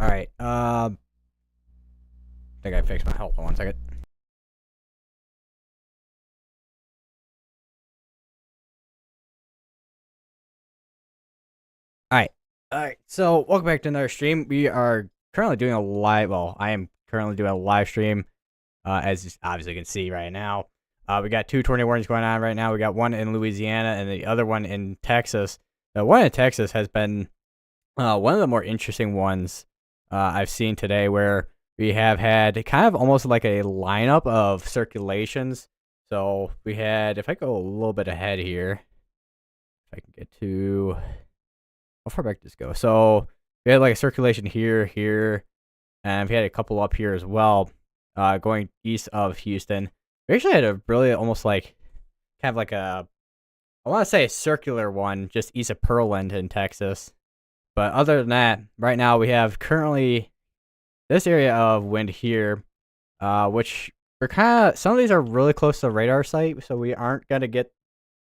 Alright, I think I fixed my health. 1 second. Alright. Alright, so welcome back to another stream. We are currently doing a live, well, I am currently doing a live stream, as you obviously can see right now. We got 2 tornado warnings going on right now. We got one in Louisiana and the other one in Texas. The one in Texas has been one of the more interesting ones I've seen today, where we have had kind of almost like a lineup of circulations. So we had, if I go a little bit ahead here, if I can get to, how far back does this go? So we had like a circulation here, and we had a couple up here as well, going east of Houston. We actually had a really almost like, kind of like a, I want to say a circular one just east of Pearland in Texas. But other than that, right now we have currently this area of wind here, which we're kind of, some of these are really close to the radar site, so we aren't going to get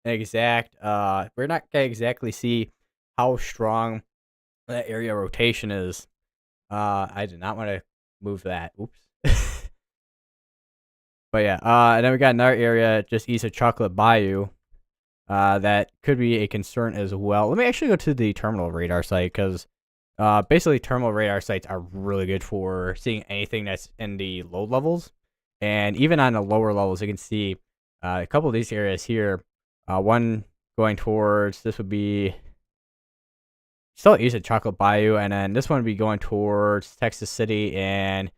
an exact, we're not going to exactly see how strong that area rotation is. I did not want to move that. Oops. But yeah, and then we got another area just east of Chocolate Bayou. That could be a concern as well. Let me actually go to the terminal radar site, because basically terminal radar sites are really good for seeing anything that's in the low levels. And even on the lower levels, you can see a couple of these areas here. One going towards, this would be still east of Chocolate Bayou, and then this one would be going towards Texas City, and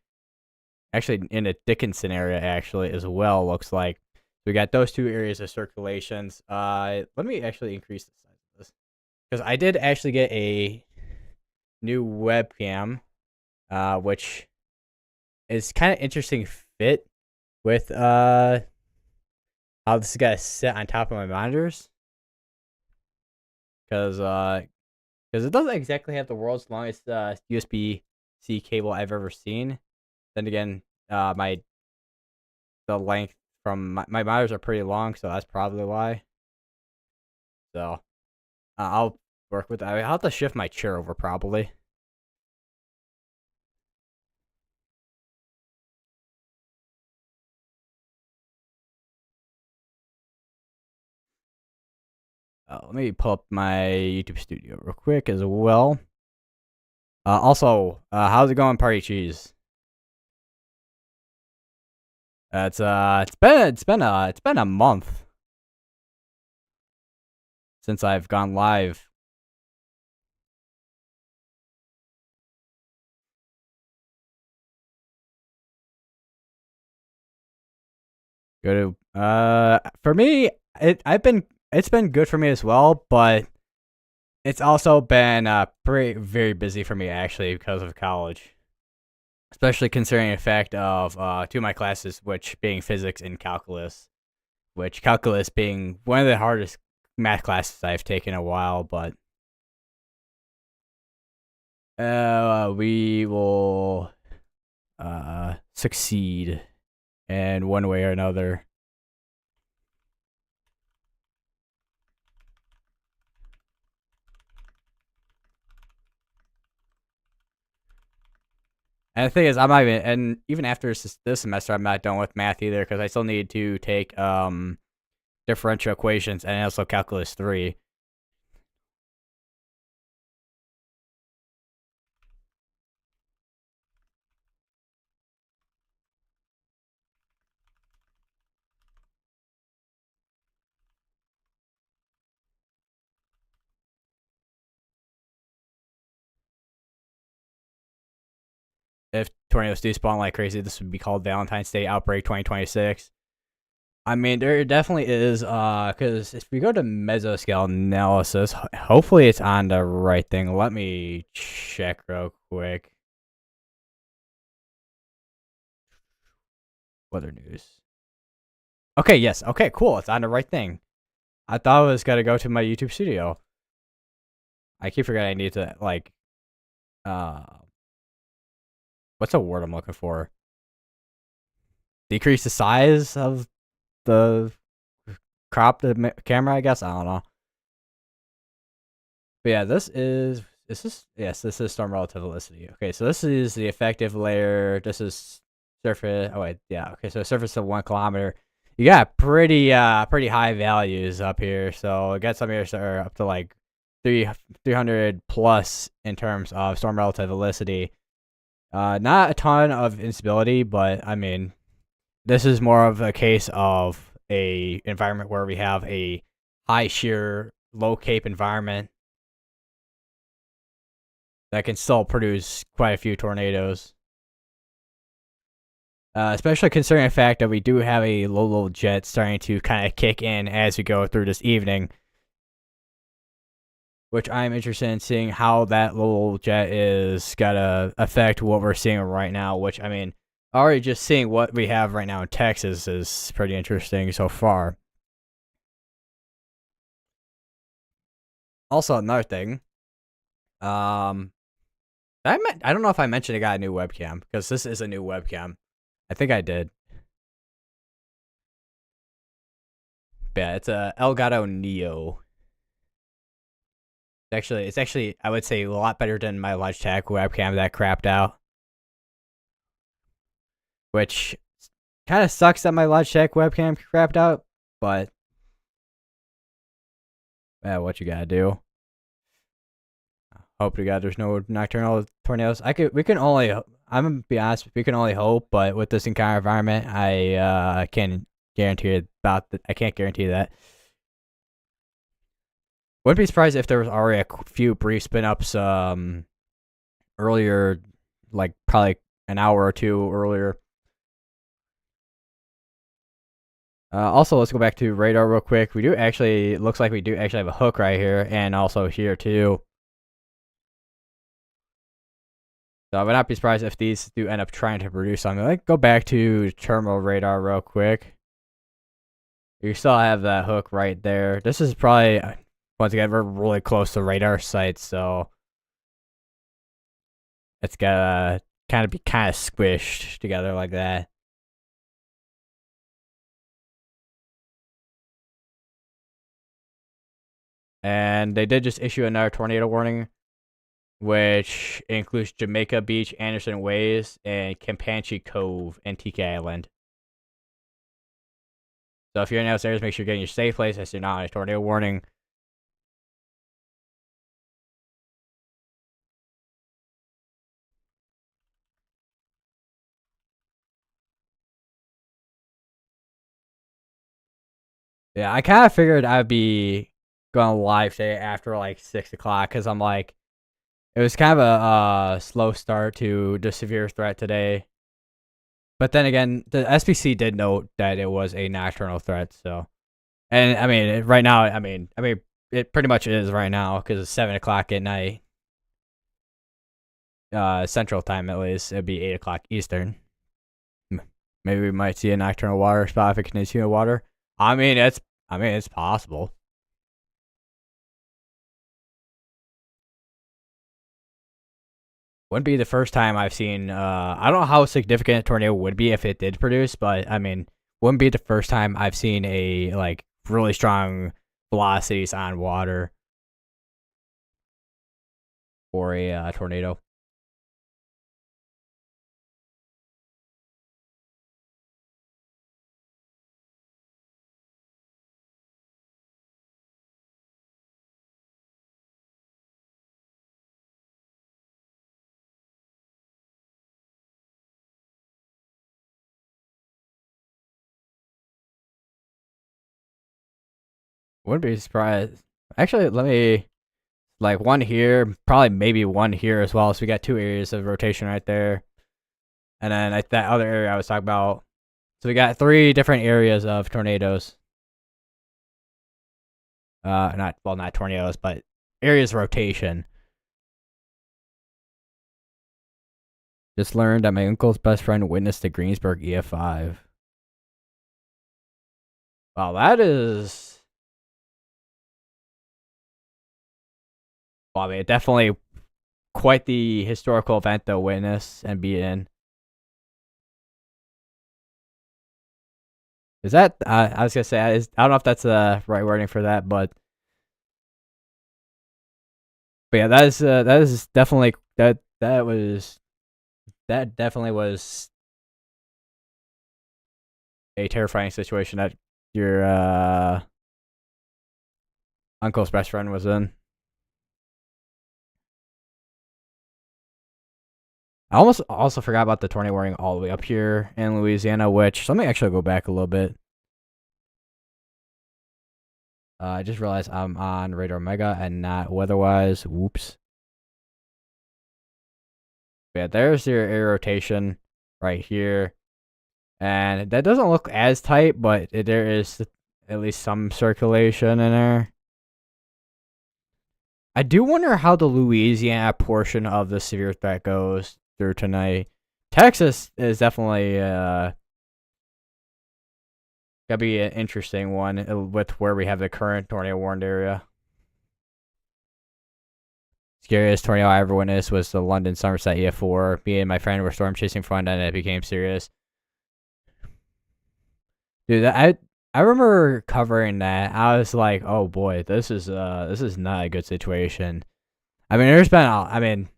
actually in the Dickinson area actually as well, looks like. We got those 2 areas of circulations. Let me actually increase the size of this, because I did actually get a new webcam, which is kind of interesting fit with how this is gonna sit on top of my monitors, because it doesn't exactly have the world's longest USB-C cable I've ever seen. Then again, the length from my monitors are pretty long, so that's probably why. So I'll work with that. I'll have to shift my chair over probably. Let me pull up my YouTube studio real quick as well. Also, how's it going, Party Cheese? It's been a month since I've gone live. Go to for me, it's been good for me as well, but it's also been very busy for me actually because of college. Especially considering the fact of 2 of my classes, which being physics and calculus, which calculus being one of the hardest math classes I've taken in a while, but we will succeed in one way or another. And the thing is, I'm not even, and even after this semester, I'm not done with math either, because I still need to take differential equations and also calculus 3. If tornadoes do spawn like crazy, this would be called Valentines Day Outbreak 2026. I mean, there definitely is, because if we go to mesoscale analysis, hopefully it's on the right thing. Let me check real quick. Weather news. Okay, yes. Okay, cool. It's on the right thing. I thought I was going to go to my YouTube studio. I keep forgetting I need to, like, what's a word I'm looking for? Decrease the size of the crop the camera, I guess. I don't know. But yeah, this is Is this? Yes, this is storm relative velocity. Okay, so this is the effective layer. This is surface. Oh wait, yeah. Okay, so surface of 1 kilometer. You got pretty high values up here. So it got some areas that are up to like 300 plus in terms of storm relative velocity. Not a ton of instability, but I mean, this is more of a case of a environment where we have a high shear, low cape environment that can still produce quite a few tornadoes. Especially considering the fact that we do have a low jet starting to kind of kick in as we go through this evening, which I'm interested in seeing how that low jet is gonna affect what we're seeing right now. Which I mean, already just seeing what we have right now in Texas is pretty interesting so far. Also, another thing, um, I don't know if I mentioned I got a new webcam because this is a new webcam. I think I did. Yeah, it's a Elgato Neo. It's actually I would say a lot better than my Logitech webcam that crapped out. Which kind of sucks that my Logitech webcam crapped out, but what you gotta do. Hope to God there's no nocturnal tornadoes. We can only I'm gonna be honest, we can only hope, but with this kind of environment, I can't guarantee I can't guarantee that. Wouldn't be surprised if there was already a few brief spin ups earlier, like probably an hour or two earlier. Also, let's go back to radar real quick. Looks like we do actually have a hook right here, and also here too. So I would not be surprised if these do end up trying to produce something. Like, go back to terminal radar real quick. You still have that hook right there. This is probably, once again, we're really close to radar sites, so it's gotta be kind of squished together like that. And they did just issue another tornado warning, which includes Jamaica Beach, Anderson Ways, and Campanche Cove and Tiki Island. So if you're in those areas, make sure you're getting your safe place as you're not on a tornado warning. Yeah, I kind of figured I'd be going live today after like 6 o'clock because I'm like, it was kind of a slow start to the severe threat today. But then again, the SPC did note that it was a nocturnal threat. So, and I mean, right now, I mean, it pretty much is right now because it's 7 o'clock at night, Central Time at least. It'd be 8 o'clock Eastern. Maybe we might see a nocturnal water spot if it continues to water. I mean, it's possible. Wouldn't be the first time I've seen. I don't know how significant a tornado would be if it did produce, but I mean, wouldn't be the first time I've seen a like really strong velocities on water for a tornado. Wouldn't be surprised. Actually, let me like one here, probably maybe one here as well. So we got two areas of rotation right there, and then that other area I was talking about. So we got three different areas of tornadoes. Not tornadoes, but areas of rotation. Just learned that my uncle's best friend witnessed the Greensburg EF5. Wow, that is. Well, I mean, definitely quite the historical event to witness and be in. Is that? I was gonna say, I don't know if that's the right wording for that, but But yeah, that is definitely that definitely was a terrifying situation that your uncle's best friend was in. I almost also forgot about the tornado warning all the way up here in Louisiana, which let me actually go back a little bit. I just realized I'm on Radar Mega and not weatherwise. Whoops. But yeah, there's your air rotation right here. And that doesn't look as tight, but there is at least some circulation in there. I do wonder how the Louisiana portion of the severe threat goes through tonight. Texas is definitely gonna be an interesting one with where we have the current tornado warned area. Scariest tornado I ever witnessed was the London Somerset EF4. Me and my friend were storm chasing front and it became serious. Dude, I remember covering that. I was like, oh boy, this is not a good situation. I mean, there's been I mean,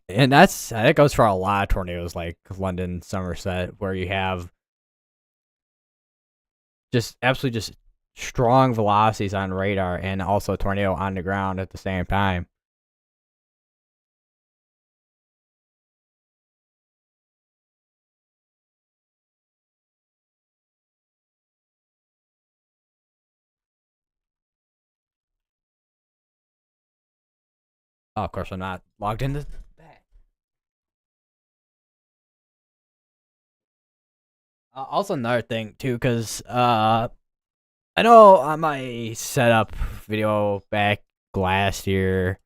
and that goes for a lot of tornadoes like London, Somerset, where you have just absolutely just strong velocities on radar and also tornado on the ground at the same time. Oh, of course, I'm not logged into that. Also, another thing too, because I know on my setup video back last year,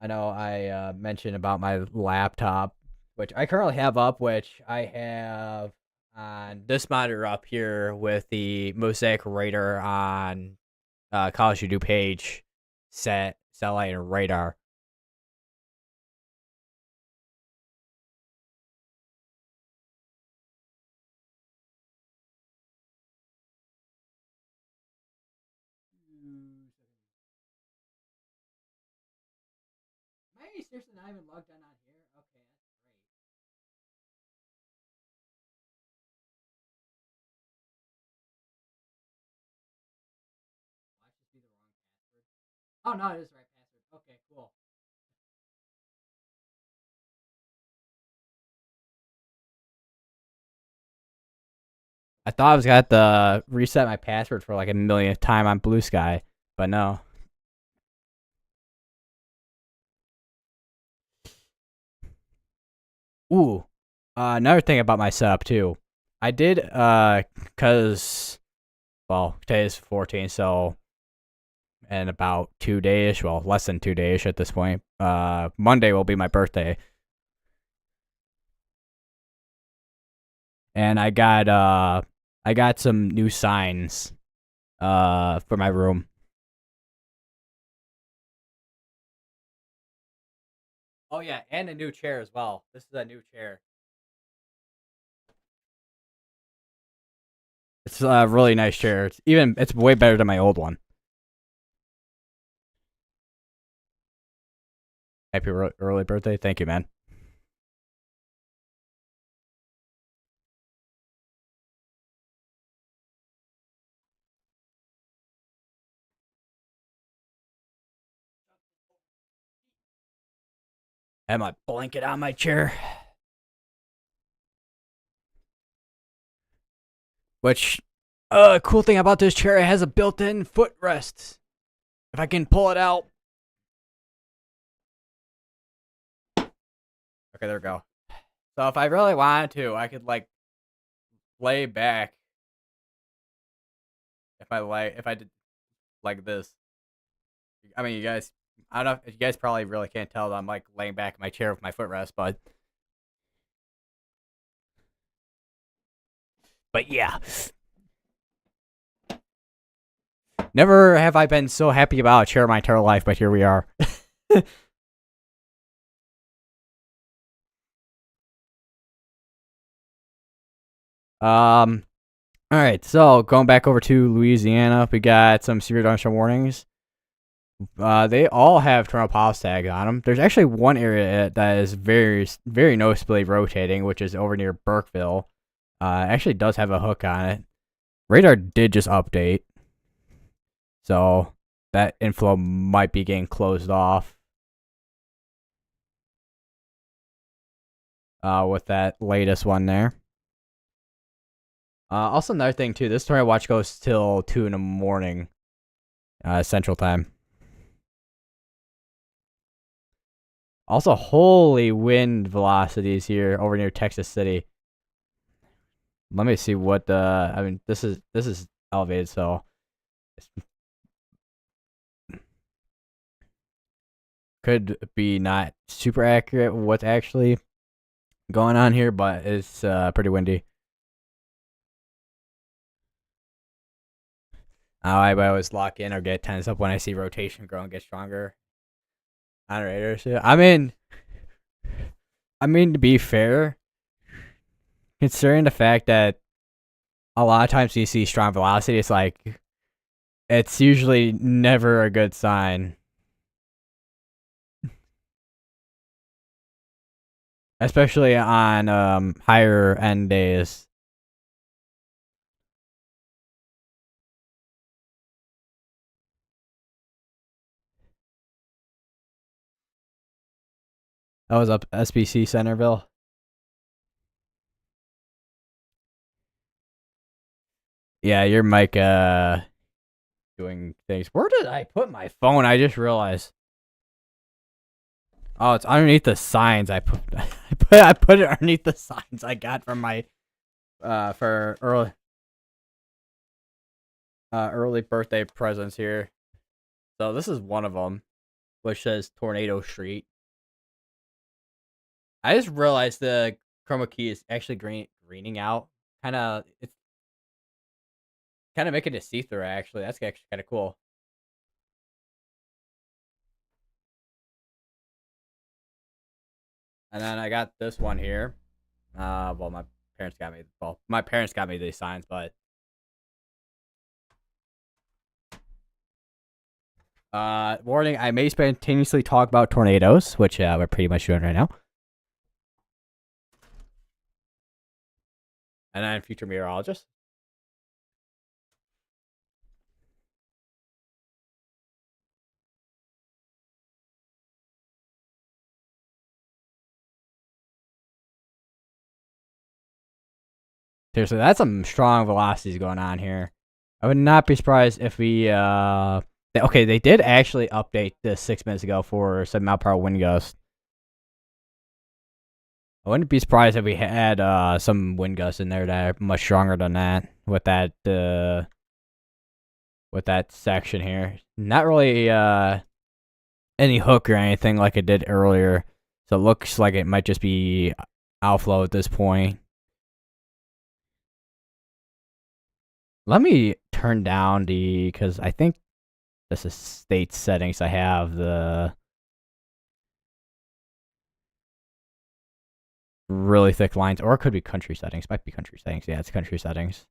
I know I mentioned about my laptop, which I currently have up, which I have on this monitor up here with the Mosaic radar on College to page set satellite and radar. Am I seriously not even logged on here? Okay, that's great. Might just be the wrong password. Oh no, it is the right password. Okay, cool. I thought I was gonna have to reset my password for like a millionth time on Blue Sky, but no. Ooh, another thing about my setup too. I did cause well today is 14, so in about 2 days, well less than 2 days at this point. Monday will be my birthday, and I got some new signs for my room. Oh yeah, and a new chair as well. This is a new chair. It's a really nice chair. It's way better than my old one. Happy early birthday. Thank you, man. I have my blanket on my chair. Which, cool thing about this chair, it has a built-in footrest. If I can pull it out. Okay, there we go. So if I really wanted to, I could like lay back. If I did like this. I mean, I don't know. You guys probably really can't tell that I'm like laying back in my chair with my footrest, but yeah. Never have I been so happy about a chair my entire life, but here we are. um, all right. So going back over to Louisiana, we got some severe thunderstorm warnings. They all have tornado pulse tags on them. There's actually one area that is very noticeably rotating, which is over near Burkeville. It actually does have a hook on it. Radar did just update, so that inflow might be getting closed off. With that latest one there. Also, another thing too. This tornado watch goes till 2 in the morning, Central Time. Also, holy wind velocities here over near Texas City. Let me see what the. I mean, this is elevated, so could be not super accurate what's actually going on here, but it's pretty windy. I always lock in or get tense up when I see rotation grow and get stronger on Raiders. I mean to be fair, considering the fact that a lot of times you see strong velocity, it's usually never a good sign. Especially on higher end days. That was up SBC Centerville. Yeah, your mic doing things. Where did I put my phone? I just realized. Oh, it's underneath the signs. I put it underneath the signs I got from my for early birthday presents here. So this is one of them, which says Tornado Street. I just realized the chroma key is actually greening out. It's kind of making it see through. Actually, that's actually kind of cool. And then I got this one here. Well, my parents got me. Well, my parents got me these signs, but warning: I may spontaneously talk about tornadoes, which we're pretty much doing right now. And then future meteorologist. Seriously, that's some strong velocities going on here. I would not be surprised if we okay, they did actually update this 6 minutes ago for 7 mile per hour wind gust. I wouldn't be surprised if we had some wind gusts in there that are much stronger than that with that section here. Not really any hook or anything like it did earlier. So it looks like it might just be outflow at this point. Let me turn down because I think this is state settings. I have the really thick lines, or it could be country settings. Might be country settings. Yeah, it's country settings.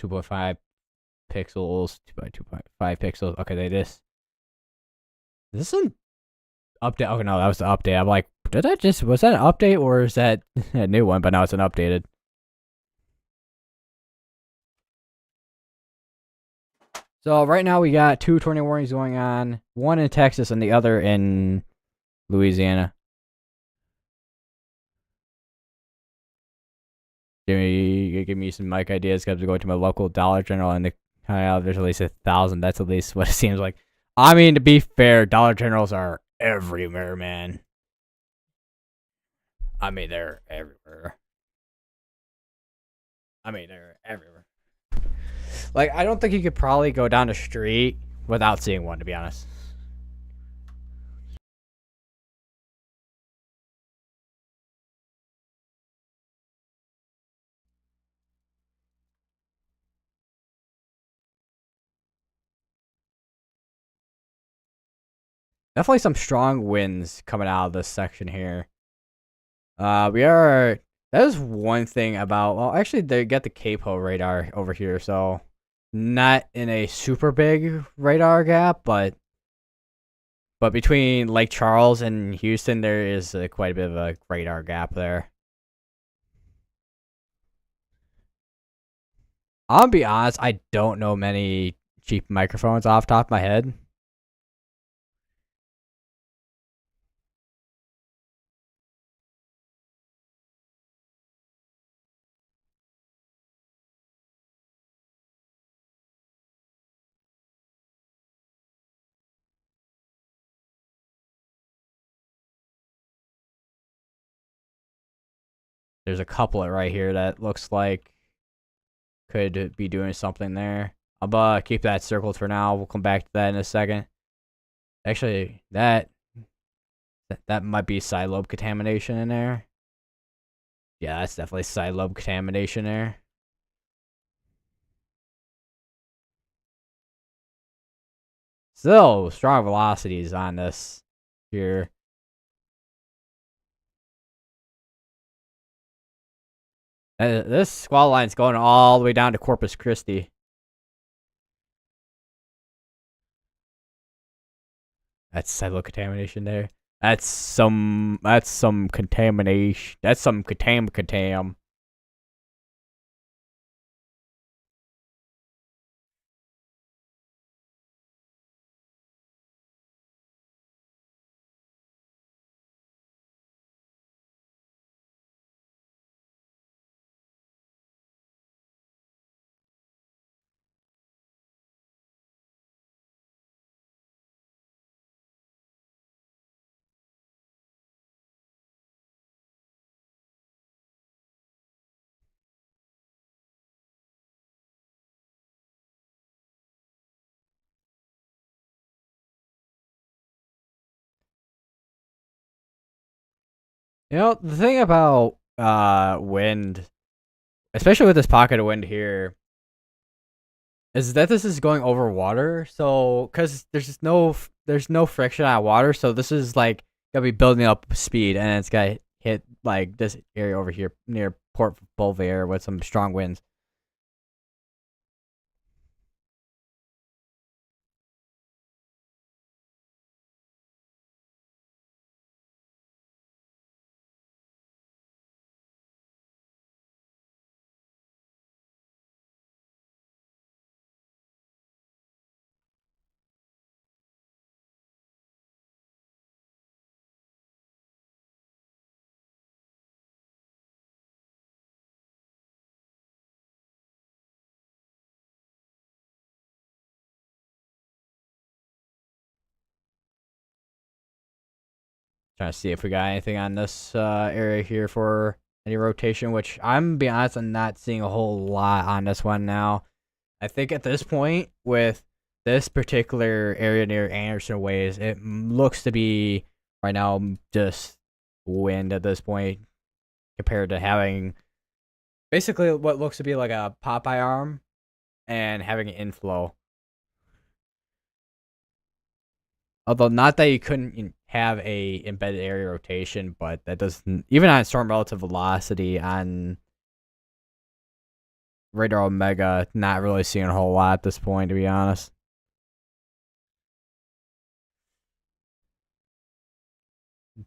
So 2.5 pixels, 2.5 pixels. Okay, Is this an update? Oh no, that was the update. I'm like, was that an update or is that a new one? But now it's an updated. So right now we got 2 tornado warnings going on, one in Texas and the other in Louisiana. Give me some mic ideas because I'm going to my local Dollar General and there's at least 1,000. That's at least what it seems like. I mean, to be fair, Dollar Generals are everywhere, man. I mean, they're everywhere. Like, I don't think you could probably go down the street without seeing one, to be honest. Definitely some strong winds coming out of this section here. We are. That is one thing about. Well, actually, they got the Capo radar over here, so not in a super big radar gap, but between Lake Charles and Houston, there is quite a bit of a radar gap there. I'll be honest, I don't know many cheap microphones off the top of my head. There's a couplet right here that looks like could be doing something there. I'll keep that circled for now. We'll come back to that in a second. Actually, that might be side lobe contamination in there. Yeah, that's definitely side lobe contamination there. Still strong velocities on this here. This squall line's going all the way down to Corpus Christi. That's silo contamination there. That's some contamination. That's some contam. You know, the thing about wind, especially with this pocket of wind here, is that this is going over water. So, because there's no friction on water, so this is like gonna be building up speed, and it's gonna hit like this area over here near Port Bolivia with some strong winds. Trying to see if we got anything on this area here for any rotation, which I'm be honest, I'm not seeing a whole lot on this one now. I think at this point, with this particular area near Anderson Ways, it looks to be right now just wind at this point compared to having basically what looks to be like a Popeye arm and having an inflow. Although not that you couldn't have a embedded area rotation, but that doesn't even on storm relative velocity on Radar Omega, not really seeing a whole lot at this point, to be honest.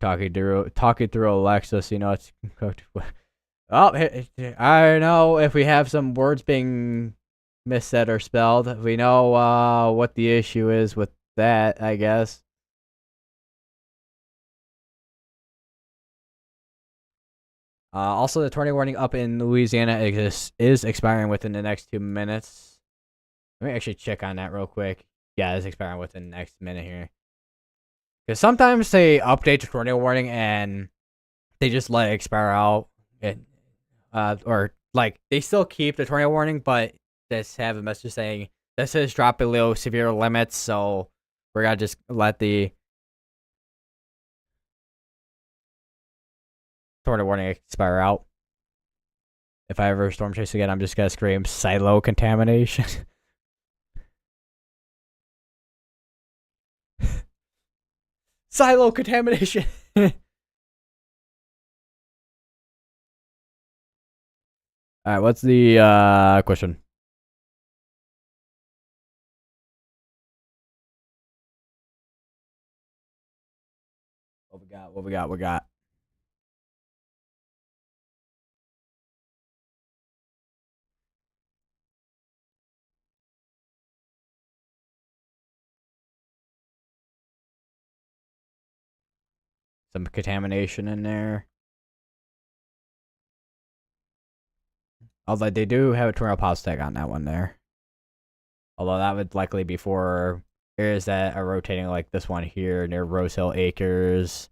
Talking through Alexis, you know it's oh, I know if we have some words being missaid or spelled, we know what the issue is with that, I guess. Also, the tornado warning up in Louisiana is expiring within the next 2 minutes. Let me actually check on that real quick. Yeah, it's expiring within the next minute here. Because sometimes they update the tornado warning and they just let it expire out. Or, like, they still keep the tornado warning, but just have a message saying, this is drop below severe limits, so we're going to just let the tornado warning expire out. If I ever storm chase again, I'm just going to scream silo contamination. Silo contamination. All right, what's the question? What we got? What we got? We got some contamination in there. Although they do have a tornado pause tag on that one there. Although that would likely be for areas that are rotating like this one here near Rose Hill Acres.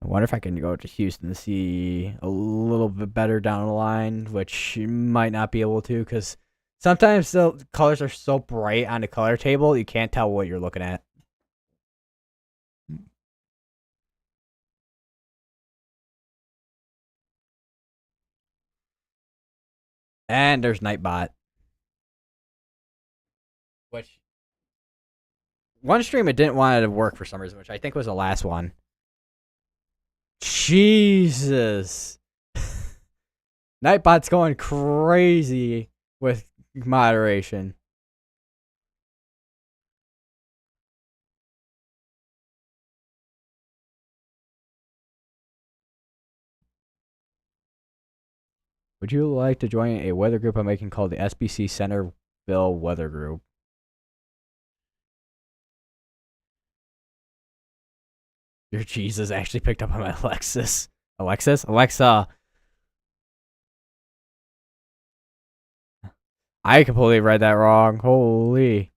I wonder if I can go to Houston to see a little bit better down the line, which you might not be able to because sometimes the colors are so bright on the color table you can't tell what you're looking at. And there's Nightbot, which one stream it didn't want it to work for some reason, which I think was the last one. Jesus. Nightbot's going crazy with moderation. Would you like to join a weather group I'm making called the SBC Centerville Weather Group? Your Jesus actually picked up on my Alexis. Alexa. I completely read that wrong. Holy.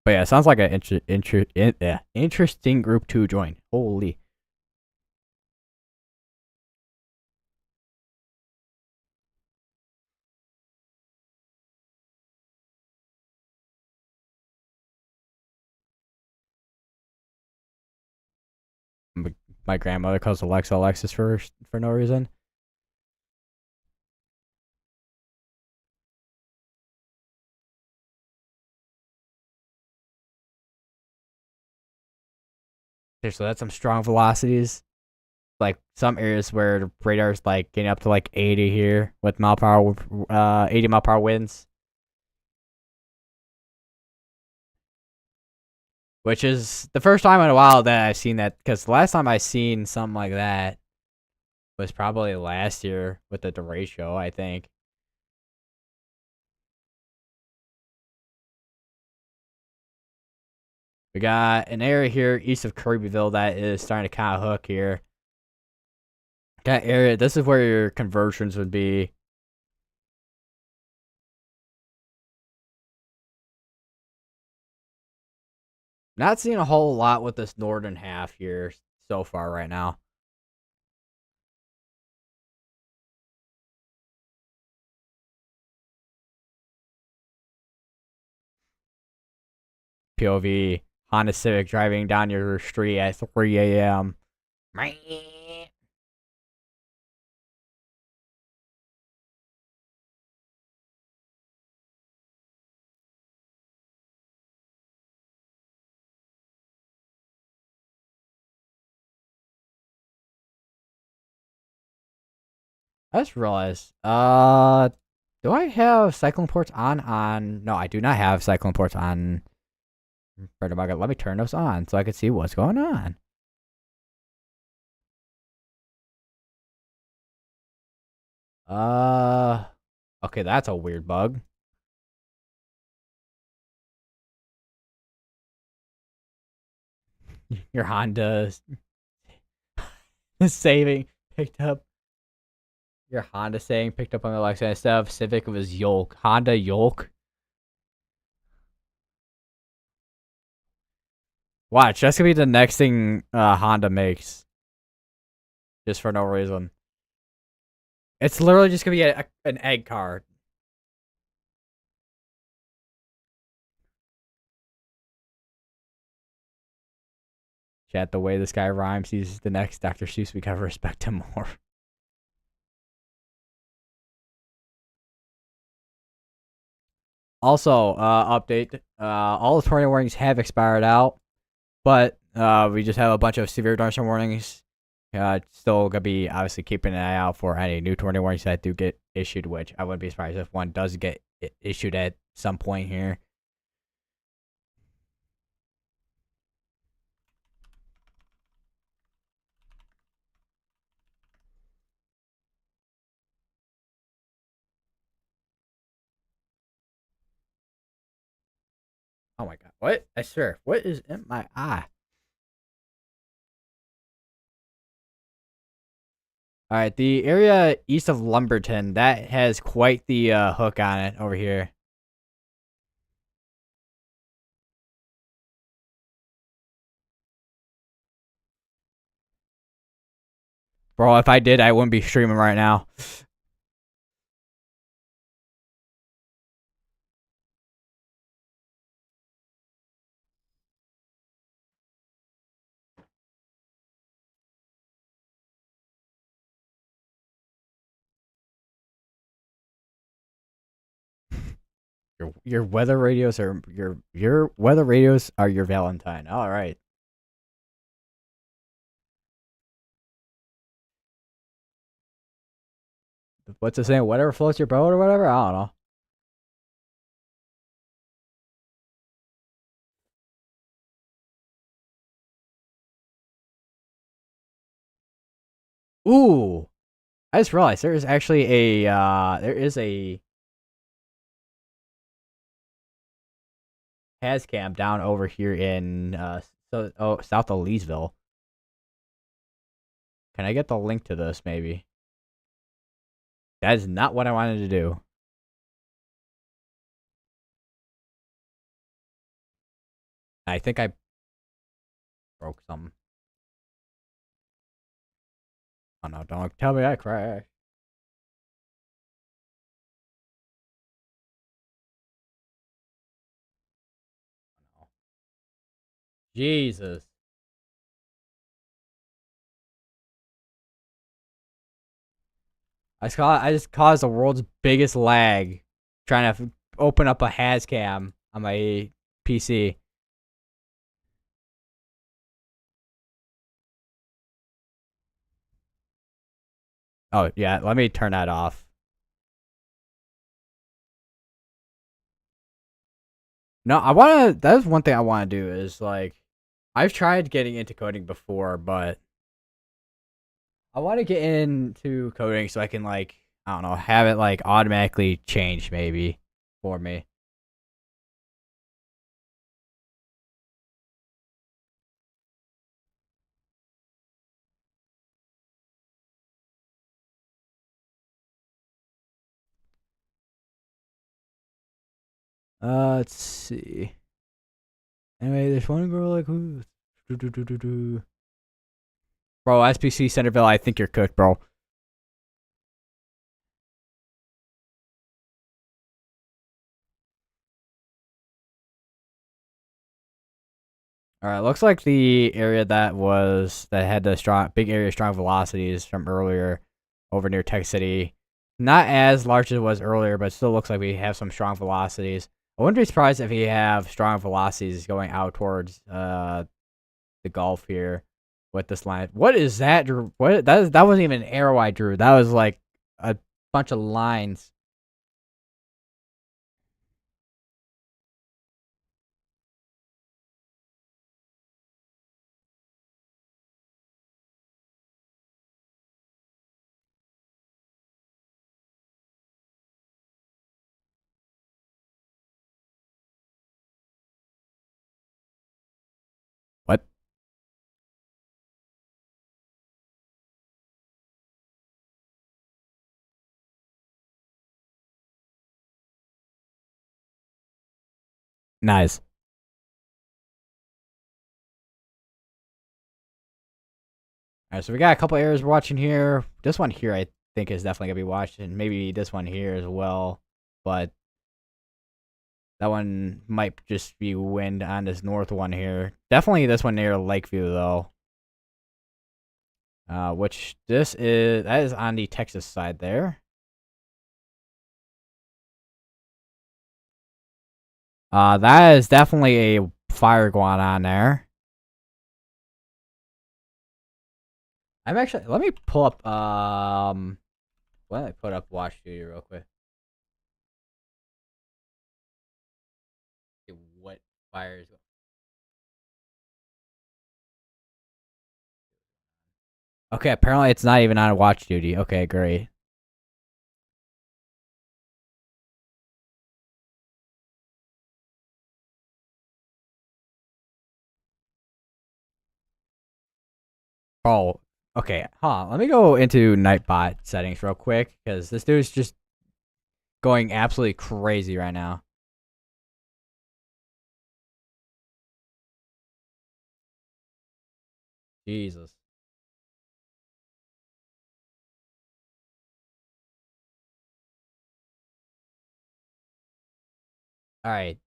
But yeah, it sounds like an interesting group to join. Holy. My grandmother calls Alexa Alexis for no reason. Okay, so that's some strong velocities. Like some areas where the radar's like getting up to like 80 here with 80 mile per hour winds. Which is the first time in a while that I've seen that, because the last time I seen something like that was probably last year with the derecho, I think. We got an area here east of Kirbyville that is starting to kind of hook here. That area, this is where your conversions would be. Not seeing a whole lot with this northern half here so far right now. POV, Honda Civic driving down your street at 3 a.m. I just realized, do I have cyclone ports on? No, I do not have cyclone ports on. Let me turn those on so I can see what's going on. Okay, that's a weird bug. Your Honda saving picked up. Your Honda saying picked up on the Alexa instead of Civic. It was Yolk. Honda Yolk. Watch, that's gonna be the next thing Honda makes, just for no reason. It's literally just gonna be an egg card. Chat, the way this guy rhymes, he's the next Dr. Seuss. We gotta respect him more. Also, update. All the tornado warnings have expired out, but we just have a bunch of severe thunderstorm warnings. Still gonna be obviously keeping an eye out for any new tornado warnings that do get issued, which I wouldn't be surprised if one does get issued at some point here. Oh my god, what? I swear, what is in my eye? All right, the area east of Lumberton that has quite the hook on it over here. Bro, if I did, I wouldn't be streaming right now. Your weather radios are your weather radios are your Valentine. All right. What's it saying? Whatever floats your boat or whatever. I don't know. Ooh, I just realized there is actually a there is a has cam down over here in south of Leesville. Can I get the link to this maybe? That is not what I wanted to do. I think I broke something. Oh no, don't tell me I crashed. Jesus. I just caused the world's biggest lag trying to open up a has cam on my PC. Oh yeah, let me turn that off. No, I wanna. That's one thing I want to do is like, I've tried getting into coding before, but I want to get into coding so I can like, I don't know, have it like automatically change maybe for me. Let's see. Anyway, there's one girl like who. Bro, SPC Centerville, I think you're cooked, bro. All right, looks like the area that had the big area of strong velocities from earlier over near Tech City, not as large as it was earlier, but still looks like we have some strong velocities. I wouldn't be surprised if we have strong velocities going out towards the Gulf here with this line. What is that, Drew? What that wasn't even an arrow I drew. That was like a bunch of lines. What? Nice. All right, so we got a couple areas we're watching here. This one here, I think, is definitely gonna be watched, and maybe this one here as well. But that one might just be wind on this north one here. Definitely this one near Lakeview though. Which that is on the Texas side there. That is definitely a fire going on there. I'm actually. Let me pull up. Let me put up Watch Studio real quick. See what fires? Okay, apparently it's not even on watch duty. Okay, great. Oh, okay. Huh. Let me go into Nightbot settings real quick because this dude's just going absolutely crazy right now. Jesus. All right.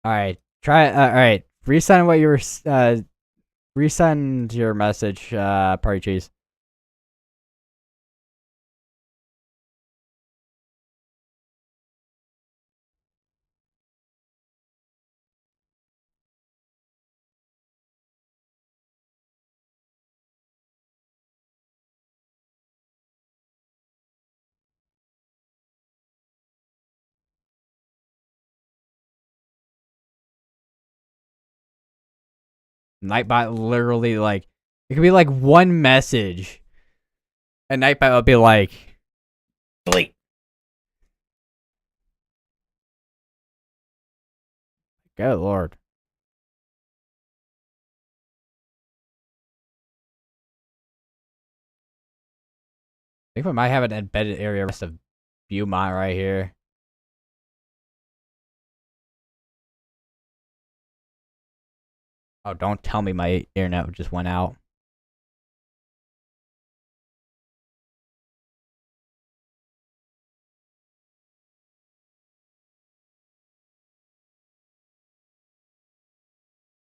All right. Try. All right. Resend what you were. Resend your message. Party cheese. Nightbot literally like it could be like one message, and Nightbot would be like, delete. Good lord. I think we might have an embedded area rest of Beaumont right here. Oh, don't tell me my internet just went out.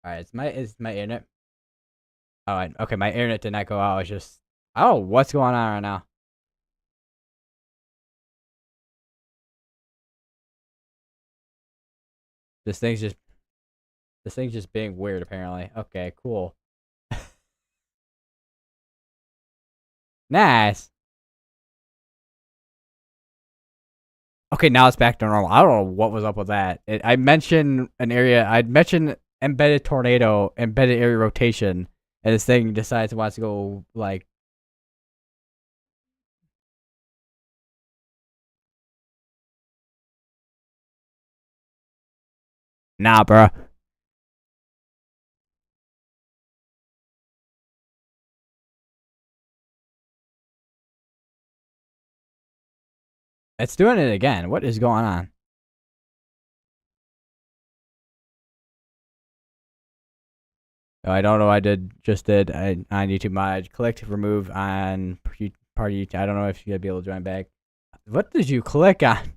All right, is my internet? All right, okay, my internet did not go out. It's just I don't know what's going on right now. This thing's just this thing's just being weird apparently. Okay, cool. Nice. Okay, now it's back to normal. I don't know what was up with that. I mentioned an area. I'd mentioned embedded tornado, embedded area rotation, and this thing decides it wants to go like. Nah, bro. It's doing it again. What is going on? Oh, I don't know. I just did on YouTube mod. Click to remove on party. I don't know if you're gonna be able to join back. What did you click on?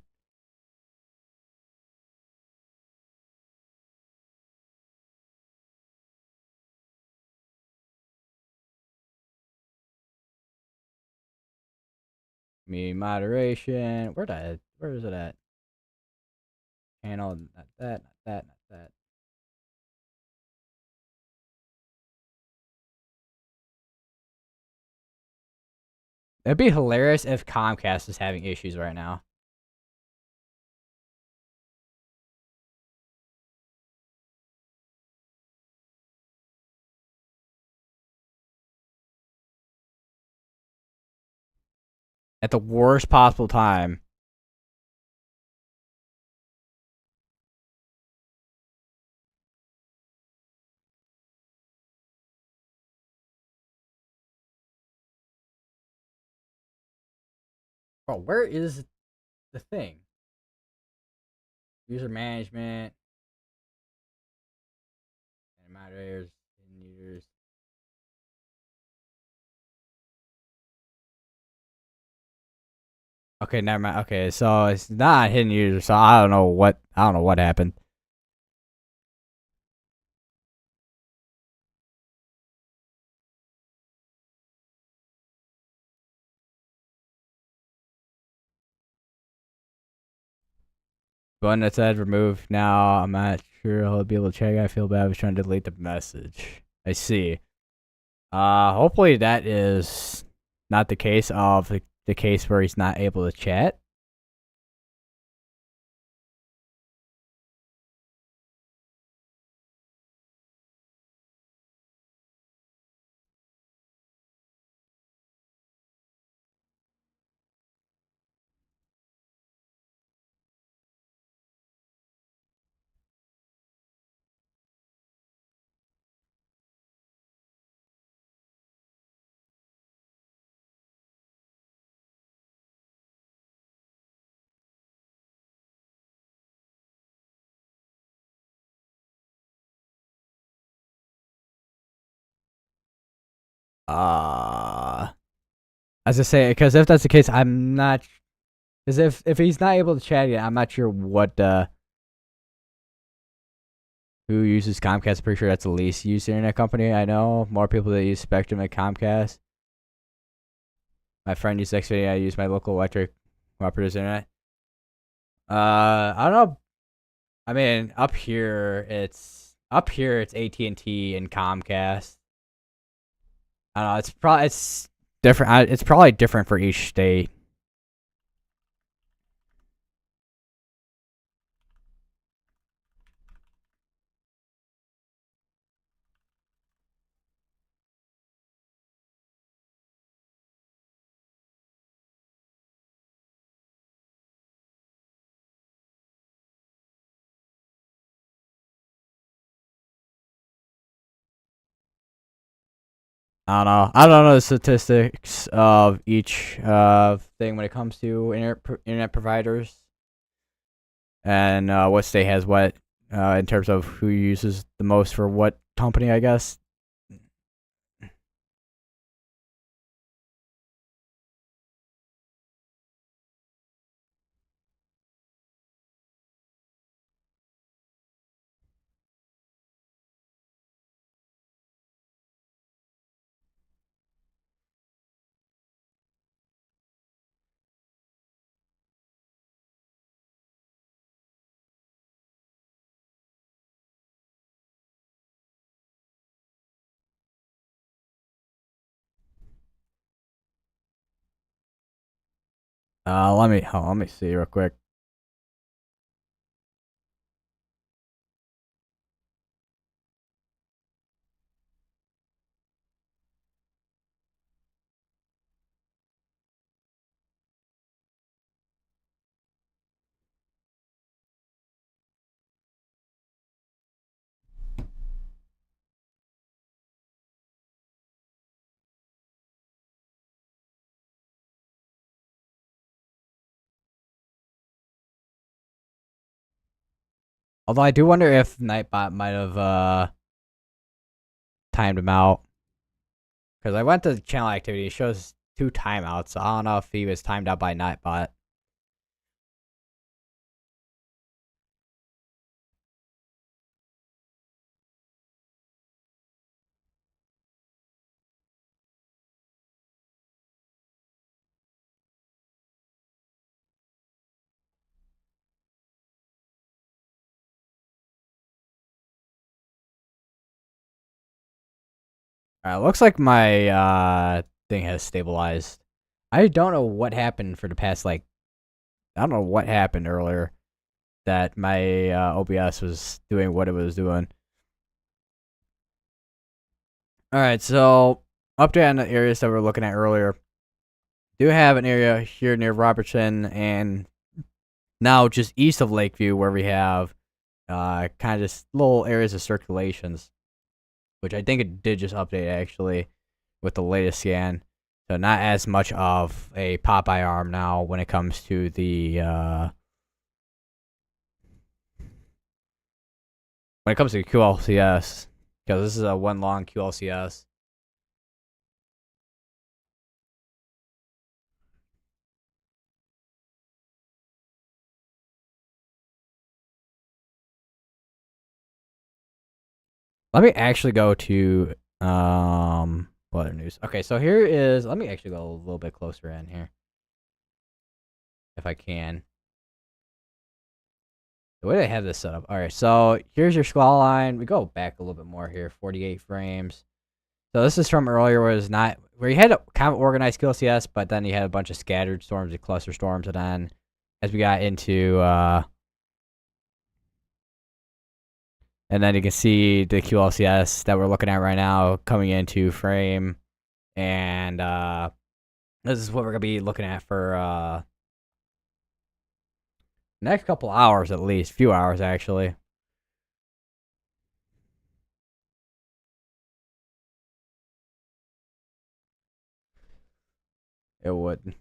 Me moderation. Where is it at? Channel. Not that. Not that. Not that. It'd be hilarious if Comcast is having issues right now. At the worst possible time. Bro, where is the thing? User management and moderators and users. Okay, never mind. Okay, so it's not hidden user. So I don't know what happened. one that said remove now. I'm not sure I'll be able to check. I feel bad. I was trying to delete the message. I see. Hopefully that is not the case of the case where he's not able to chat. As I say, because if that's the case, I'm not. Because if he's not able to chat yet, I'm not sure what who uses Comcast. Pretty sure that's the least used internet company I know. More people that use Spectrum than Comcast. My friend used Xfinity. I use my local electric cooperative internet. I don't know. I mean, up here it's AT&T and Comcast. I don't know. It's different. It's probably different for each state. I don't know the statistics of each thing when it comes to internet providers and what state has what in terms of who uses the most for what company, I guess. Let me see real quick. Although I do wonder if Nightbot might have timed him out because I went to channel activity. It shows 2 timeouts. So I don't know if he was timed out by Nightbot. Looks like my thing has stabilized. I don't know what happened for the past I don't know what happened earlier that my OBS was doing what it was doing. All right, so update on the areas that we were looking at earlier. Do have an area here near Robertson and now just east of Lakeview where we have kind of just little areas of circulations, which I think it did just update actually with the latest scan. So not as much of a Popeye arm now when it comes to the when it comes to QLCS, because this is a one long QLCS. Let me actually go to what other news? Okay, so here is let me actually go a little bit closer in here. If I can. The way they have this set up. All right, so here's your squall line. We go back a little bit more here, 48 frames. So this is from earlier where it was not where you had a kind of organized QLCS, but then you had a bunch of scattered storms and cluster storms, and then as we got into and then you can see the QLCS that we're looking at right now coming into frame, and this is what we're gonna be looking at for next couple hours at least, few hours actually. It would.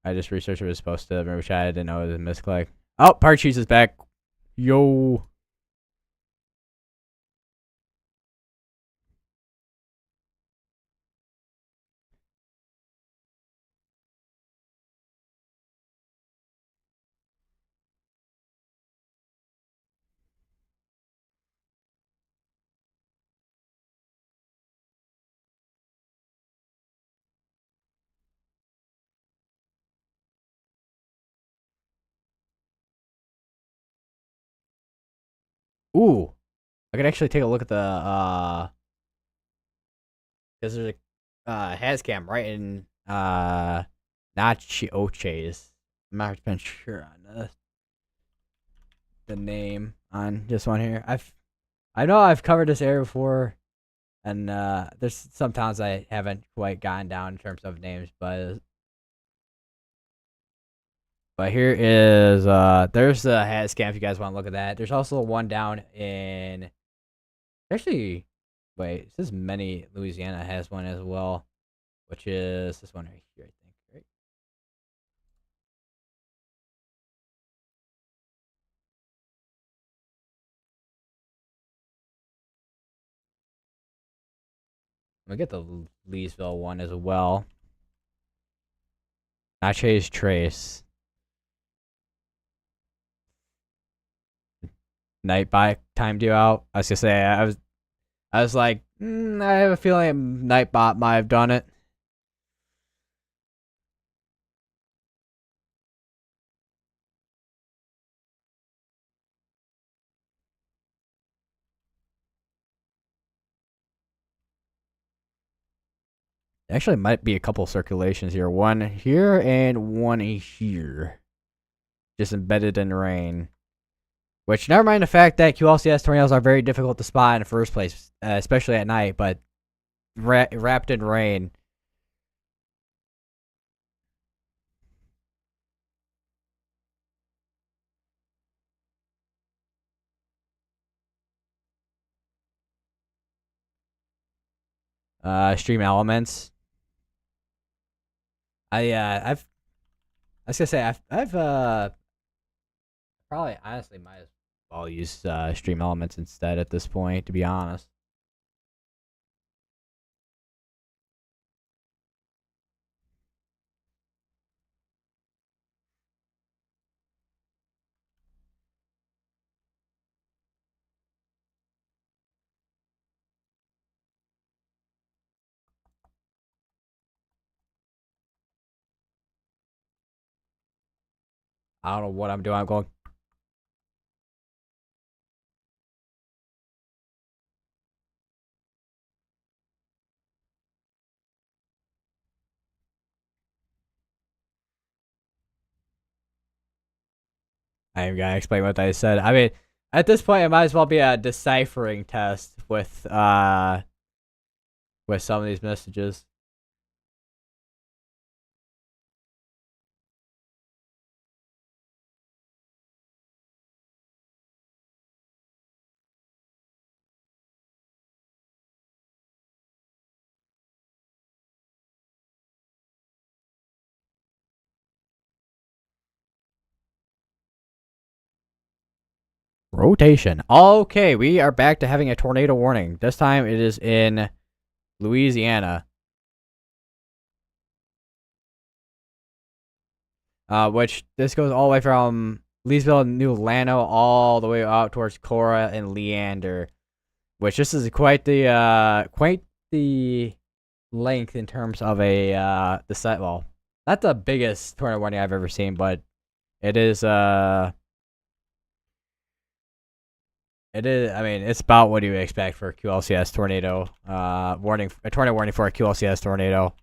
I just researched what it was supposed to. Remember, I didn't know it was a misclick. Oh, Part Cheese is back. Yo. Ooh. I could actually take a look at the because there's a Hazcam right in Nachioches. I'm not sure on the name on this one here. I know I've covered this area before, and there's some towns I haven't quite gotten down in terms of names, but here is there's the Hazcam if you guys want to look at that. There's also one down in actually wait, it says many Louisiana has one as well, which is this one right here, I think, right? I'm gonna get the Leesville one as well. Natchez Trace. Nightbot timed you out. I was gonna say I was like, I have a feeling Nightbot might have done it. Actually, might be a couple circulations here. One here and one here. Just embedded in rain. Which, never mind the fact that QLCS tornadoes are very difficult to spot in the first place, especially at night, but wrapped in rain. Stream elements. I was gonna say I've probably honestly might as well use stream elements instead at this point, to be honest. I don't know what I'm doing. I'm going. I am gonna explain what I said. I mean, at this point, it might as well be a deciphering test with some of these messages. Rotation. Okay, we are back to having a tornado warning. This time it is in Louisiana. Which this goes all the way from Leesville, New Lano, all the way out towards Cora and Leander. Which this is quite the length in terms of a the set. Well, not the biggest tornado warning I've ever seen, but it is It is. I mean, it's about what you would expect for a QLCS tornado. Warning. A tornado warning for a QLCS tornado.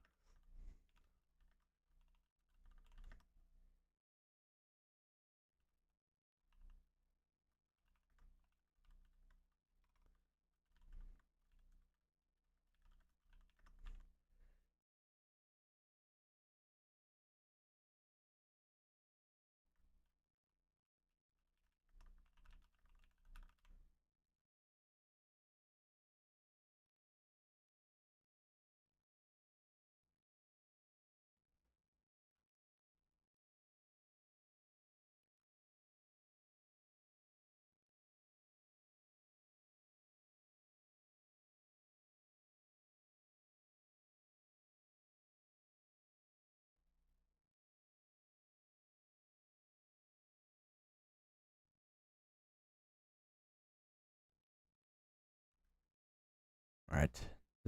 All right.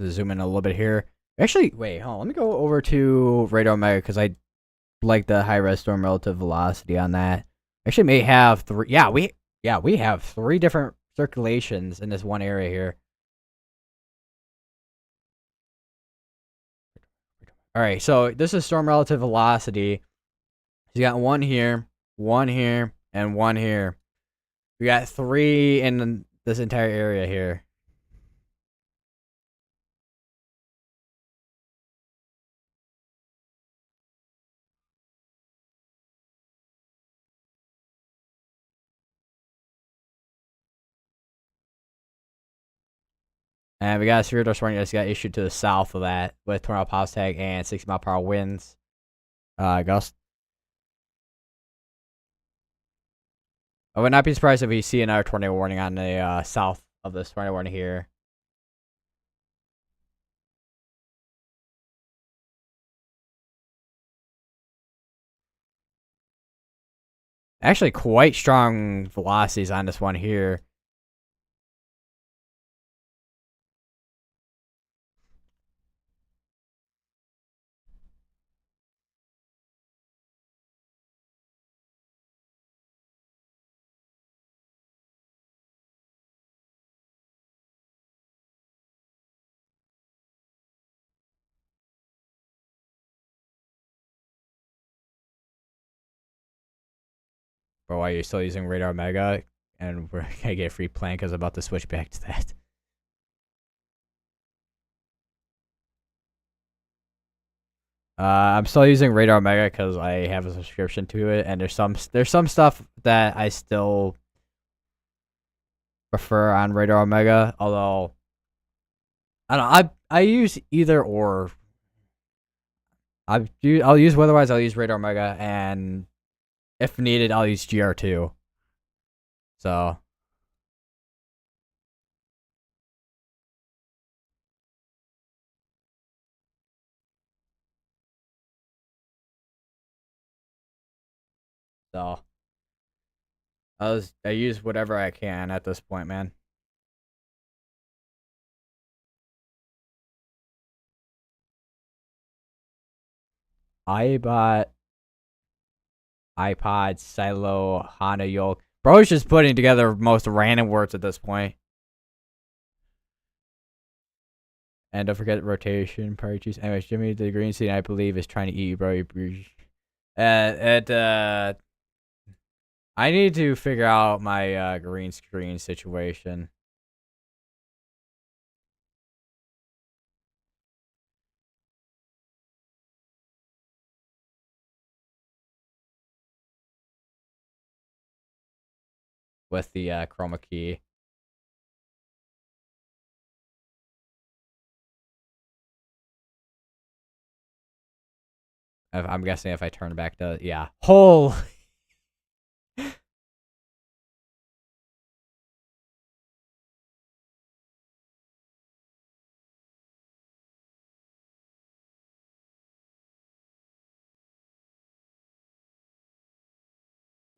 Zoom in a little bit here. Actually, wait. Hold on. Let me go over to Radar Omega because I like the high res storm relative velocity on that. Actually, may have three. We have three different circulations in this one area here. All right, so this is storm relative velocity. You got one here, and one here. We got three in this entire area here. And we got a spiritual storm that's got issued to the south of that with tornado pulse tag and 60-mile-per-hour winds. Gust. I would not be surprised if we see another tornado warning on the south of this tornado warning here. Actually, quite strong velocities on this one here. But why you're still using Radar Omega, and we're gonna get a free plan because I'm about to switch back to that. I'm still using Radar Omega because I have a subscription to it, and there's some stuff that I still prefer on Radar Omega. Although I don't know, I use either or. I'll use weatherwise. I'll use Radar Omega, and if needed, I'll use GR2. So so I use whatever I can at this point, man. I bought iPod, Silo, Hana, Yolk. Bro's just putting together most random words at this point. And don't forget rotation, party choose. Anyways, Jimmy, the green scene, I believe, is trying to eat you, bro. I need to figure out my green screen situation. With the chroma key. I'm guessing if I turn back to, yeah. Holy.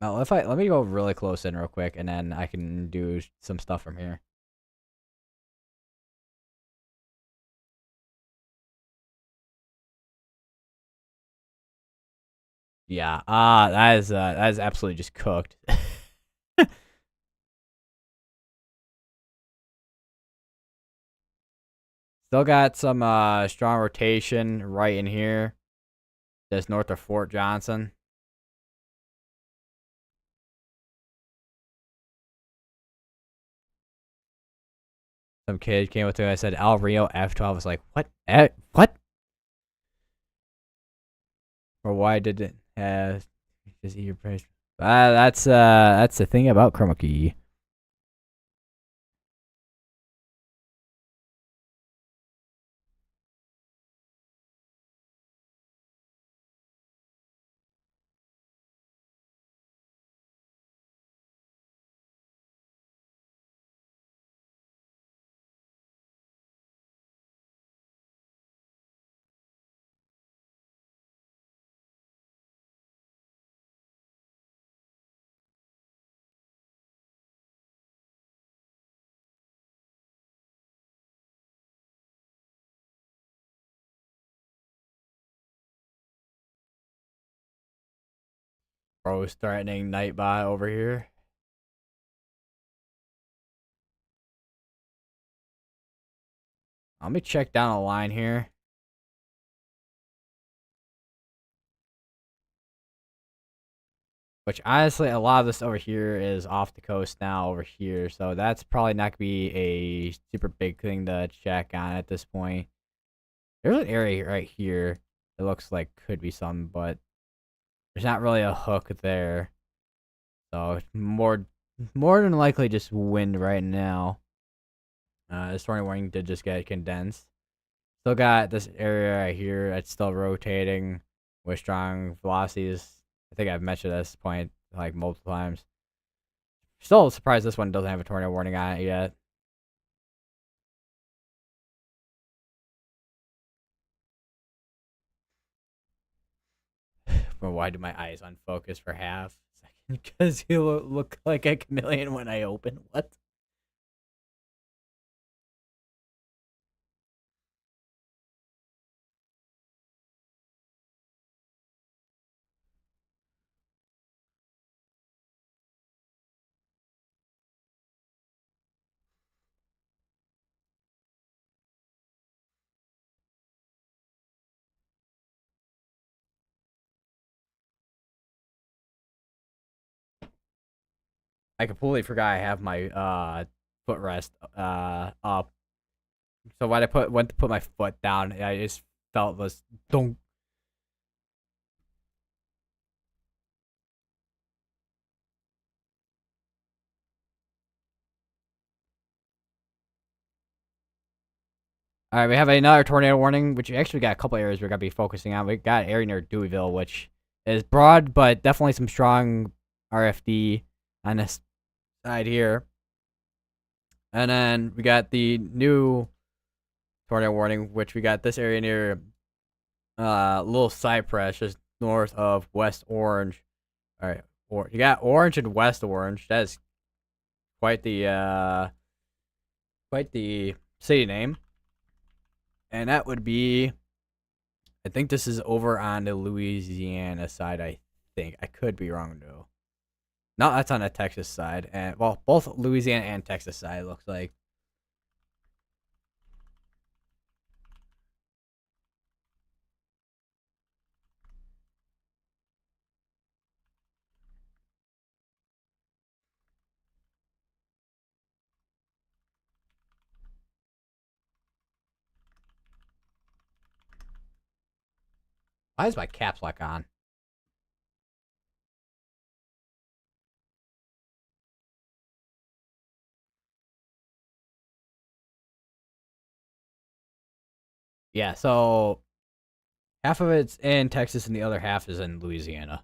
Now, let me go really close in real quick, and then I can do some stuff from here. Yeah, that is absolutely just cooked. Still got some strong rotation right in here, just north of Fort Johnson. Some kid came up to me. I said El Rio F12. I was like, what? What? Or why did it just eat your price? That's the thing about chroma key. Bro's threatening Nightbot over here. Let me check down a line here. Which honestly, a lot of this over here is off the coast now over here. So that's probably not going to be a super big thing to check on at this point. There's an area right here that looks like could be something, but there's not really a hook there. So it's more than likely just wind right now. This stormy warning did just get condensed. Still got this area right here that's still rotating with strong velocities. I think I've mentioned this point like multiple times. Still surprised this one doesn't have a tornado warning on it yet. But why do my eyes unfocus for half a second? Because you look like a chameleon when I open. What? I completely forgot I have my footrest up. So when I went to put my foot down, I just felt this don't. All right, we have another tornado warning, which we actually got a couple areas we're gonna be focusing on. We got an area near Deweyville, which is broad, but definitely some strong RFD on this side here. And then we got the new tornado warning, which we got this area near Little Cypress, just north of West Orange. All right, or you got Orange and West Orange. That's quite the city name, and that would be. I think this is over on the Louisiana side. I think I could be wrong though. No, that's on the Texas side, and well, both Louisiana and Texas side looks like. Why is my caps lock on? Yeah, so half of it's in Texas and the other half is in Louisiana.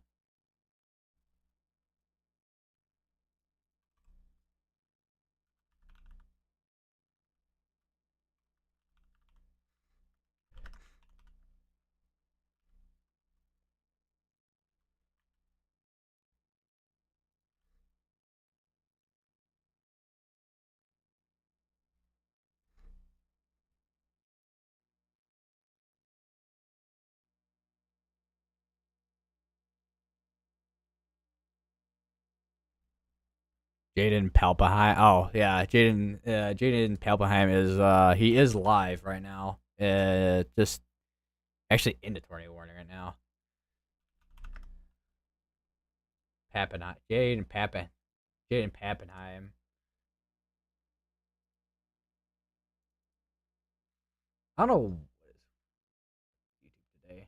Jaden Palpahine. Oh yeah, Jaden Palpahine is he is live right now. Just actually in the tornado warning right now. Pappenheim. Jaden Pappenheim. I don't know what is YouTube today.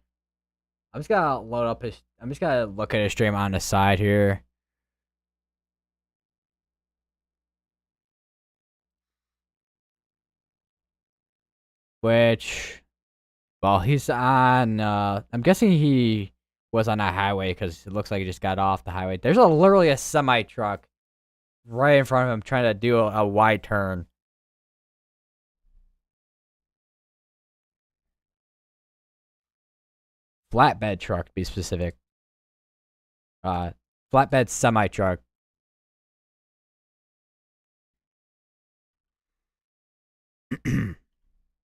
I'm just gonna load up his. I'm just gonna look at his stream on the side here. Which, well, he's on. I'm guessing he was on a highway because it looks like he just got off the highway. There's literally a semi truck right in front of him trying to do a wide turn. Flatbed truck, to be specific. Uh, Flatbed semi truck.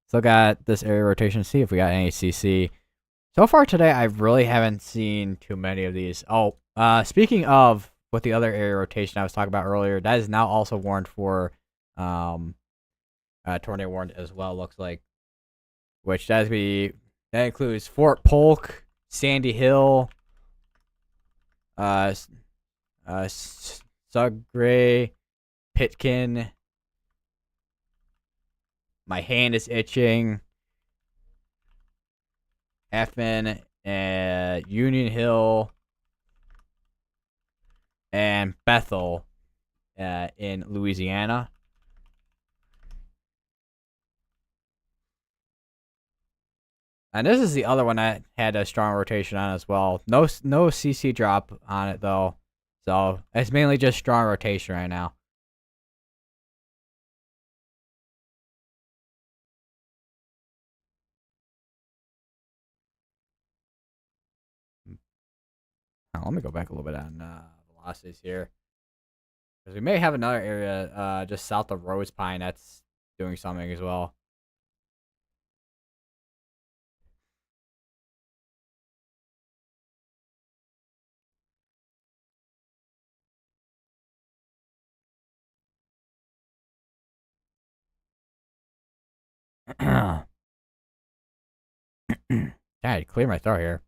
Still got this area rotation. See if we got any CC. So far today, I really haven't seen too many of these. Oh, speaking of what the other area rotation I was talking about earlier, that is now also warned for um, tornado warned as well. Looks like, which that includes Fort Polk, Sandy Hill, uh, Sugray, Pitkin. My hand is itching. Effin, Union Hill, and Bethel in Louisiana. And this is the other one that had a strong rotation on as well. No CC drop on it though, so it's mainly just strong rotation right now. Now, let me go back a little bit on velocities here, because we may have another area just south of Rose Pine that's doing something as well. Dad, clear my throat here.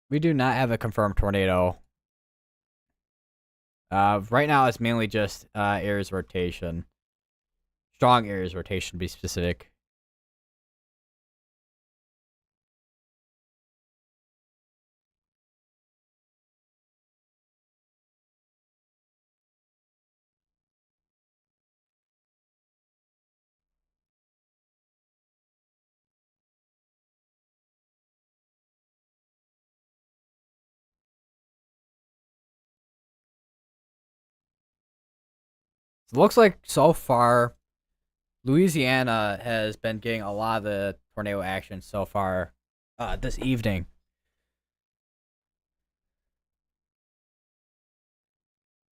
We do not have a confirmed tornado. Right now it's mainly just areas rotation. Strong areas rotation, to be specific. It looks like so far, Louisiana has been getting a lot of the tornado action so far this evening.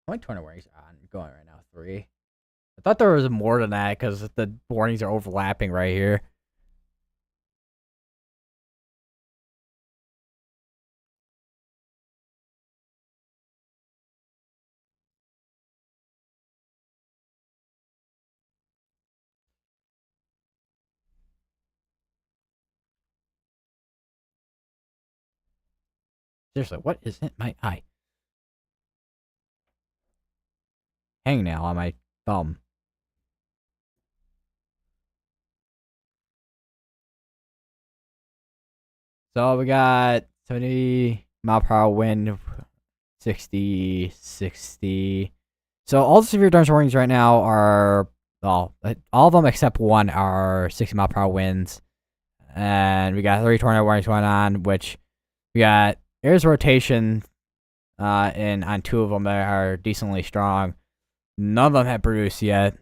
How many tornado warnings are on going right now? 3. I thought there was more than that because the warnings are overlapping right here. Seriously, what is in my eye? Hangnail on my thumb. So we got 70 mph wind, 60, 60. So all the severe thunderstorm warnings right now are, well, all of them except one are 60 mph winds. And we got 3 tornado warnings going on, which we got areas rotation in on 2 of them that are decently strong. None of them have produced yet,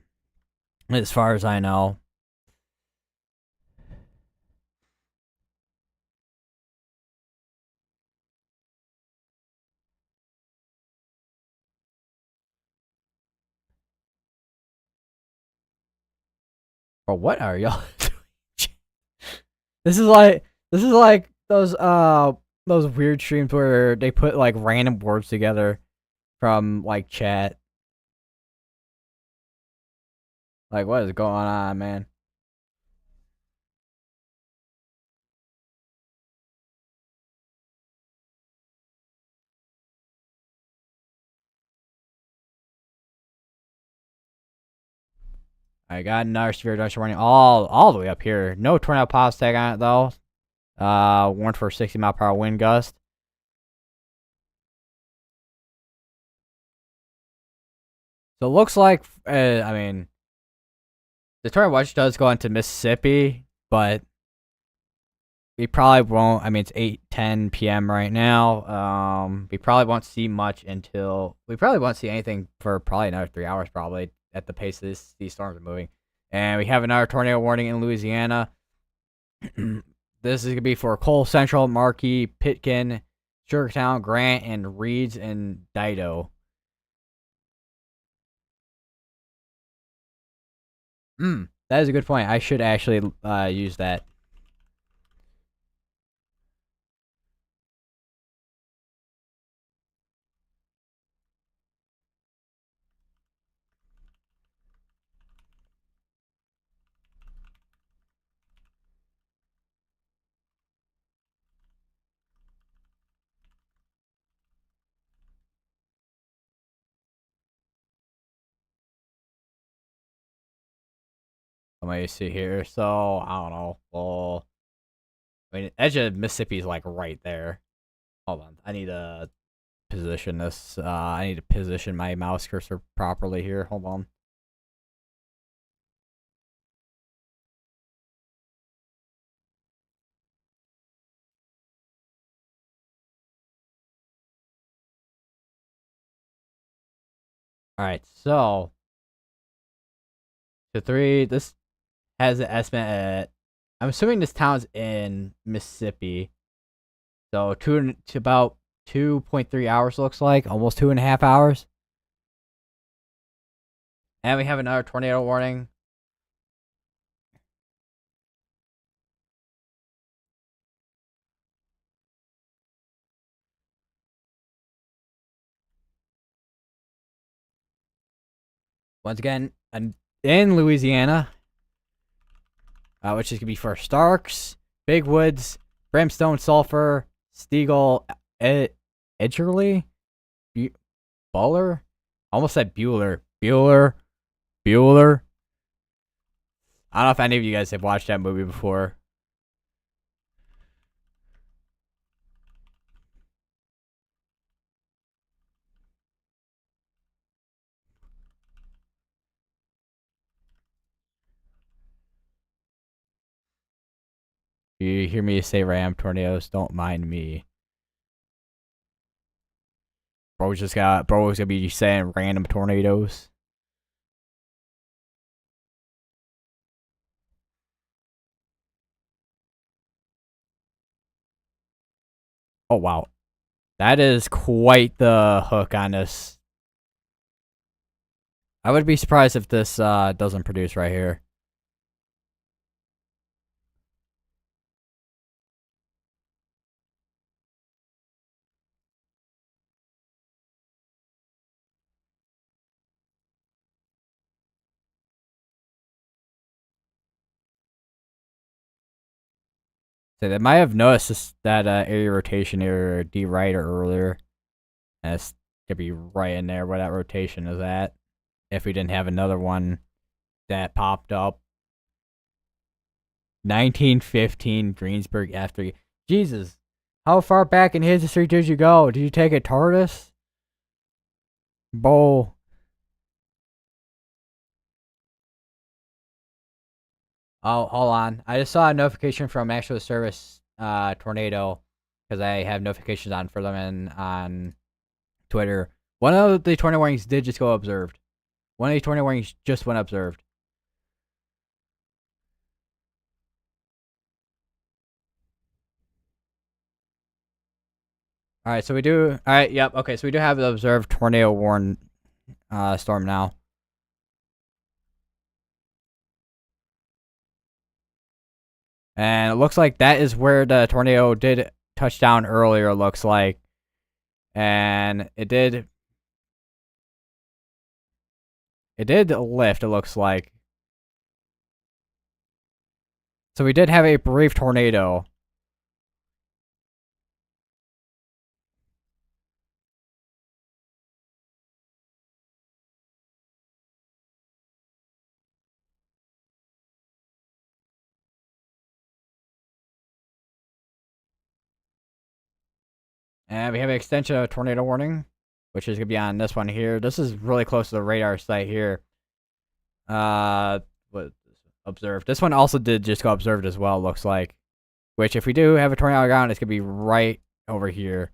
as far as I know. Bro, what are y'all doing? This is like those weird streams where they put like random words together from like chat. Like, what is going on, man? I got another severe dust warning all the way up here. No tornado pause tag on it though. Warned for 60-mile-per-hour wind gust. So it looks like, I mean, the tornado watch does go into Mississippi, but we probably won't. I mean, it's 8:10 p.m. right now. We probably won't see much until we probably won't see anything for probably another 3 hours, probably at the pace these storms are moving. And we have another tornado warning in Louisiana. This is gonna be for Cole Central, Marquis, Pitkin, Sugartown, Grant, and Reeds and Dido. That is a good point. I should actually use that. Let me see here. So I don't know. Well, I mean, edge of Mississippi is like right there. Hold on. I need to position this. I need to position my mouse cursor properly here. Hold on. All right. So the three. This has an estimate at. I'm assuming this town's in Mississippi. So to about 2.3 hours looks like, almost 2.5 hours. And we have another tornado warning. Once again, in Louisiana, which is gonna be for Starks, Big Woods, Brimstone, Sulphur, Stegall, Edgerly, Buller. I almost said Bueller. Bueller. I don't know if any of you guys have watched that movie before. You hear me say ram tornadoes, don't mind me. Bro's gonna be saying random tornadoes. Oh wow. That is quite the hook on this. I would be surprised if this doesn't produce right here. So they might have noticed that area rotation near D right or earlier. And it's gonna be right in there where that rotation is at. If we didn't have another one that popped up. 1915 Greensburg F3. Jesus. How far back in history did you go? Did you take a TARDIS? Bo. Oh, hold on. I just saw a notification from Actual Service Tornado because I have notifications on for them and on Twitter. One of the tornado warnings did just go observed. One of the tornado warnings just went observed. All right, so we do. All right, yep. Okay, so we do have the observed tornado warn storm now. And it looks like that is where the tornado did touch down earlier, looks like. And it did lift, it looks like. So we did have a brief tornado. And we have an extension of tornado warning, which is going to be on this one here. This is really close to the radar site here. What observed? This one also did just go observed as well, looks like. Which, if we do have a tornado on the ground, it's going to be right over here.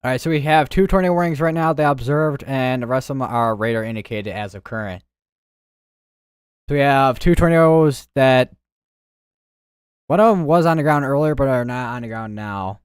Alright, so we have 2 tornado warnings right now, they observed, and the rest of them are radar indicated as of current. So we have 2 tornadoes that... One of them was on the ground earlier, but are not on the ground now.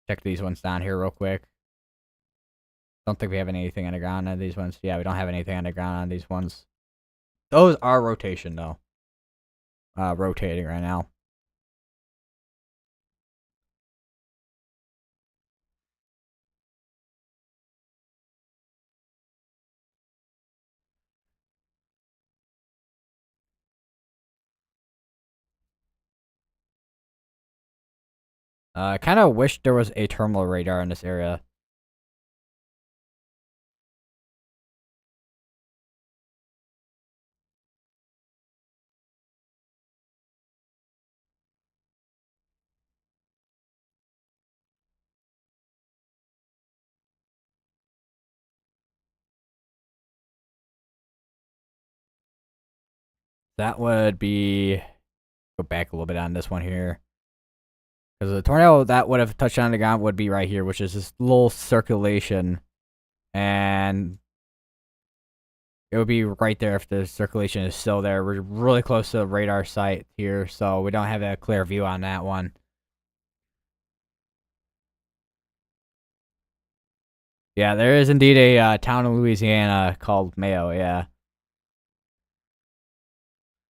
Check these ones down here real quick. Don't think we have anything on the ground on these ones. Yeah, we don't have anything on the ground on these ones. Those are rotation, though. Rotating right now. I kind of wish there was a terminal radar in this area. That would be... Go back a little bit on this one here. Because the tornado that would have touched on the ground would be right here, which is this little circulation. And it would be right there if the circulation is still there. We're really close to the radar site here, so we don't have a clear view on that one. Yeah, there is indeed a town in Louisiana called Mayo, yeah.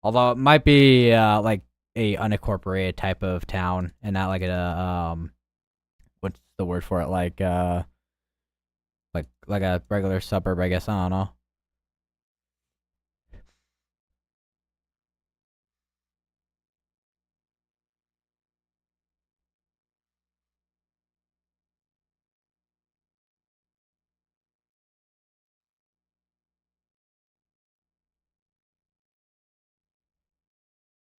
Although it might be like a unincorporated type of town and not like a what's the word for it? Like a regular suburb, I guess. I don't know.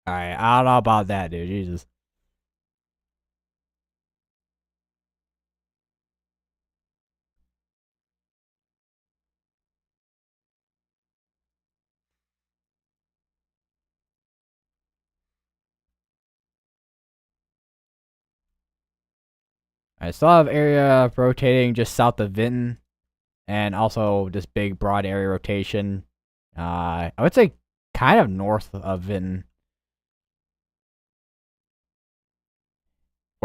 Alright, I don't know about that, dude. Jesus. I still have area rotating just south of Vinton, and also this big broad area rotation. I would say kind of north of Vinton.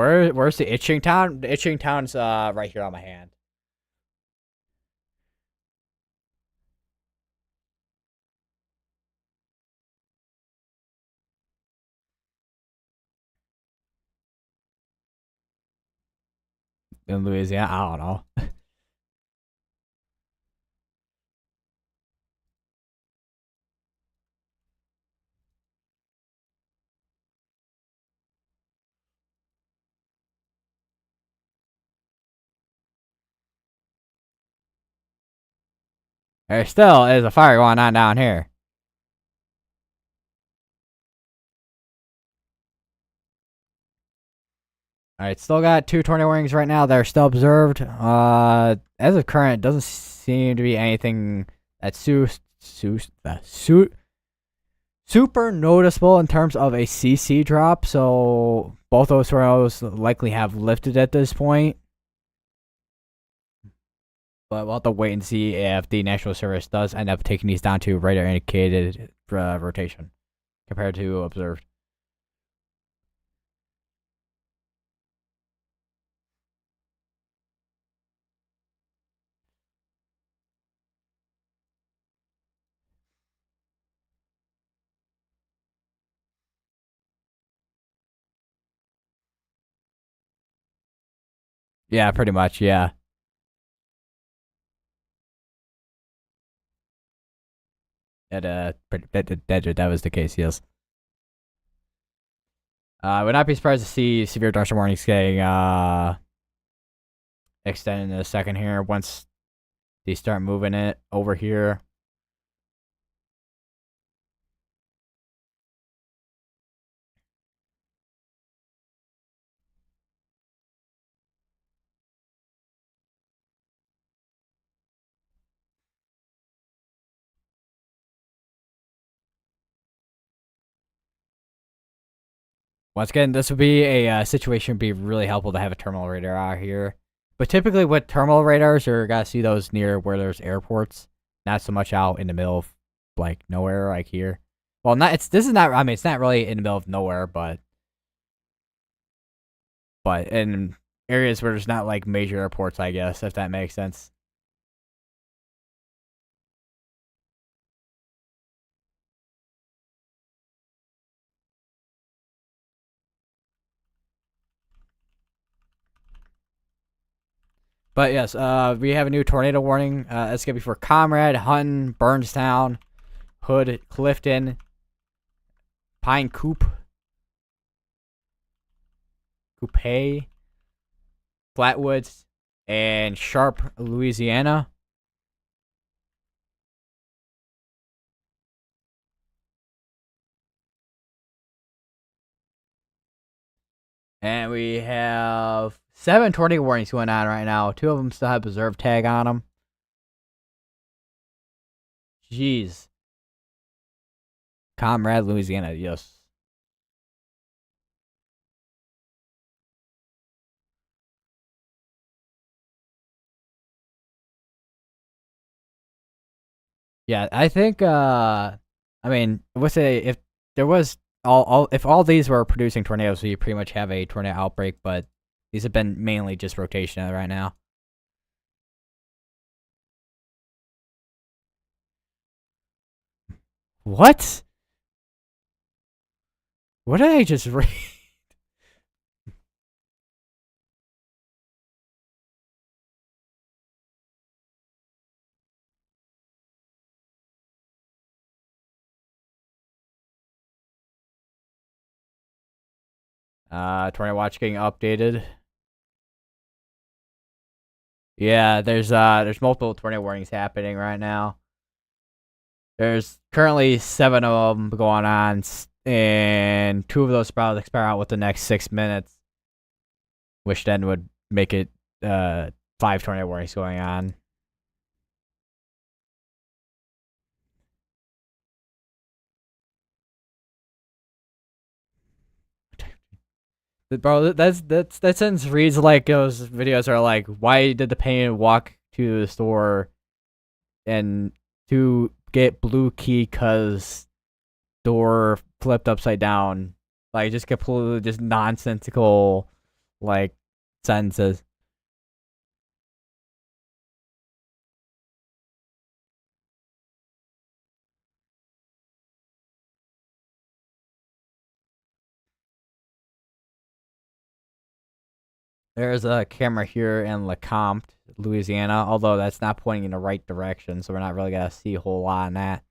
Where's the itching town? The itching town's right here on my hand. In Louisiana, I don't know. There still is a fire going on down here. All right, still got 2 tornado warnings right now. They're still observed. As of current, doesn't seem to be anything that's super noticeable in terms of a CC drop. So both those tornadoes likely have lifted at this point. But we'll have to wait and see if the National Service does end up taking these down to radar indicated rotation compared to observed. Yeah, pretty much. Yeah. That was the case. Yes. I would not be surprised to see severe thunderstorm warnings getting extended in a second here once they start moving it over here. Once again, this would be a situation. Would be really helpful to have a terminal radar out here. But typically, with terminal radars, you're gonna see those near where there's airports, not so much out in the middle of like nowhere, like here. Well, not this is not. I mean, it's not really in the middle of nowhere, but in areas where there's not like major airports, I guess, if that makes sense. But yes, we have a new tornado warning. It's gonna be for Comrade, Hutton, Burnstown, Hood, Clifton, Pine Coupe, Flatwoods, and Sharp, Louisiana. And we have 7 tornado warnings going on right now. 2 of them still have preserve tag on them. Jeez. Comrade, Louisiana, yes. Yeah, I think I mean, let's say if there was all if all these were producing tornadoes, we pretty much have a tornado outbreak, but these have been mainly just rotation right now. What? What did I just read? Tornado watch getting updated. Yeah, there's multiple tornado warnings happening right now. There's currently 7 of them going on, and 2 of those probably expire out with the next 6 minutes, which then would make it 5 tornado warnings going on. Bro, that sentence reads like those videos are like, why did the painter walk to the store and to get blue key cause door flipped upside down? Like just completely just nonsensical like sentences. There's a camera here in Lecomte, Louisiana, although that's not pointing in the right direction, so we're not really gonna see a whole lot on that.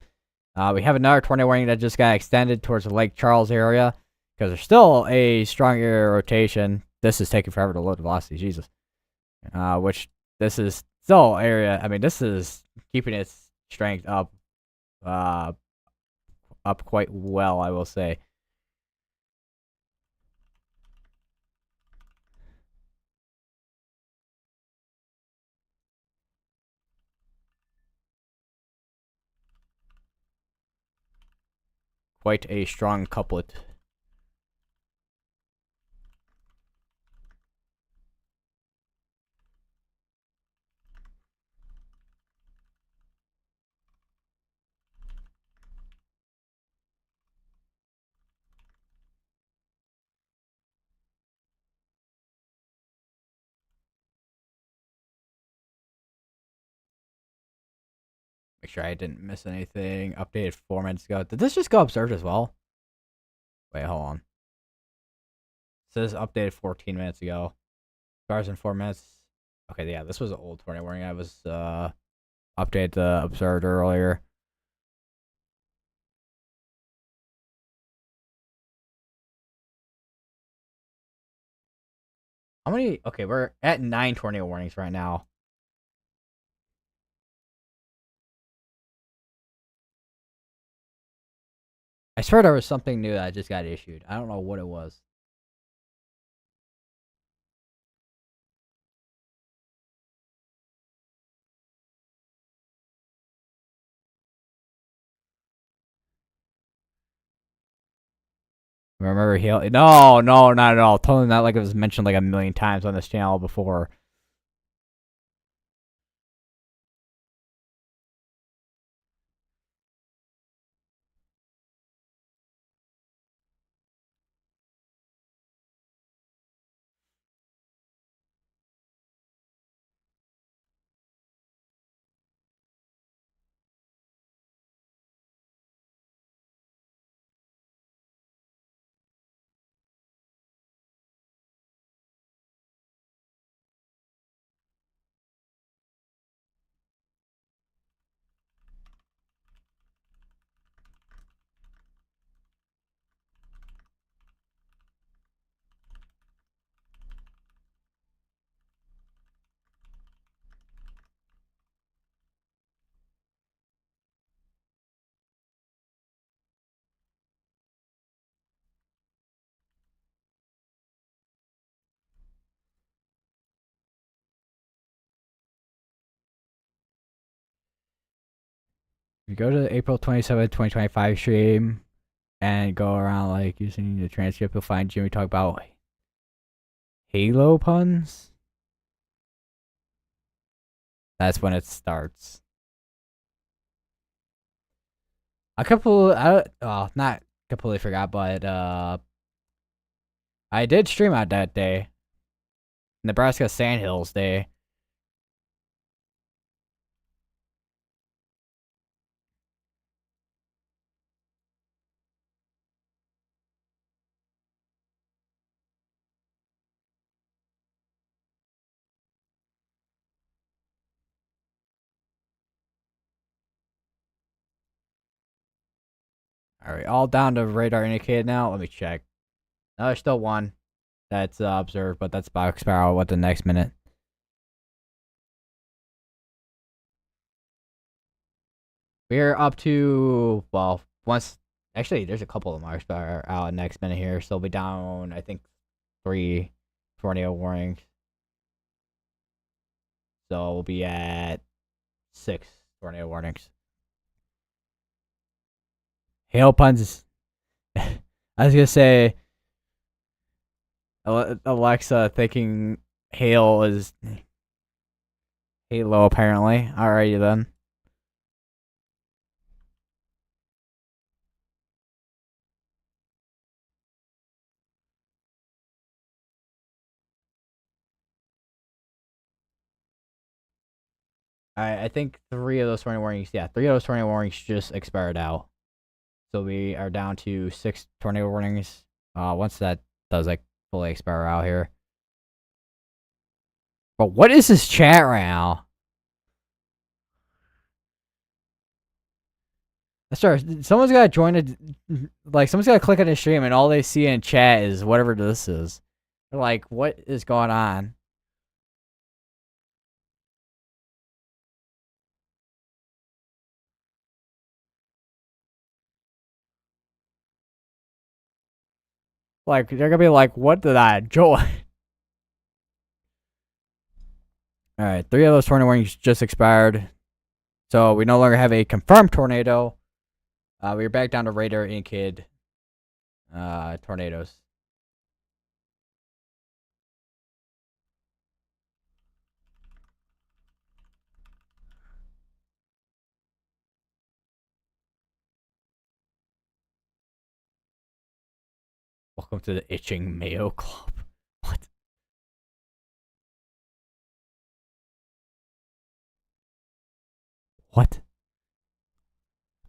We have another tornado warning that just got extended towards the Lake Charles area because there's still a strong area rotation. This is taking forever to load velocity, Jesus. Which this is still area. I mean, this is keeping its strength uh, up quite well, I will say. Quite a strong couplet. Make sure I didn't miss anything. Updated 4 minutes ago. Did this just go observed as well? Wait, hold on. It says updated 14 minutes ago. Stars in 4 minutes. Okay, yeah, this was an old tornado warning. I was updated the observed earlier. How many? Okay, we're at 9 tornado warnings right now. I swear there was something new that just got issued. I don't know what it was. Remember he'll no, not at all. Totally not like it was mentioned like a million times on this channel before. You go to the April 2025 stream and go around like using the transcript, you'll find Jimmy talk about Halo puns. That's when it starts. A couple, not completely forgot, but I did stream out that day, Nebraska Sandhills Day. All right, all down to radar indicated now. Let me check. No, there's still one that's observed, but that's Box Sparrow. What the next minute? We're up to, well, once. Actually, there's a couple of marks that are out next minute here, so we'll be down, I think, 3 tornado warnings. So we'll be at 6 tornado warnings. Hail puns. I was gonna say, Alexa thinking hail is Halo, apparently. Alrighty then. I think three of those tornado warnings. Yeah, three of those tornado warnings just expired out. So we are down to 6 tornado warnings. Once that does like fully expire out here. But what is this chat right now? Sorry, someone's gotta join it. Like someone's gotta click on the stream, and all they see in chat is whatever this is. They're like, what is going on? Like they're gonna be like, what did I join? All right, three of those tornado warnings just expired, so we no longer have a confirmed tornado. We're back down to radar and kid tornadoes. Welcome to the itching Mayo Club. What? What?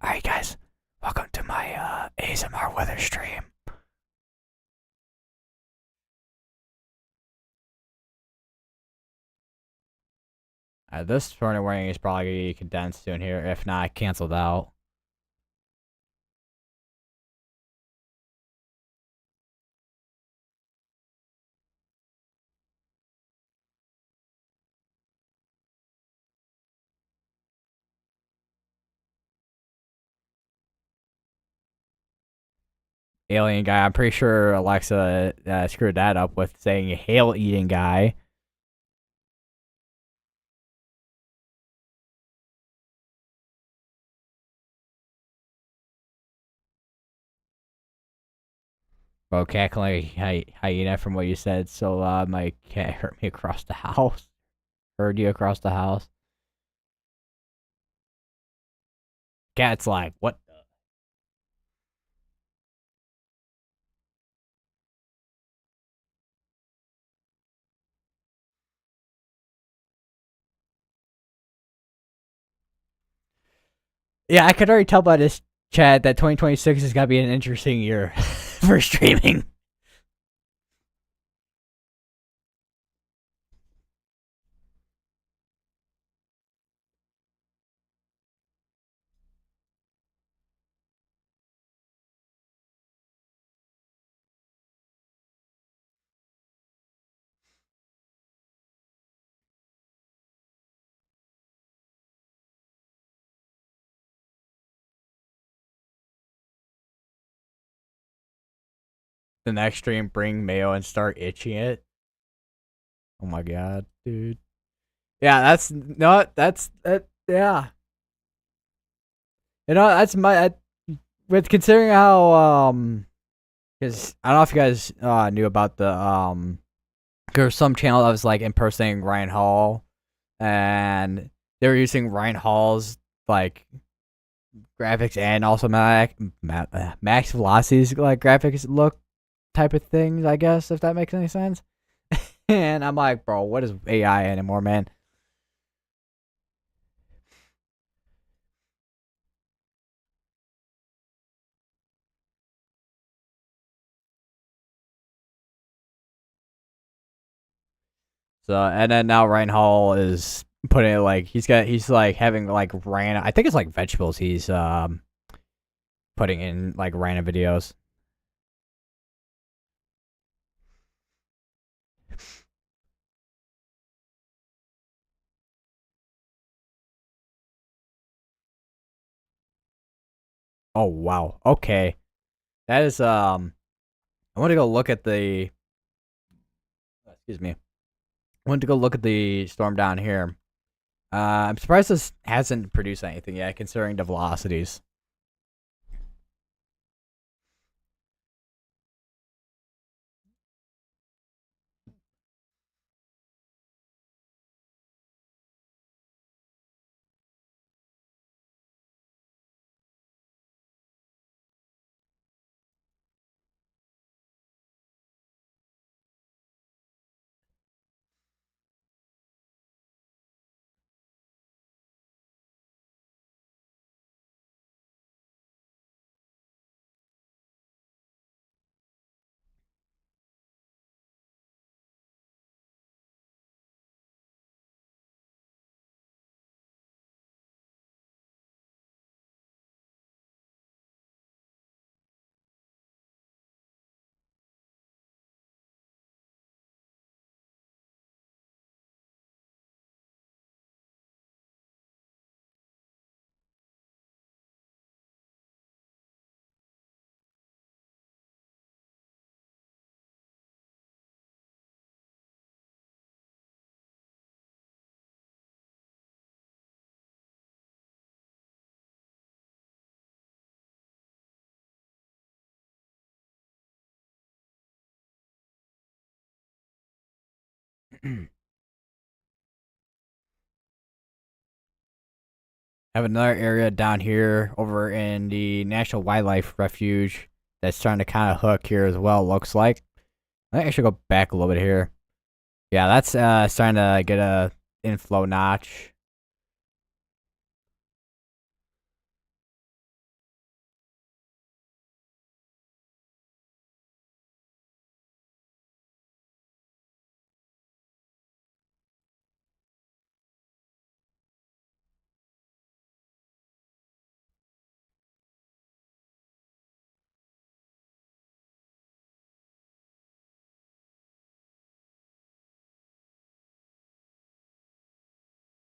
Alright, guys. Welcome to my ASMR weather stream. This tornado warning is probably going to be condensed soon here. If not, canceled out. Alien guy. I'm pretty sure Alexa screwed that up with saying hail eating guy. Bro, cackling hyena from what you said. So my cat heard me across the house. Heard you across the house. Cat's like, what? Yeah, I could already tell by this chat that 2026 is gonna be an interesting year for streaming. The next stream, bring Mayo and start itching it. Oh my god, dude. Yeah, that's no, that's that. Yeah, that's my with considering how because I don't know if you guys knew about the there's some channel that was like impersonating Ryan Hall, and they were using Ryan Hall's like graphics and also max velocities like graphics look type of things, I guess, if that makes any sense. And I'm like, bro, what is AI anymore, man? So and then now Ryan Hall is putting it like he's like having like random, I think it's like vegetables he's putting in like random videos. Oh wow. Okay. That is I want to go look at the excuse me. I want to go look at the storm down here. I'm surprised this hasn't produced anything yet, considering the velocities. Have another area down here over in the National Wildlife Refuge that's starting to kind of hook here as well, looks like. I think I should go back a little bit here. Yeah, that's starting to get a inflow notch.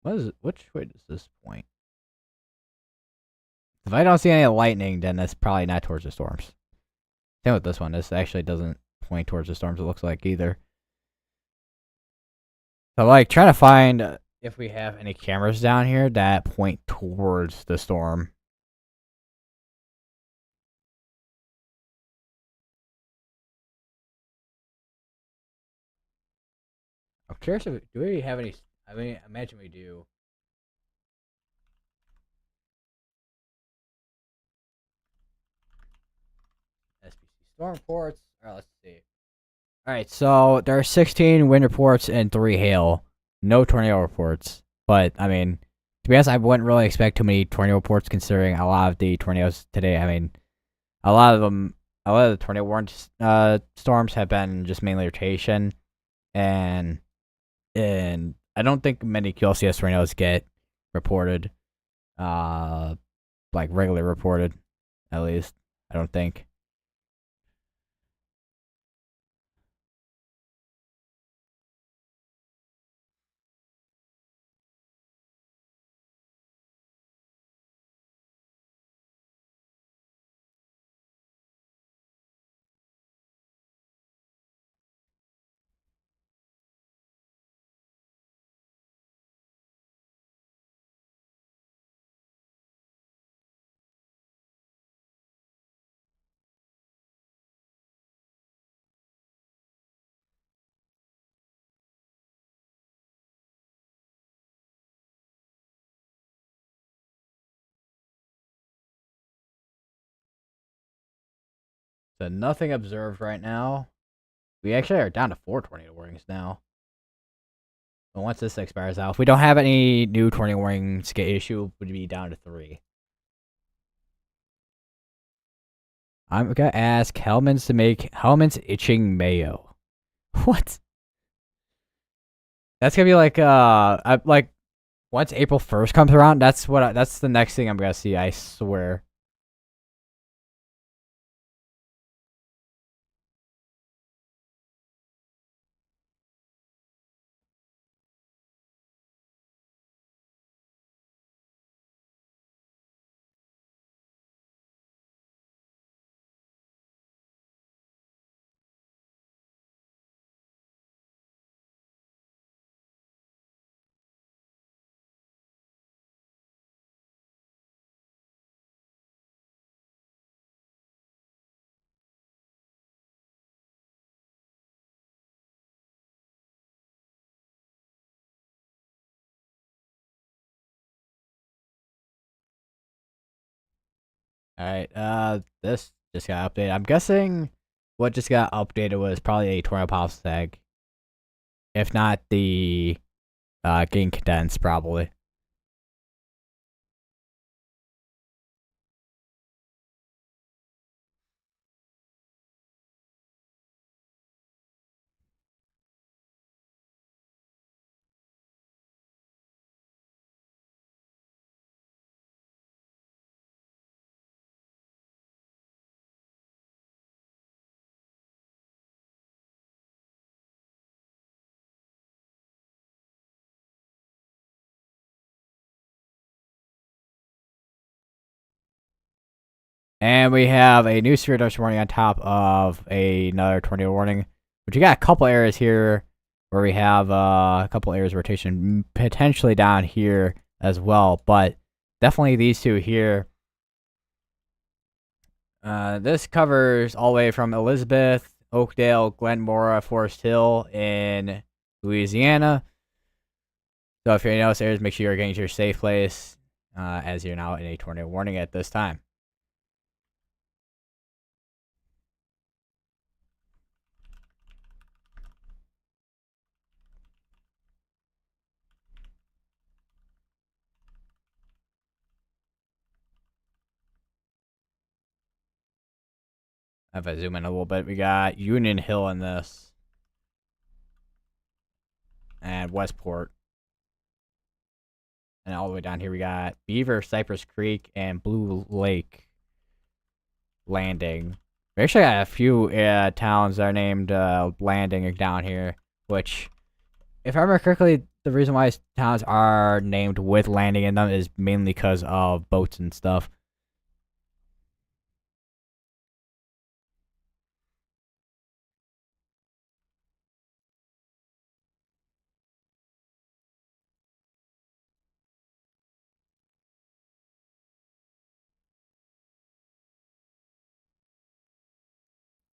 Which way does this point? If I don't see any lightning, then that's probably not towards the storms. Same with this one. This actually doesn't point towards the storms, it looks like, either. So, like, trying to find if we have any cameras down here that point towards the storm. I'm curious if do we have any. I mean, imagine we do. SPC storm reports. Alright, let's see. Alright, so there are 16 wind reports and 3 hail. No tornado reports. But, I mean, to be honest, I wouldn't really expect too many tornado reports considering a lot of the tornadoes today. I mean, a lot of the tornado warned storms have been just mainly rotation. And I don't think many QLCS tornadoes get reported. Like regularly reported, at least. I don't think. So nothing observed right now. We actually are down to 4 tornado warnings now. But once this expires out, if we don't have any new tornado warnings get issued, would be down to 3. I'm gonna ask Hellman's to make Hellman's itching mayo. What? That's gonna be like once April 1st comes around. That's the next thing I'm gonna see. I swear. All right. This just got updated. I'm guessing what just got updated was probably a tornado pop tag, if not the getting condensed, probably. And we have a new severe dust warning on top of another tornado warning, which we got a couple areas here where we have a couple areas of rotation potentially down here as well, but definitely these two here. This covers all the way from Elizabeth, Oakdale, Glenmora, Forest Hill in Louisiana. So if you're in those areas, make sure you're getting to your safe place, as you're now in a tornado warning at this time. If I zoom in a little bit, we got Union Hill in this, and Westport. And all the way down here, we got Beaver, Cypress Creek, and Blue Lake Landing. We actually got a few towns that are named Landing down here, which, if I remember correctly, the reason why towns are named with landing in them is mainly because of boats and stuff.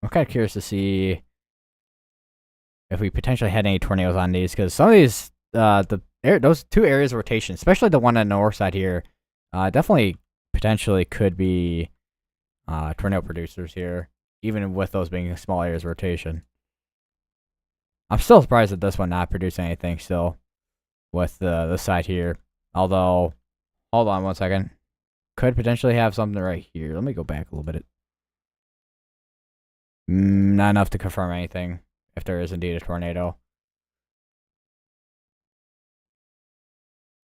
I'm kind of curious to see if we potentially had any tornadoes on these, because some of these, those two areas of rotation, especially the one on the north side here, definitely potentially could be tornado producers here, even with those being small areas of rotation. I'm still surprised at this one not producing anything still with the side here. Although, hold on one second. Could potentially have something right here. Let me go back a little bit. Not enough to confirm anything if there is indeed a tornado.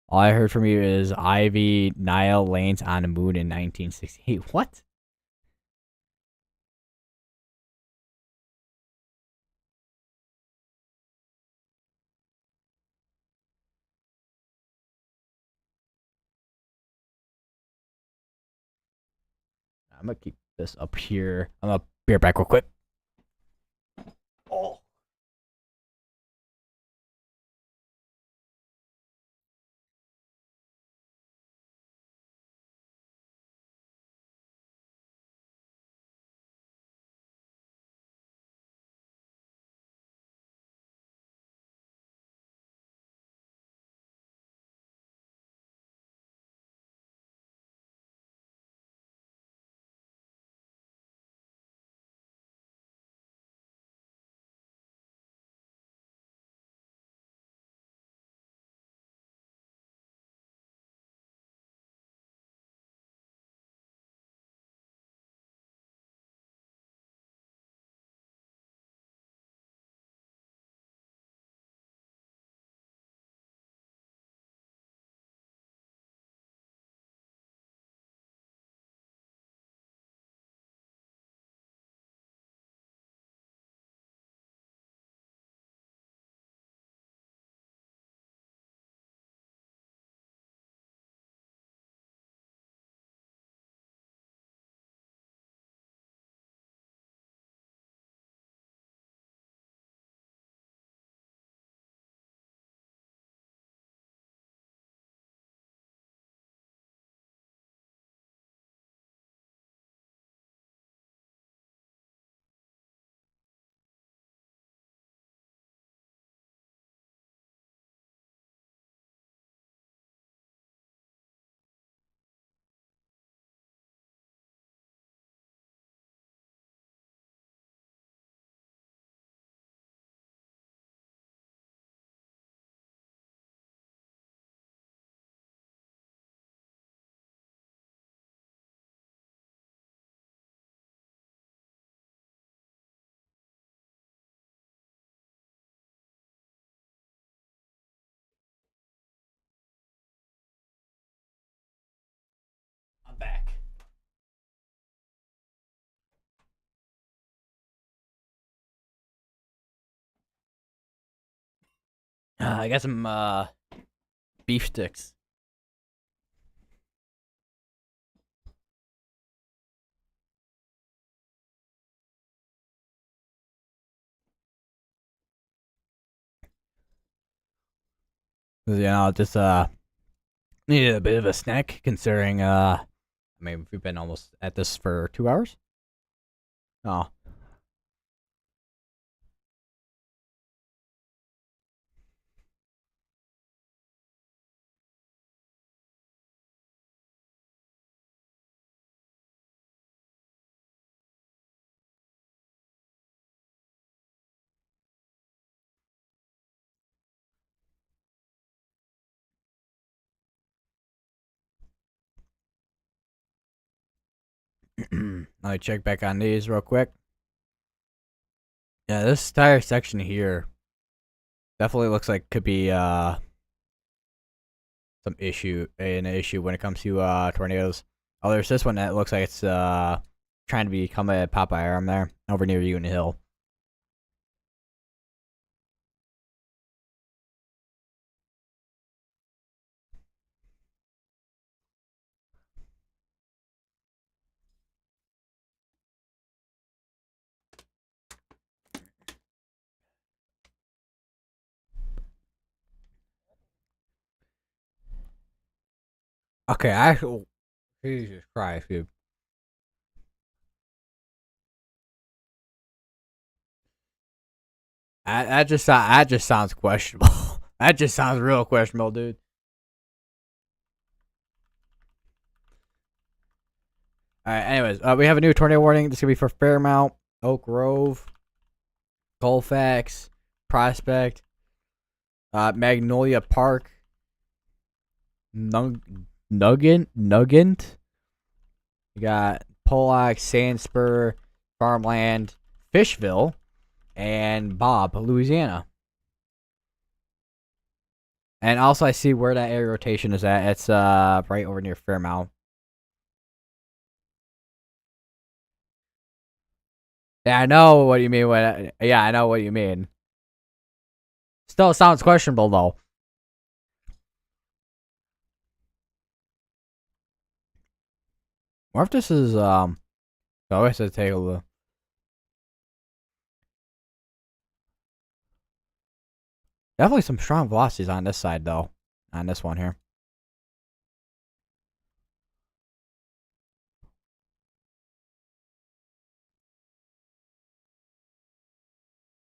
All I heard from you is Ivy Nile lands on the moon in 1968. What? I'm gonna keep this up here. I'm gonna be right back real quick. Oh. I'm back. I got some beef sticks. Just needed a bit of a snack considering I mean we've been almost at this for 2 hours. Oh, Let me check back on these real quick. Yeah, this entire section here definitely looks like could be an issue when it comes to tornadoes. Oh, there's this one that looks like it's trying to become a Popeye arm there over near Union Hill. Okay, Jesus Christ, dude. That just sounds questionable. That just sounds real questionable, dude. All right. Anyways, we have a new tornado warning. This is gonna be for Fairmount, Oak Grove, Colfax, Prospect, Magnolia Park, Nugent. You got Pollock, Sandspur, Farmland, Fishville, and Bob, Louisiana. And also, I see where that area rotation is at. It's right over near Fairmount. Yeah, I know what you mean. Yeah, I know what you mean. Still sounds questionable though. What if this is I guess I take a look. Definitely some strong velocities on this side though. On this one here.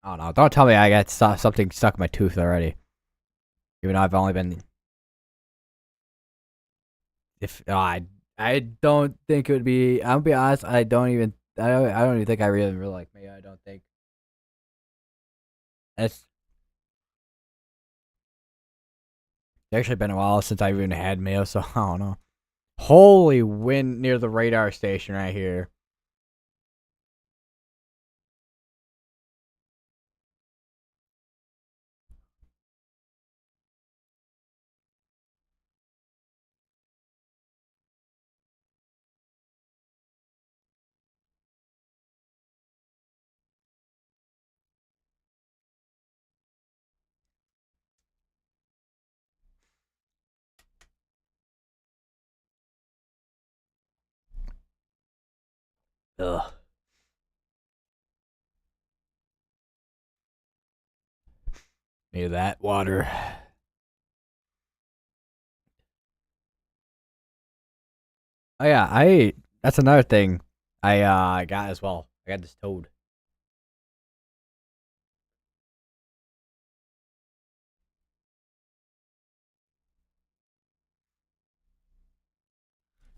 I don't know. Don't tell me I got something stuck in my tooth already. Even though I've only been. If I don't think it would be. I'll be honest. I don't even. I don't even think I really like me. I don't think. It's actually been a while since I've even had mayo, so I don't know. Holy wind near the radar station right here. Ugh. Need that water. Oh yeah, I. That's another thing I got as well. I got this toad.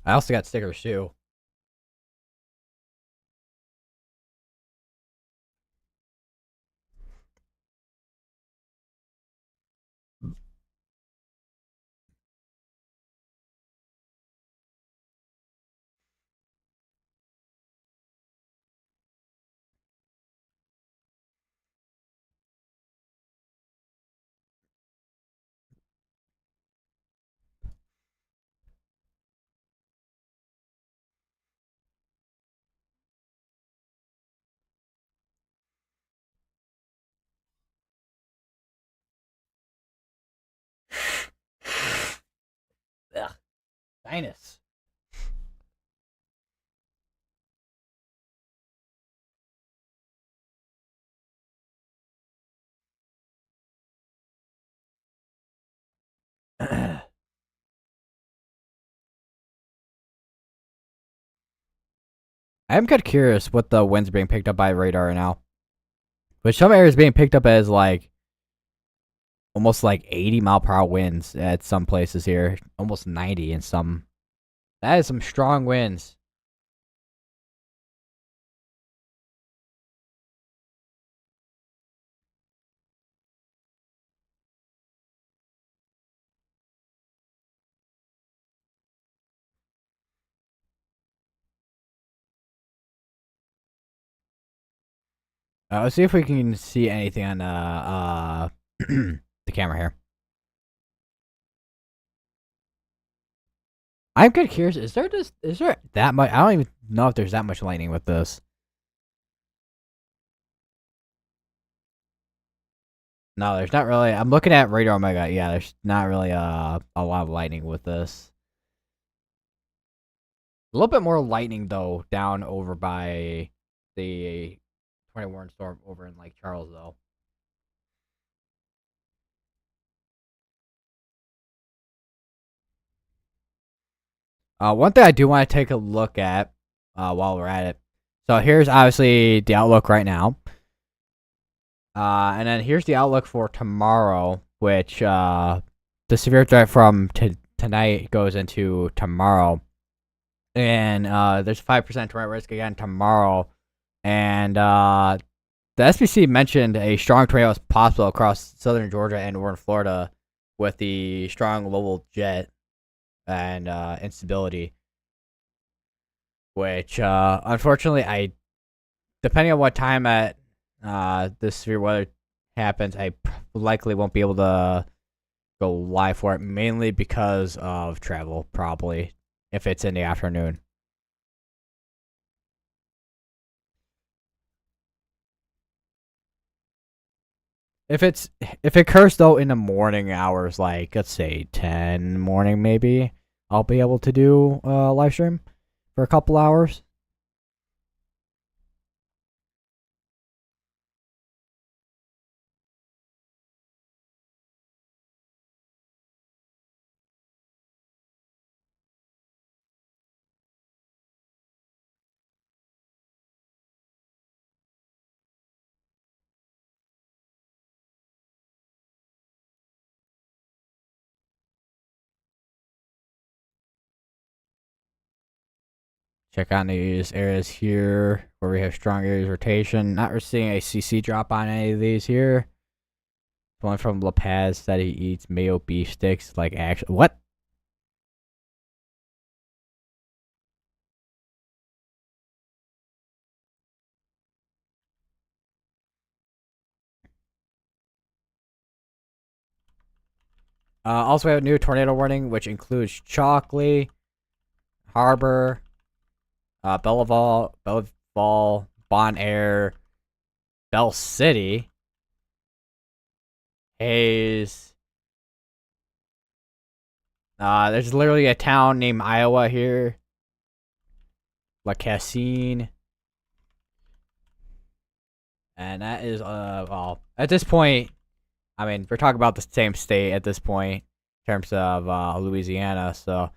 I also got stickers too. Ugh. Sinus. I am kind of curious what the winds being picked up by radar now. But some areas being picked up as like almost like 80 mile per hour winds at some places here, almost 90 in some. That is some strong winds. Let's see if we can see anything on the camera here. I'm kind of curious. Is there that much? I don't even know if there's that much lightning with this. No, there's not really. I'm looking at Radar Omega. Yeah, there's not really a lot of lightning with this. A little bit more lightning though down over by the 20 Warren storm over in Lake Charles though. One thing I do want to take a look at while we're at it. So here's obviously the outlook right now. And then here's the outlook for tomorrow, which the severe threat from tonight goes into tomorrow. And there's 5% tornado risk again tomorrow. And the SPC mentioned a strong tornado is possible across southern Georgia and northern Florida with the strong local jet and instability. Which, unfortunately, depending on what time at this severe weather happens, I likely won't be able to go live for it, mainly because of travel, probably, if it's in the afternoon. If it occurs though in the morning hours, like let's say 10 in the morning, maybe I'll be able to do a live stream for a couple hours. Check on these areas here where we have strong areas rotation. Not seeing a CC drop on any of these here. One from La Paz said he eats mayo beef sticks. Like, actually, what? Also, we have a new tornado warning, which includes Chalkley, Harbor, Belleville, Bon Air, Bell City, Hayes. There's literally a town named Iowa here. La Cassine. And that is, well, at this point, I mean, we're talking about the same state at this point in terms of Louisiana, so.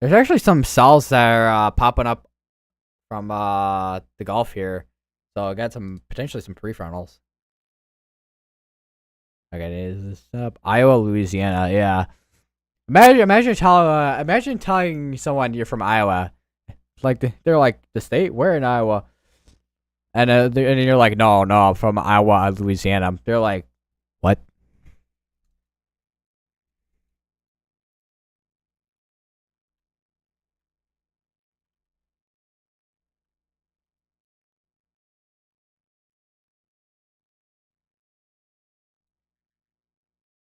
There's actually some cells that are popping up from the Gulf here. So I got some potentially some prefrontals. Okay, is this up? Iowa, Louisiana, yeah. Imagine telling someone you're from Iowa. Like they're like the state? Where in Iowa? And you're like, no, I'm from Iowa, Louisiana. They're like, what?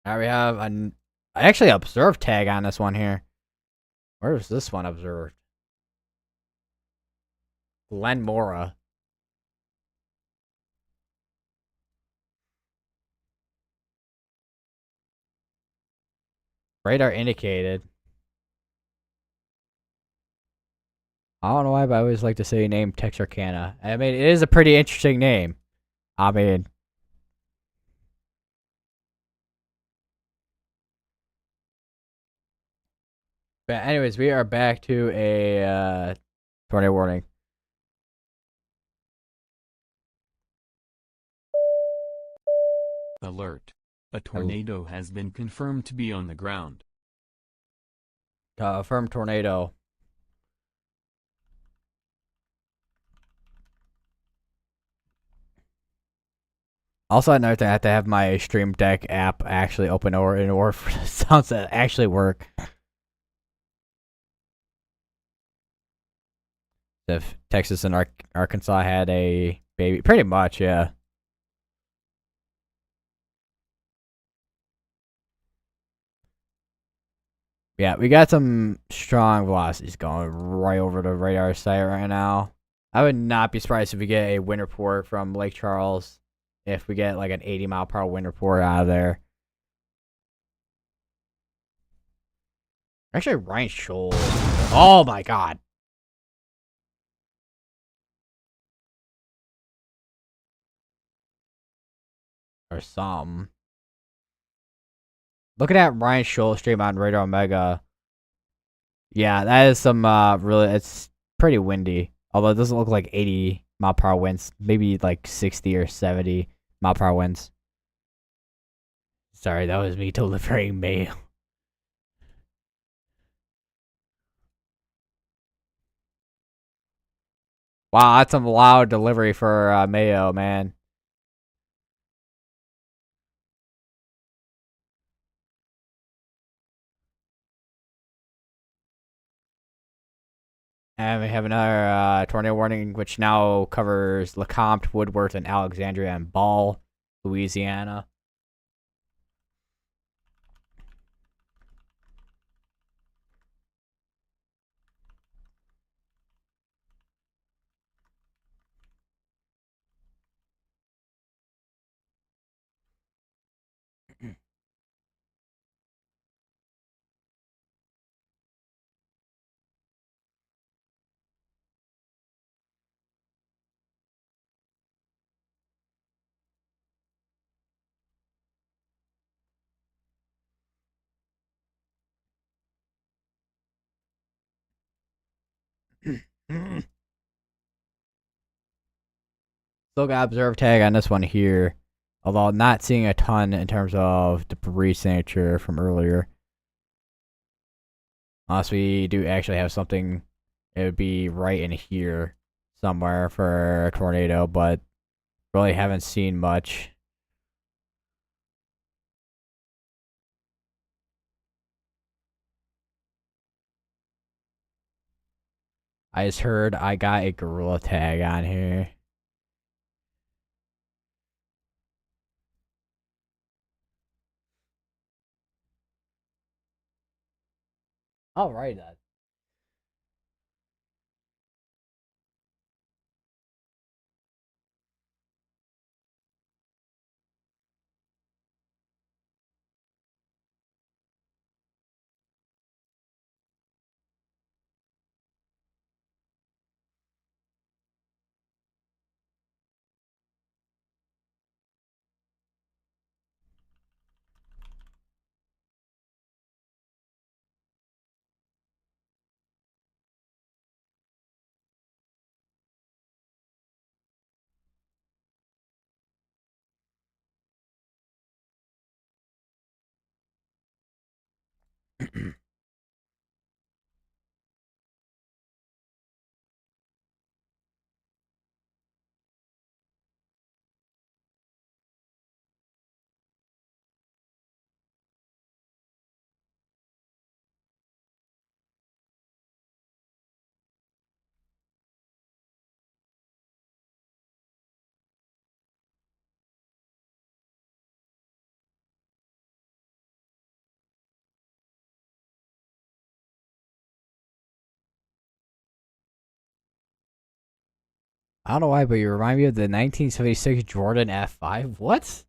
Now we have an actually observed tag on this one here. Where's this one observed? Glen Mora. Radar indicated. I don't know why, but I always like to say name Texarkana. I mean, it is a pretty interesting name. I mean, but anyways, we are back to a tornado warning. Alert. A tornado has been confirmed to be on the ground. Confirmed tornado. Also, another thing, I have to have my Stream Deck app actually open in order for the sounds to actually work. If Texas and Arkansas had a baby, pretty much, yeah. Yeah, we got some strong velocities going right over the radar site right now. I would not be surprised if we get a wind report from Lake Charles. If we get like an 80-mile-per-hour wind report out of there. Actually, Ryan Shoal. Oh my god. Or some. Look at that Ryan Shoal stream on Radar Omega. Yeah, that is some really. It's pretty windy. Although it doesn't look like 80-mile-per-hour winds. Maybe like 60 or 70-mile-per-hour winds. Sorry, that was me delivering mail. Wow, that's some loud delivery for Mayo, man. And we have another tornado warning, which now covers Lecompte, Woodworth, and Alexandria and Ball, Louisiana. Still got observe tag on this one here, although not seeing a ton in terms of debris signature from earlier. Unless we do actually have something, it would be right in here somewhere for a tornado, but really haven't seen much. I just heard I got a gorilla tag on here. Alright then. I don't know why, but you remind me of the 1976 Jordan F5. What?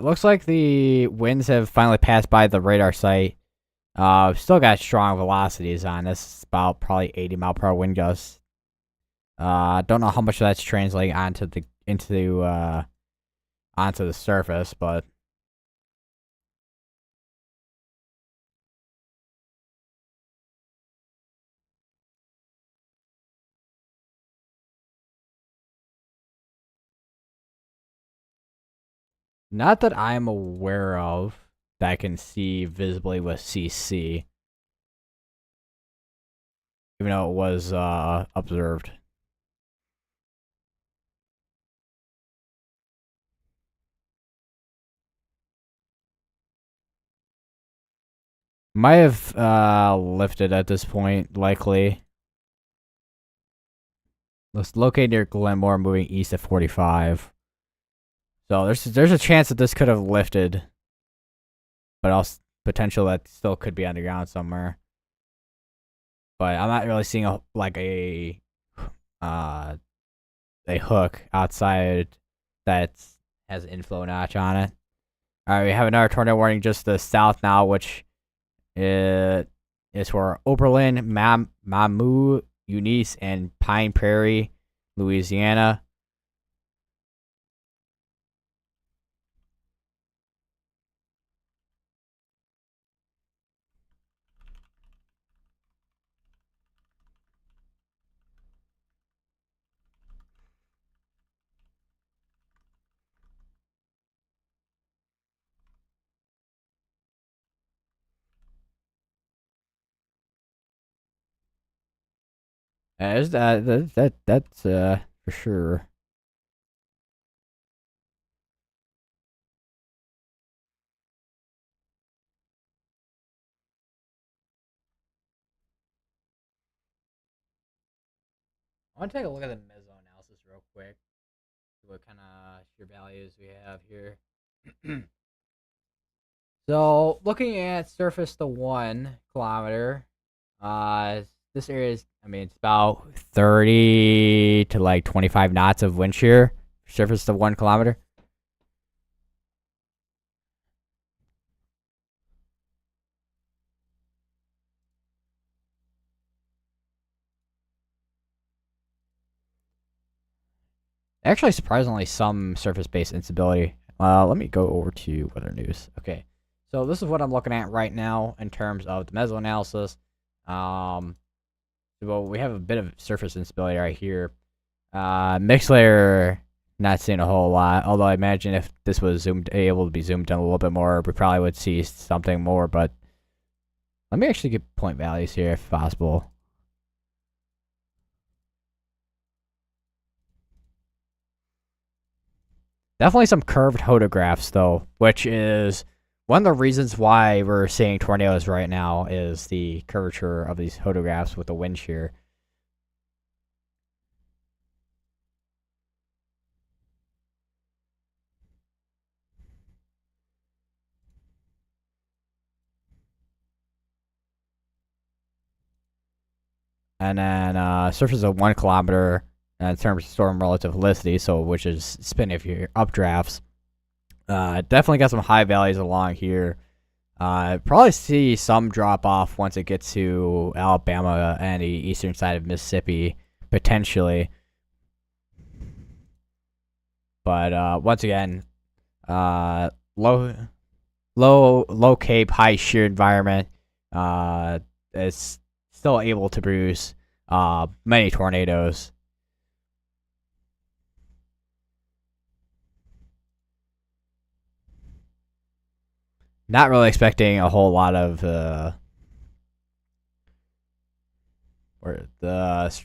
Looks like the winds have finally passed by the radar site. Still got strong velocities on this. It's about probably 80-mile-per-hour wind gusts. Don't know how much that's translating onto onto the surface, but Not that I'm aware of that I can see visibly with CC, even though it was observed. Might have lifted at this point, likely. Let's locate near Glenmore, moving east at 45. So there's a chance that this could have lifted, but also potential that still could be underground somewhere. But I'm not really seeing uh a hook outside that has an inflow notch on it. All right, we have another tornado warning just to the south now, which is for Oberlin, Mamou, Eunice, and Pine Prairie, Louisiana. That's for sure. I want to take a look at the meso analysis real quick. See what kind of shear values we have here. So, looking at surface to 1 kilometer, this area is, I mean, it's about 30 to like 25 knots of wind shear, surface to 1 kilometer. Actually, surprisingly, some surface-based instability. Let me go over to weather news. Okay, so this is what I'm looking at right now in terms of the meso analysis. Well, we have a bit of surface instability right here. Mixed layer, not seeing a whole lot. Although I imagine if this was able to be zoomed in a little bit more, we probably would see something more. But let me actually get point values here if possible. Definitely some curved photographs though, which is one of the reasons why we're seeing tornadoes right now is the curvature of these photographs with the wind shear. And then surface of 1 kilometer in terms of storm relative velocity, so which is spin if you're updrafts. Definitely got some high values along here. Probably see some drop off once it gets to Alabama and the eastern side of Mississippi, potentially. But once again, low cape, high shear environment. It's still able to produce many tornadoes. Not really expecting a whole lot of or the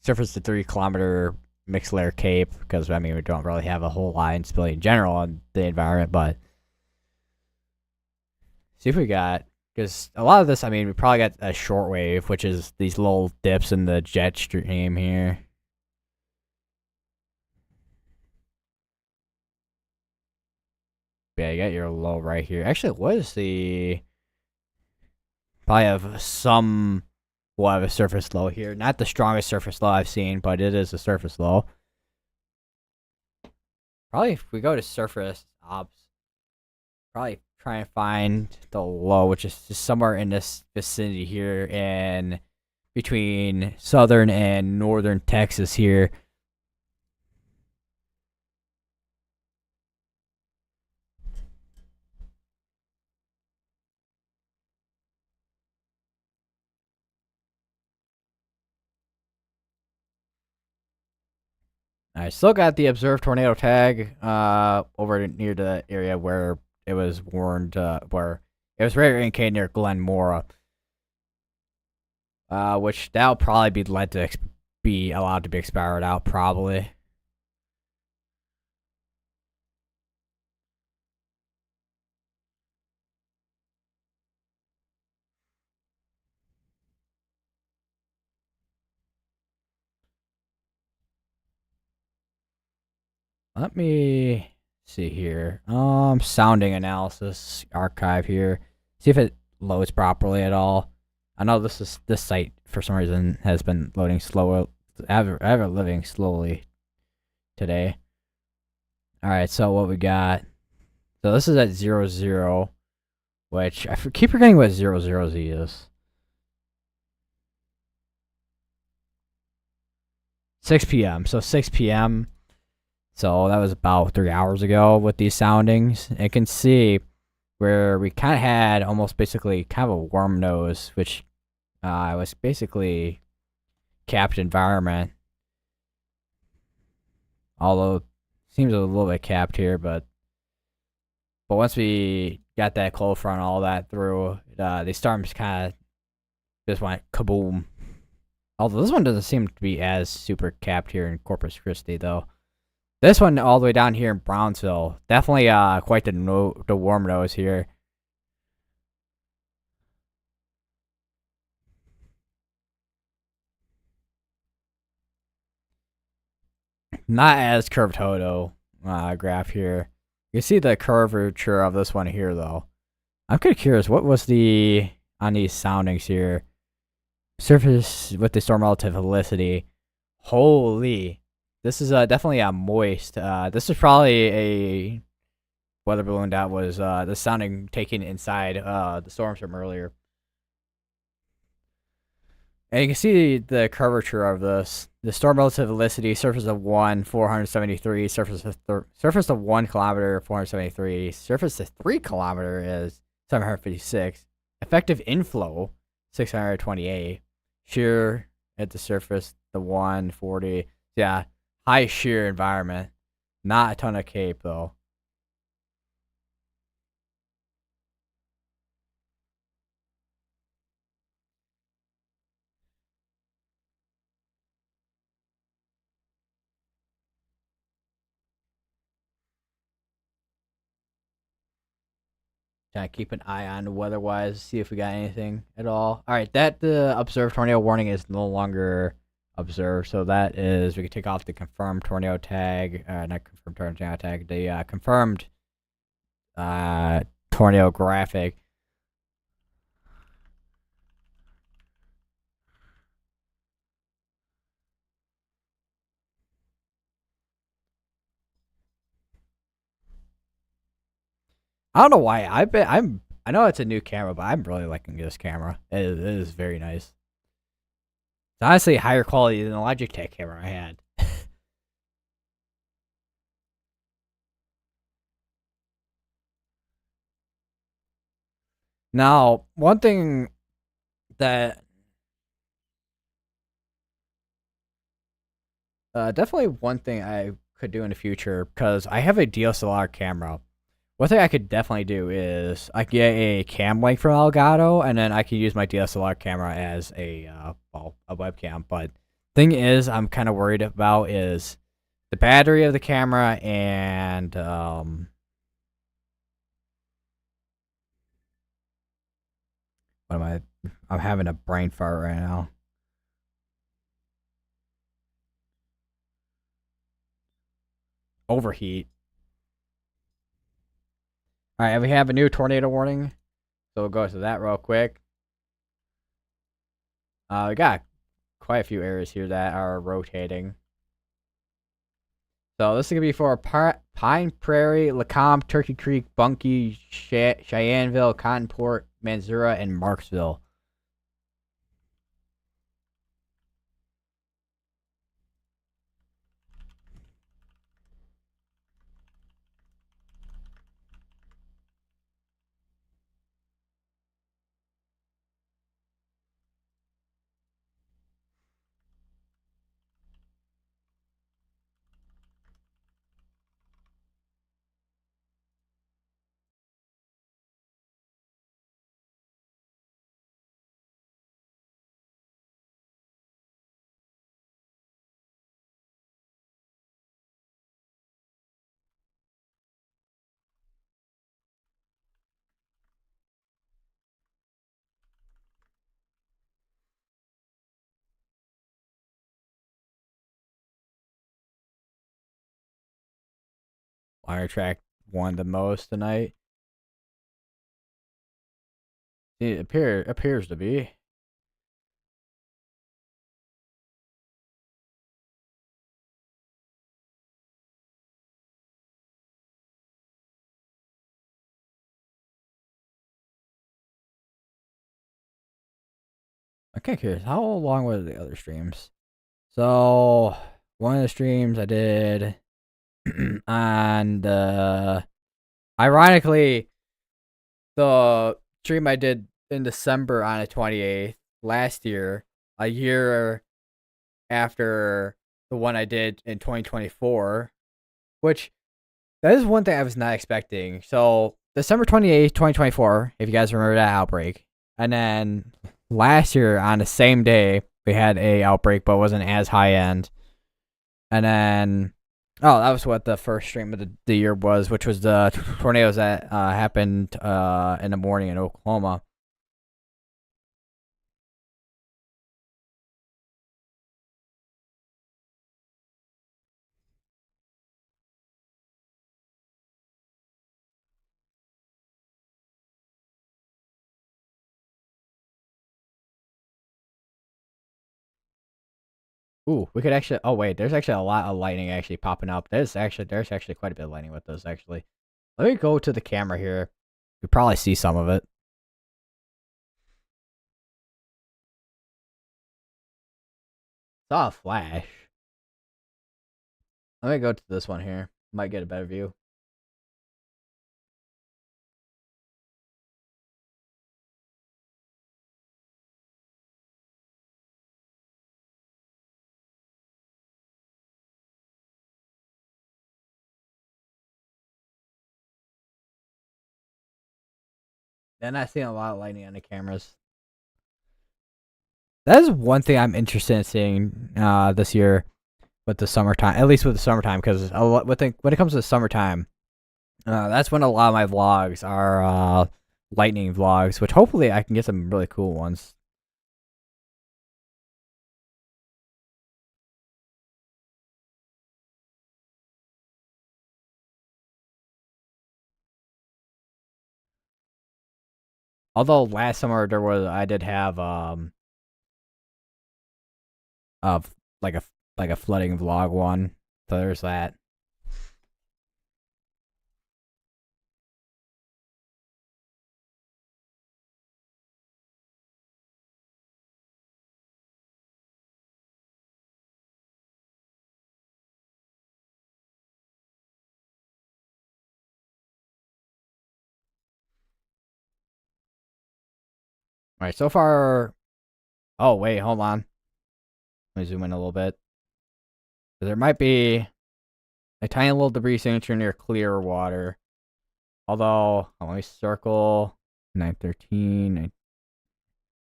surface to 3 kilometer mixed layer cape, because I mean we don't really have a whole lot of instability in general on the environment. But see if we got, because a lot of this, I mean, we probably got a shortwave, which is these little dips in the jet stream here. Yeah, you got your low right here. Actually, what is the? Probably have some. We'll have a surface low here. Not the strongest surface low I've seen, but it is a surface low. Probably if we go to surface ops, probably try and find the low, which is just somewhere in this vicinity here in between southern and northern Texas here. I still got the observed tornado tag over near the area where it was warned where it was very indicated near Glen Mora, which that'll probably be led to be allowed to be expired out probably. Let me see here. Sounding analysis archive here. See if it loads properly at all. I know this site for some reason has been loading slower, ever living slowly today. All right, so what we got? So this is at 00, which I keep forgetting what 00Z is. 6 p.m. So 6 p.m. So that was about 3 hours ago with these soundings. You can see where we kind of had almost basically kind of a warm nose, which was basically capped environment. Although seems a little bit capped here, but once we got that cold front, all that through, the storms kind of just went kaboom. Although this one doesn't seem to be as super capped here in Corpus Christi, though. This one all the way down here in Brownsville, definitely quite the warm nose here. Not as curved hodo graph here. You see the curvature of this one here, though. I'm kind of curious, what was the on these soundings here? Surface with the storm relative helicity. Holy, this is definitely a moist. This is probably a weather balloon that was the sounding taken inside the storm from earlier. And you can see the curvature of this. The storm relative helicity, surface of 1, 473, surface of 1 kilometer, 473, surface of 3 kilometer is 756, effective inflow, 628, shear at the surface, the 140, yeah, high shear environment, not a ton of cape though. Trying to keep an eye on weather-wise, see if we got anything at all. All right, that the observed tornado warning is no longer observed, so that is we can take off the confirmed tornado tag, not confirmed tornado tag, the confirmed tornado graphic. I don't know why I know it's a new camera, but I'm really liking this camera. It is very nice. It's honestly higher quality than the Logitech camera I had. Now, one thing that definitely one thing I could do in the future because I have a DSLR camera. One thing I could definitely do is I could get a cam link from Elgato, and then I could use my DSLR camera as a a webcam. But thing is, I'm kind of worried about is the battery of the camera and what am I? I'm having a brain fart right now. Overheat. All right, we have a new tornado warning, so we'll go to that real quick. We got quite a few areas here that are rotating. So this is gonna be for Pine Prairie, Lacombe, Turkey Creek, Bunkie, Cheyenneville, Cottonport, Manzura, and Marksville. Wire track won the most tonight. It appears to be. I'm kind of curious. How long were the other streams? So one of the streams I did on the, ironically, the stream I did in December on the 28th last year, a year after the one I did in 2024, which that is one thing I was not expecting. So December 28th, 2024, if you guys remember that outbreak. And then last year on the same day, we had a outbreak, but it wasn't as high end. And then, oh, that was what the first stream of the year was, which was the tornadoes that happened in the morning in Oklahoma. Ooh, we could actually. Oh wait, there's actually a lot of lightning actually popping up. There's actually quite a bit of lightning with those actually. Let me go to the camera here. You probably see some of it. Saw a flash. Let me go to this one here. Might get a better view. And I've seen a lot of lightning on the cameras. That is one thing I'm interested in seeing this year with the summertime, at least with the summertime, because when it comes to the summertime, that's when a lot of my vlogs are lightning vlogs, which hopefully I can get some really cool ones. Although last summer I did have of like a flooding vlog one, so there's that. All right, so far. Oh wait, hold on. Let me zoom in a little bit. There might be a tiny little debris signature near clear water. Although, let me circle 913. I'm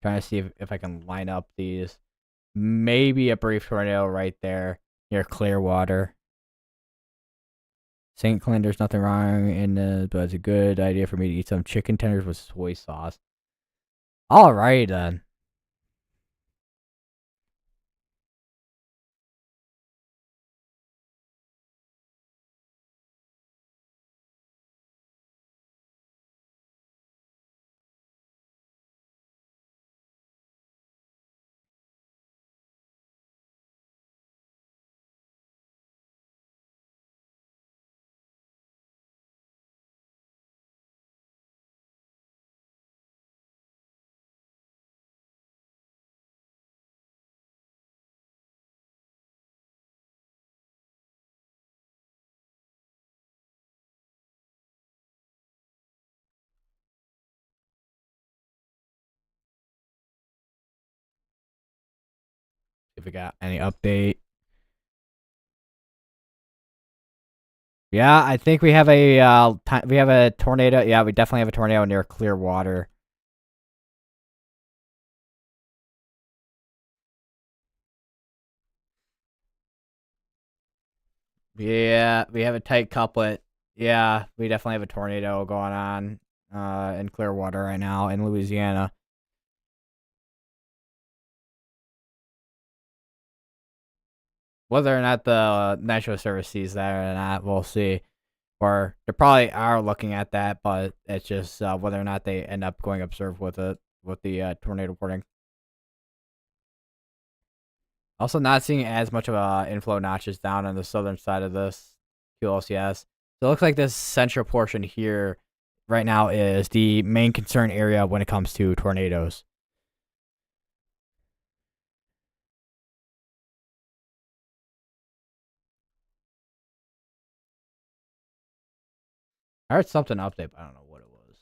trying to see if I can line up these. Maybe a brief tornado right there near clear water. St. Clint, there's nothing wrong in the, but it's a good idea for me to eat some chicken tenders with soy sauce. Alright then. If we got any update. Yeah, I think we have a tornado. Yeah, we definitely have a tornado near clear water. Yeah, we have a tight couplet. Yeah, we definitely have a tornado going on in Clearwater right now in Louisiana. Whether or not the National Service sees that or not, we'll see. Or they probably are looking at that, but it's just whether or not they end up going observe with it with the tornado warning. Also, not seeing as much of a inflow notches down on the southern side of this QLCS. So it looks like this central portion here right now is the main concern area when it comes to tornadoes. I heard something update, but I don't know what it was.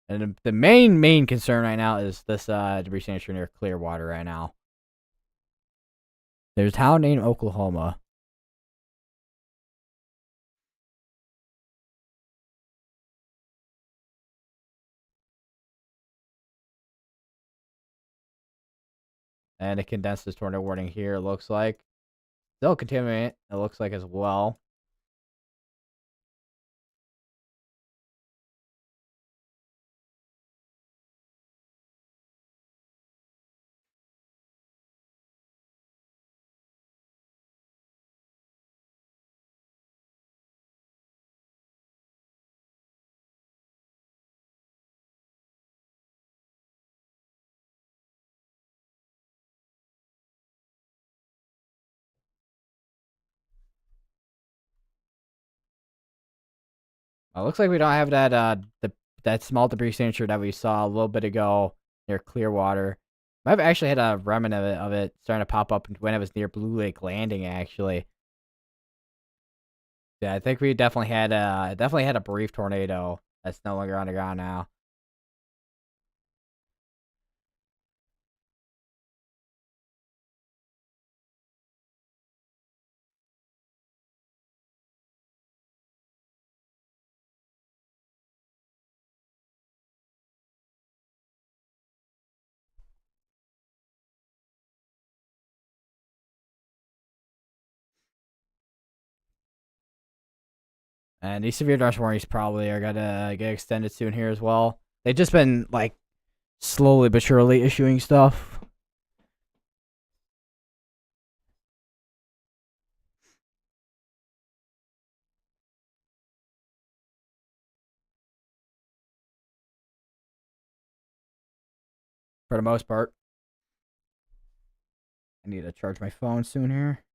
And the main concern right now is this debris signature near Clearwater right now. There's a town named Oklahoma. And it condensed this tornado warning here, it looks like. Still continuing it looks like as well. Looks like we don't have that that small debris signature that we saw a little bit ago near Clearwater. I've actually had a remnant of it starting to pop up when it was near Blue Lake Landing. Actually, yeah, I think we definitely had a brief tornado that's no longer on the ground now. And these severe dust warnings probably are gonna get extended soon here as well. They've just been like slowly but surely issuing stuff. For the most part. I need to charge my phone soon here.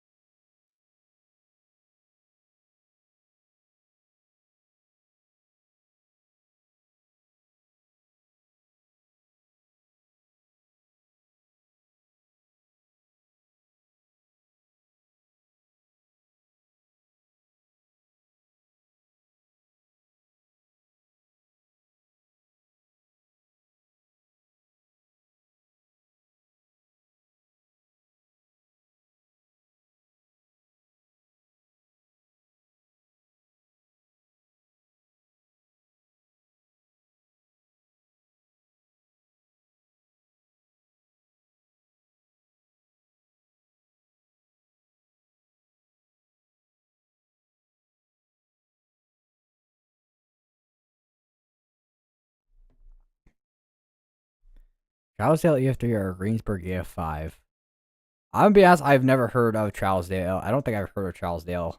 Trousdale EF3 or Greensburg EF5. I'm gonna be honest, I've never heard of Trousdale. I don't think I've heard of Trousdale.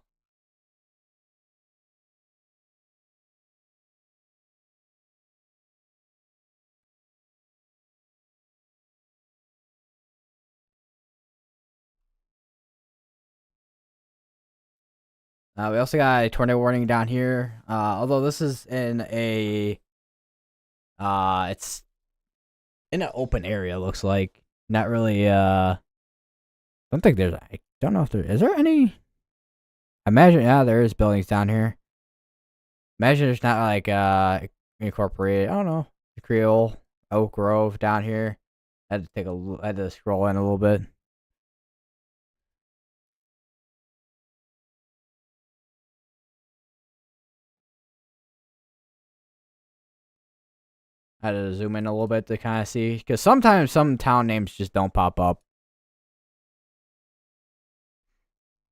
We also got a tornado warning down here. Although this is in a it's in an open area. Looks like not really. Don't think there's. I don't know if there is. There any? Imagine, yeah, there is buildings down here. Imagine there's not like incorporated. I don't know, the Creole Oak Grove down here. I had to scroll in a little bit. I had to zoom in a little bit to kind of see, because sometimes some town names just don't pop up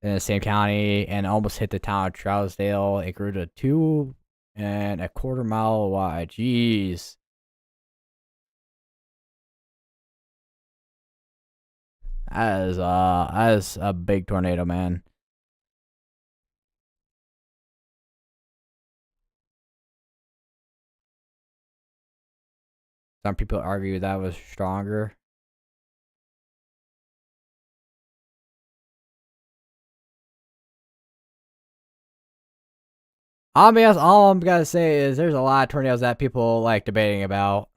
in the same county, and almost hit the town of Trousdale. It grew to 2.25 miles wide. Jeez. That is a big tornado, man. Some people argue that was stronger. I'll be honest, all I'm gonna say is there's a lot of tornadoes that people like debating about.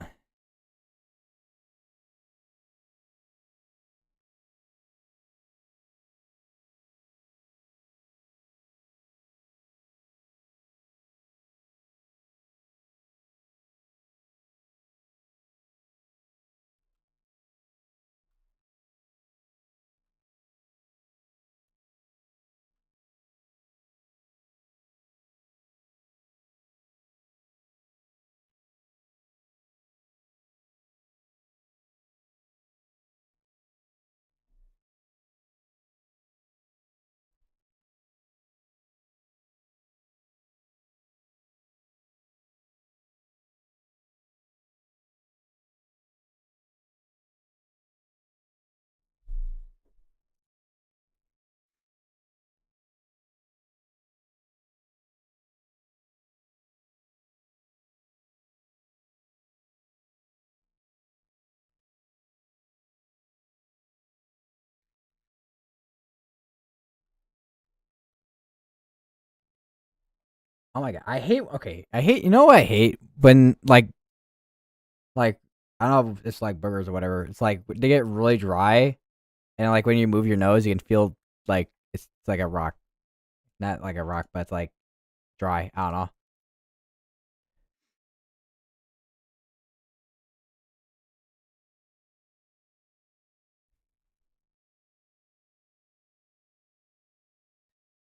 Oh my god, I hate. Okay, I hate. You know what I hate when like I don't know if it's like burgers or whatever. It's like they get really dry, and like when you move your nose, you can feel like it's like a rock, not like a rock, but it's like dry. I don't know.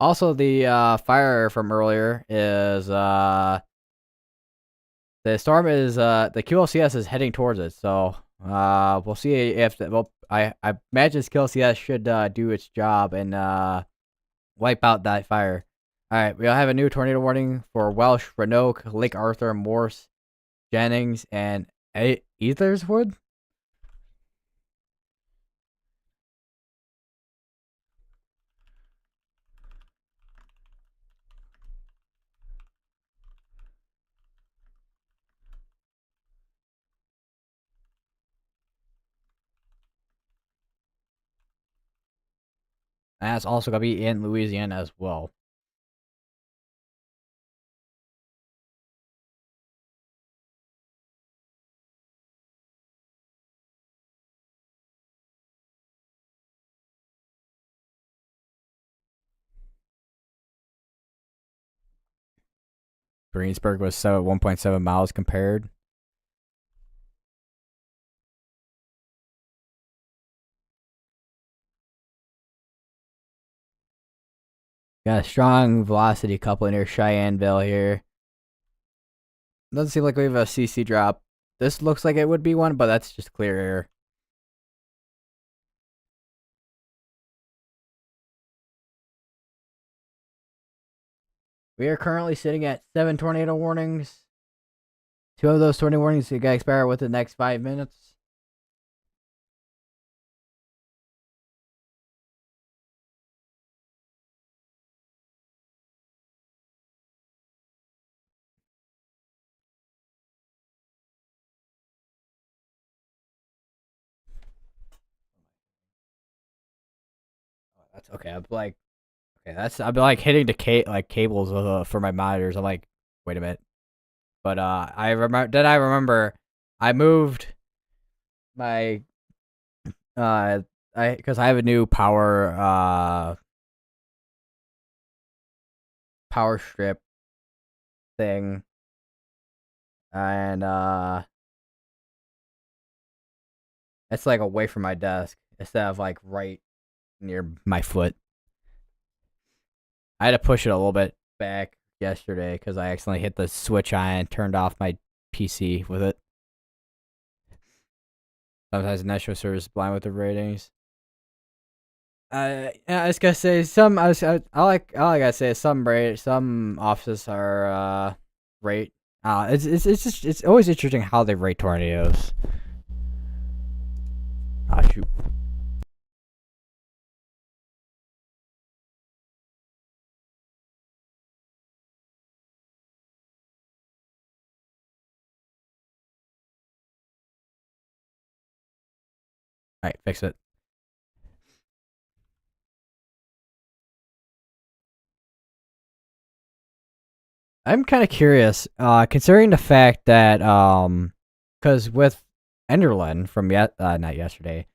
Also, the fire from earlier is the storm is the QLCS is heading towards it. So we'll see if well I imagine this QLCS should do its job and wipe out that fire. All right, we'll have a new tornado warning for Welsh, Roanoke, Lake Arthur, Morse, Jennings, and Etherswood. And that's also gonna be in Louisiana as well. Greensburg was 1.7 miles compared. Got a strong velocity couple near Cheyenneville here. Doesn't seem like we have a CC drop. This looks like it would be one, but that's just clear air. We are currently sitting at 7 tornado warnings. 2 of those tornado warnings are going to expire within the next 5 minutes. That's okay. I'm like, okay, I'm like hitting the cables for my monitors. I'm like, wait a minute. But I remember I moved my I because I have a new power strip thing, and it's like away from my desk instead of like right near my foot. I had to push it a little bit back yesterday because I accidentally hit the switch on and turned off my PC with it. Sometimes Nitro serves blind with the ratings. Yeah, I was gonna say I gotta say some offices are rate. It's always interesting how they rate tornadoes. Ah, shoot. All right, fix it. I'm kind of curious, considering the fact that because with Enderlin from not yesterday,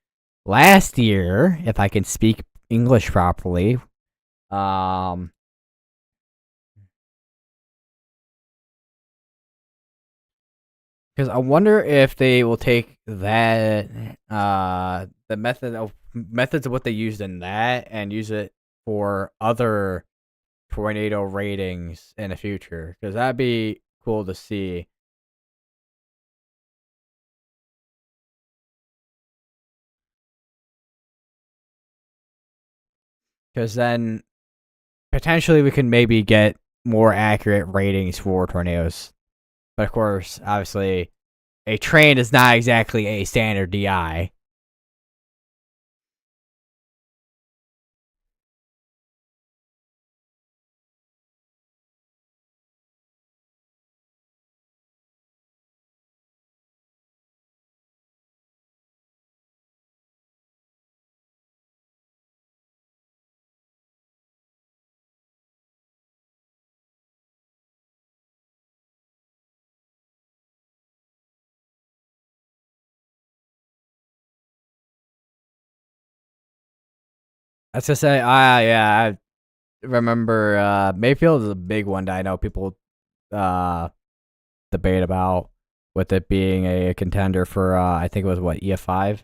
last year, if I can speak English properly, um, because I wonder if they will take that the methods of what they used in that and use it for other tornado ratings in the future, because that'd be cool to see. Because then potentially we can maybe get more accurate ratings for tornadoes. But of course, obviously, a train is not exactly a standard DI. That's to say, yeah, I remember Mayfield is a big one that I know people uh debate about with it being a contender for I think it was what EF5.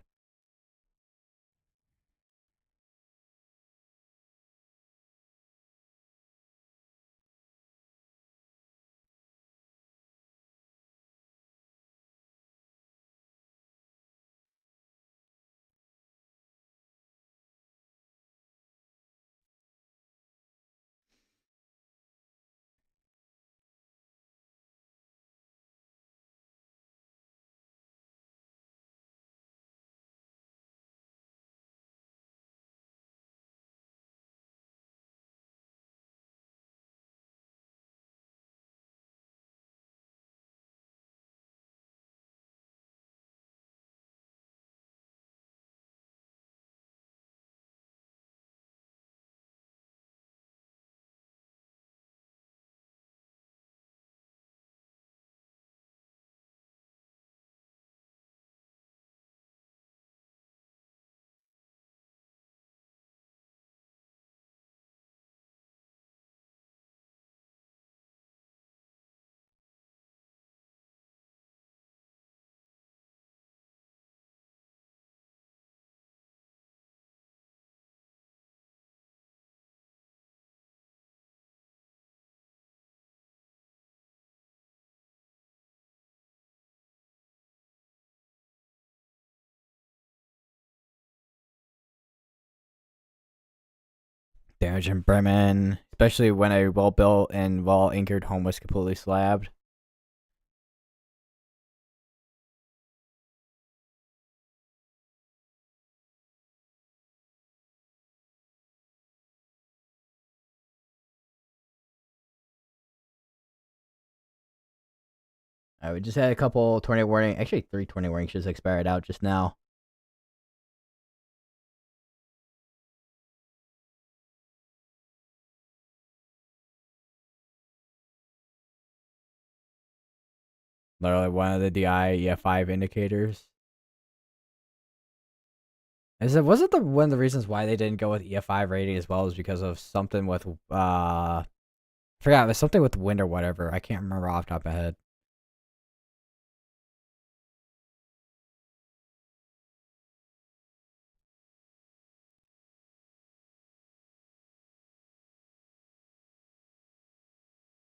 Damage in Bremen, especially when a well built and well anchored home was completely slabbed. We just had a couple tornado warning, actually 3 tornado warnings just expired out just now. Literally one of the DI EF5 indicators. Is it wasn't the one of the reasons why they didn't go with EF5 rating as well is because of something with I forgot, it was something with wind or whatever. I can't remember off the top of my head.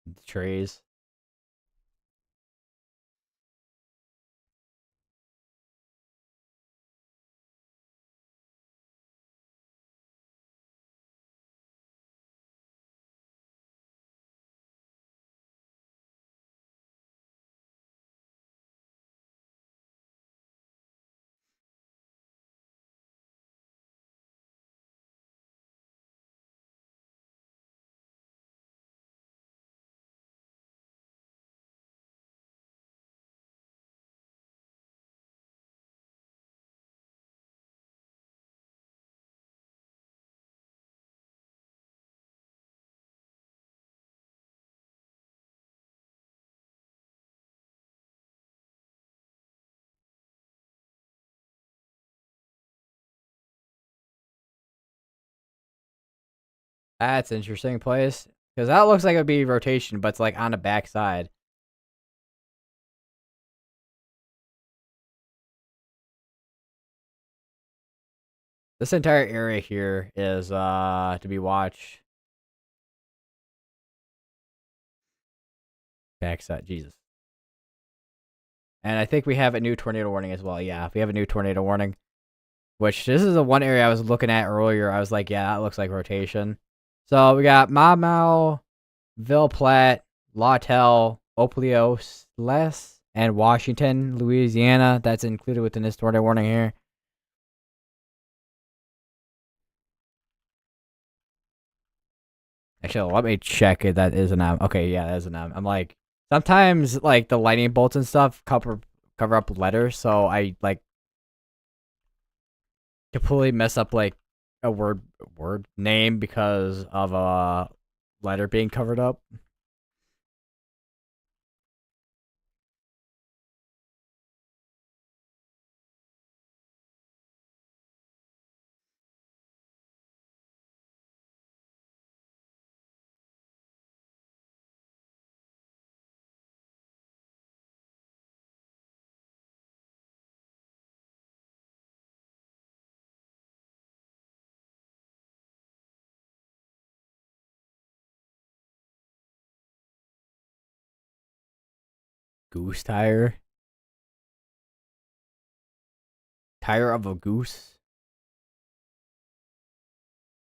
The trees. That's an interesting place. Because that looks like it would be rotation, but it's like on the back side. This entire area here is to be watched. Backside, Jesus. And I think we have a new tornado warning as well. Yeah, we have a new tornado warning. Which this is the one area I was looking at earlier. I was like, yeah, that looks like rotation. So we got Mau, Ville Platte, Lawtell, Oplios, Les, and Washington, Louisiana. That's included within this tornado warning here. Actually, let me check if that is an M. Okay, yeah, that is an M. I'm like, sometimes like the lightning bolts and stuff cover up letters, so I like completely mess up like a word name because of a letter being covered up. Goose tire. Tire of a goose.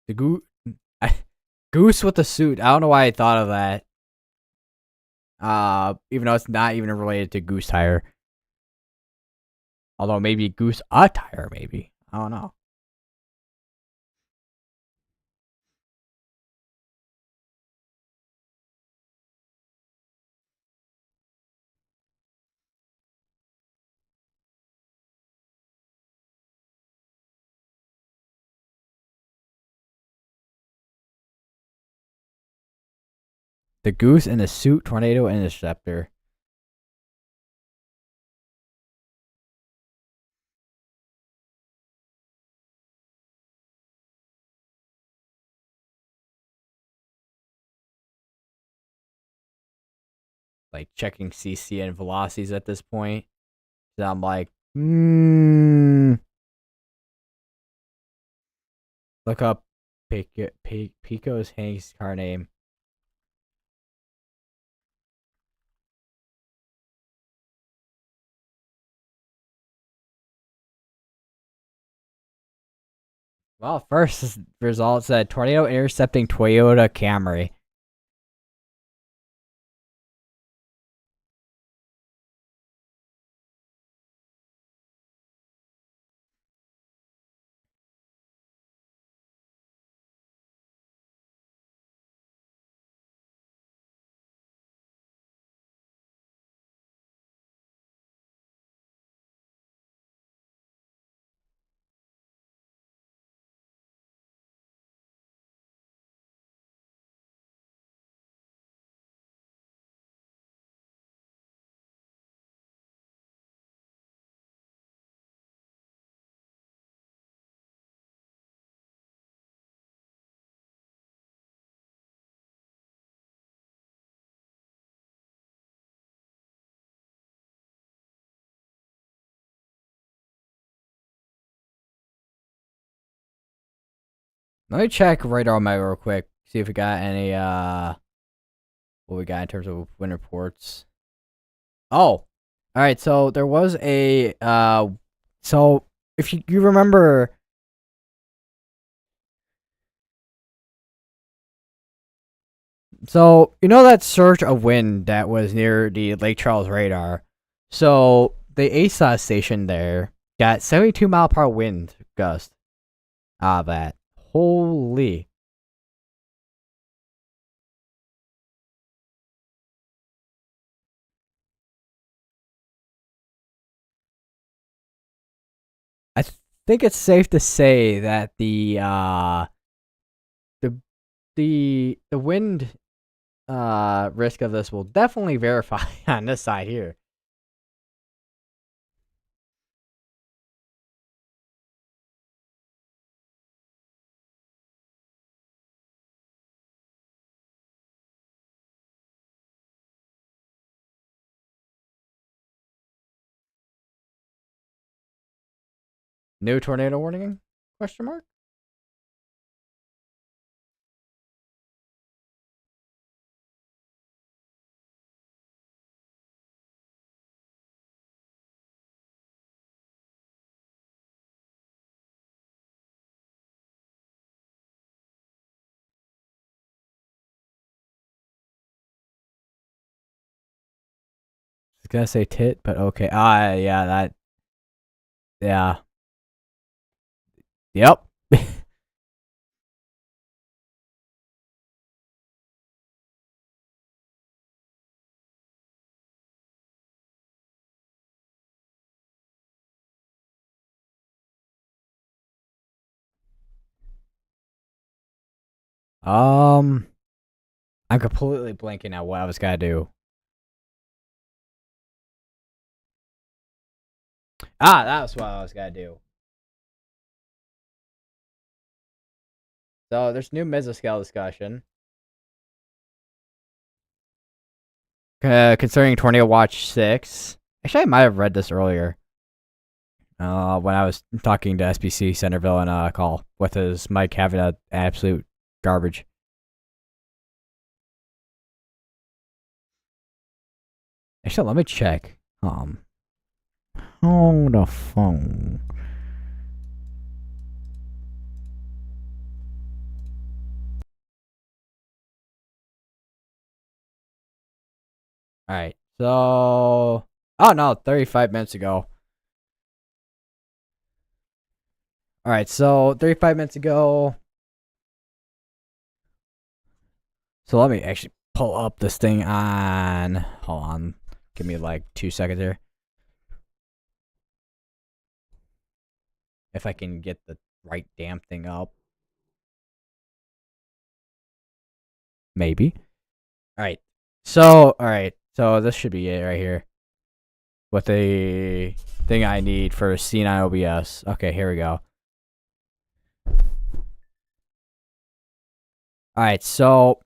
The goose. Goose with a suit. I don't know why I thought of that. Even though it's not even related to goose tire. Although maybe goose attire, maybe. I don't know. The goose in a suit, tornado interceptor. Like checking CC and velocities at this point. So I'm like, look up Pico's Hank's car name. Well, first result said tornado intercepting Toyota Camry. Let me check radar map real quick. See if we got any what we got in terms of wind reports. Oh. Alright, so there was a so if you remember, so you know that surge of wind that was near the Lake Charles radar. So the ASA station there got 72-mile-per-hour wind gust out of that. Holy. I think it's safe to say that the the wind risk of this will definitely verify on this side here. New tornado warning? Question mark. I was gonna say tit, but okay. Yeah, that. Yeah. Yep. um, I'm completely blanking out what I was gonna do. That was what I was gonna do. So there's new mesoscale discussion concerning Tornado Watch 6. Actually, I might have read this earlier. When I was talking to SBC Centerville in a call with his mic having a absolute garbage. Actually, let me check. On the phone. All right. So, oh no, 35 minutes ago. All right. So 35 minutes ago. So let me actually pull up this thing on. Hold on. Give me like 2 seconds here. If I can get the right damn thing up. Maybe. All right. So, all right. So this should be it right here. With the thing I need for C9 OBS. Okay, here we go. All right. So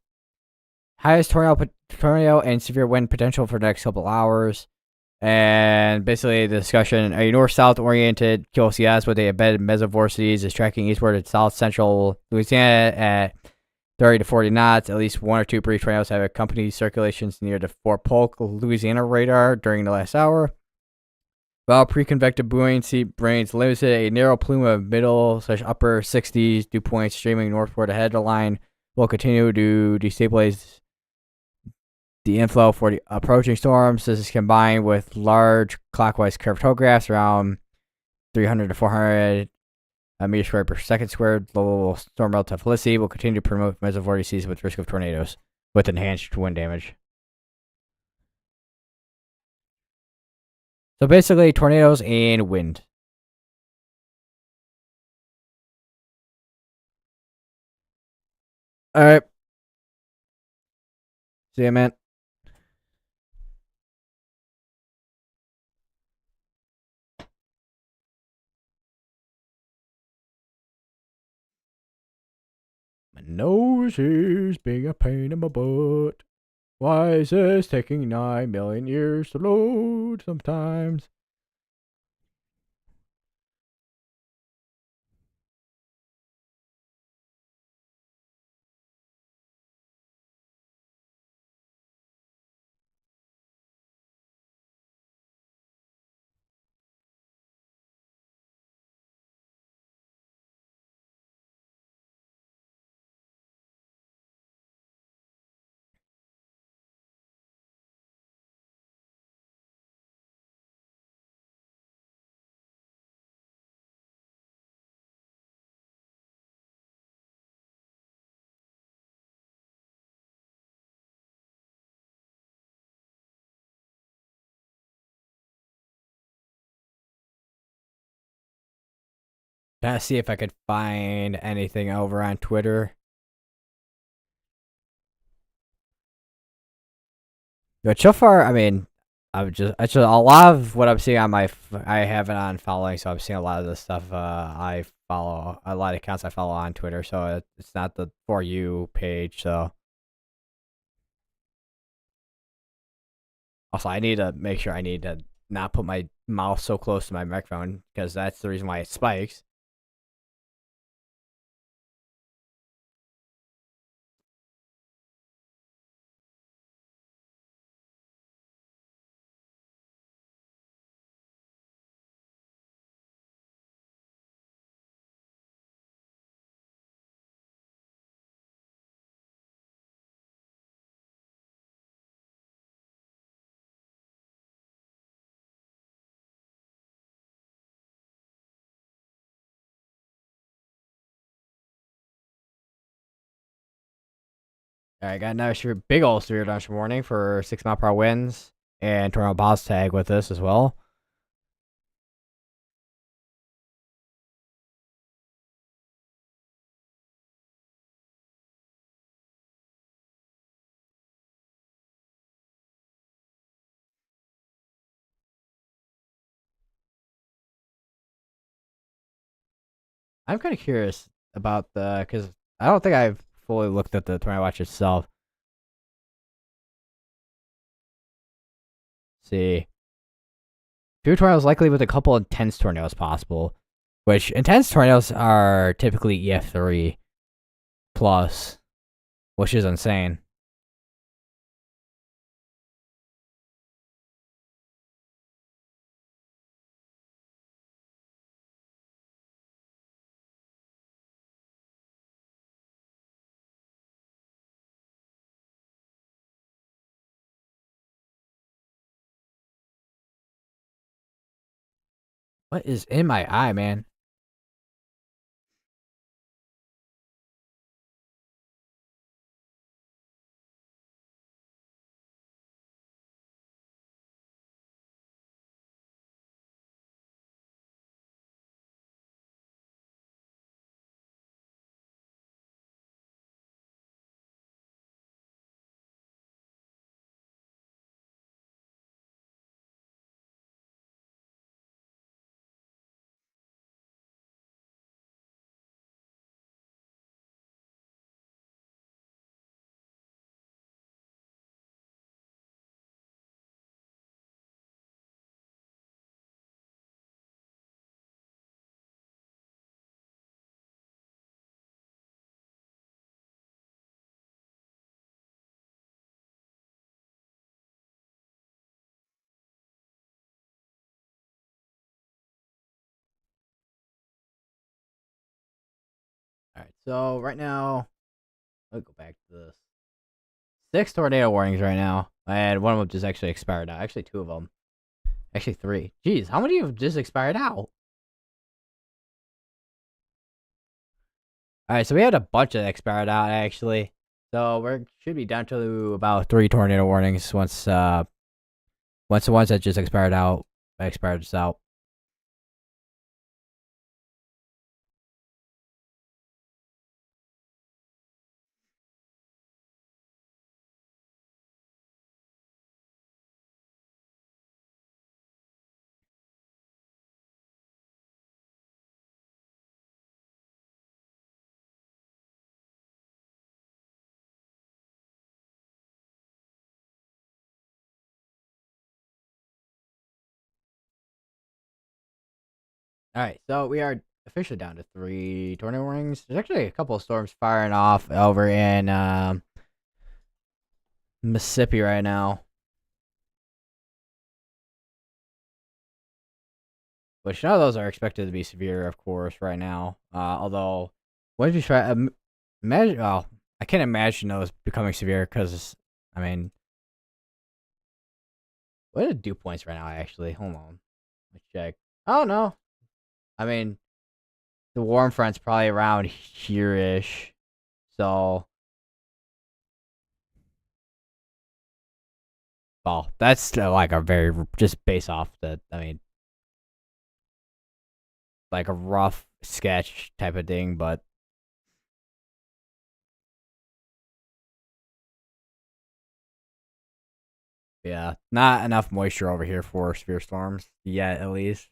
highest tornado and severe wind potential for the next couple hours. And basically, the discussion: a north-south oriented QLCS with a embedded mesovortices is tracking eastward to south-central Louisiana at 30 to 40 knots. At least one or two brief tornadoes have accompanied circulations near the Fort Polk, Louisiana radar during the last hour. While pre-convective buoyancy brains limited, a narrow plume of middle/upper 60s dew points streaming northward ahead of the line will continue to destabilize the inflow for the approaching storms. This is combined with large clockwise curved topographs around 300 to 400 meters squared per second squared. Low storm relativity will continue to promote mesovortices with risk of tornadoes with enhanced wind damage. So basically, tornadoes and wind. All right. See you, man. My nose is being a pain in my butt. Why is this taking 9 million years to load sometimes? Trying to see if I could find anything over on Twitter. But so far, I mean, I just a lot of what I'm seeing on I have it on following, so I'm seeing a lot of the stuff I follow, a lot of accounts I follow on Twitter. So it's not the For You page. So also, I need to make sure I need to not put my mouse so close to my microphone because that's the reason why it spikes. All right, got another big old severe thunderstorm warning for 6 mile per hour winds and tornado boss tag with this as well. I'm kind of curious about the because I don't think I've fully looked at the tornado watch itself. See, few tornadoes likely with a couple intense tornadoes possible, which intense tornadoes are typically EF3 plus, which is insane. What is in my eye, man? All right, so right now, let's go back to this. 6 tornado warnings right now, and one of them just actually expired out. Actually, 2 of them. Actually, 3. Jeez, how many have just expired out? All right, so we had a bunch that expired out actually. So we should be down to about 3 tornado warnings once the ones that just expired out out. All right, so we are officially down to 3 tornado warnings. There's actually a couple of storms firing off over in Mississippi right now, which none of those are expected to be severe, of course, right now. Although, what did you try? Imagine, well, I can't imagine those becoming severe because, I mean, what are the dew points right now? Actually, hold on, let's check. Oh no, I mean, the warm front's probably around here-ish, so well, that's like a very just based off the, I mean, like a rough sketch type of thing, but yeah, not enough moisture over here for severe storms yet, at least.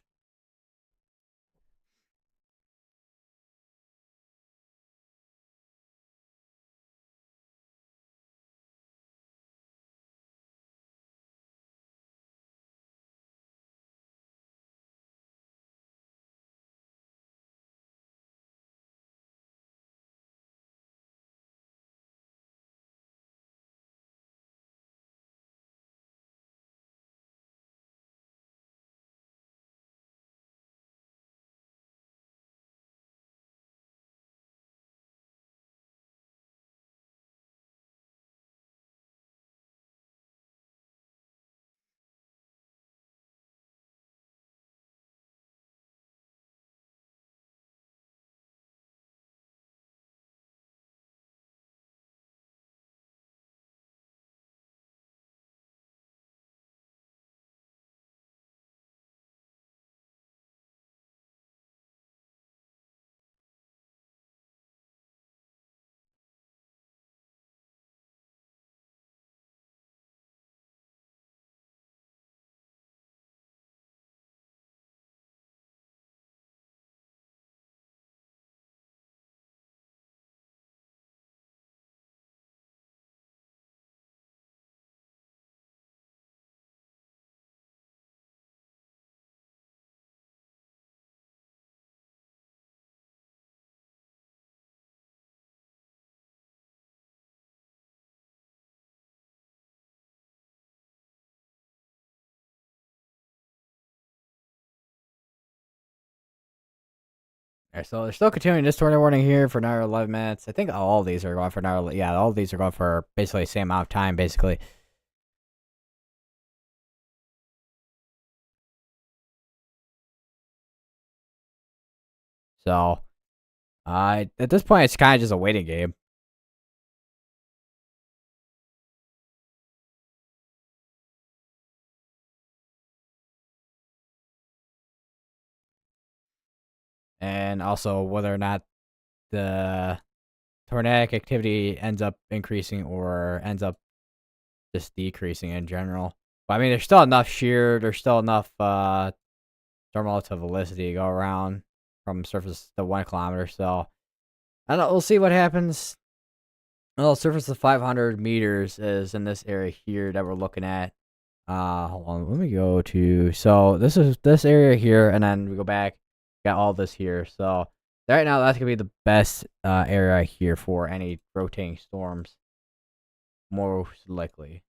Alright, so they're still continuing this tornado warning here for another 11 minutes. I think all these are going for another. Yeah, all these are going for basically the same amount of time, basically. So, at this point, it's kind of just a waiting game. And also whether or not the tornadic activity ends up increasing or ends up just decreasing in general. But I mean, there's still enough shear, there's still enough thermal to velocity to go around from surface to 1 kilometer. So, I don't know, we'll see what happens. Well, surface of 500 meters is in this area here that we're looking at. Hold on, let me go to, so this is this area here, and then we go back, got all this here. So right now, that's gonna be the best area here for any rotating storms, most likely.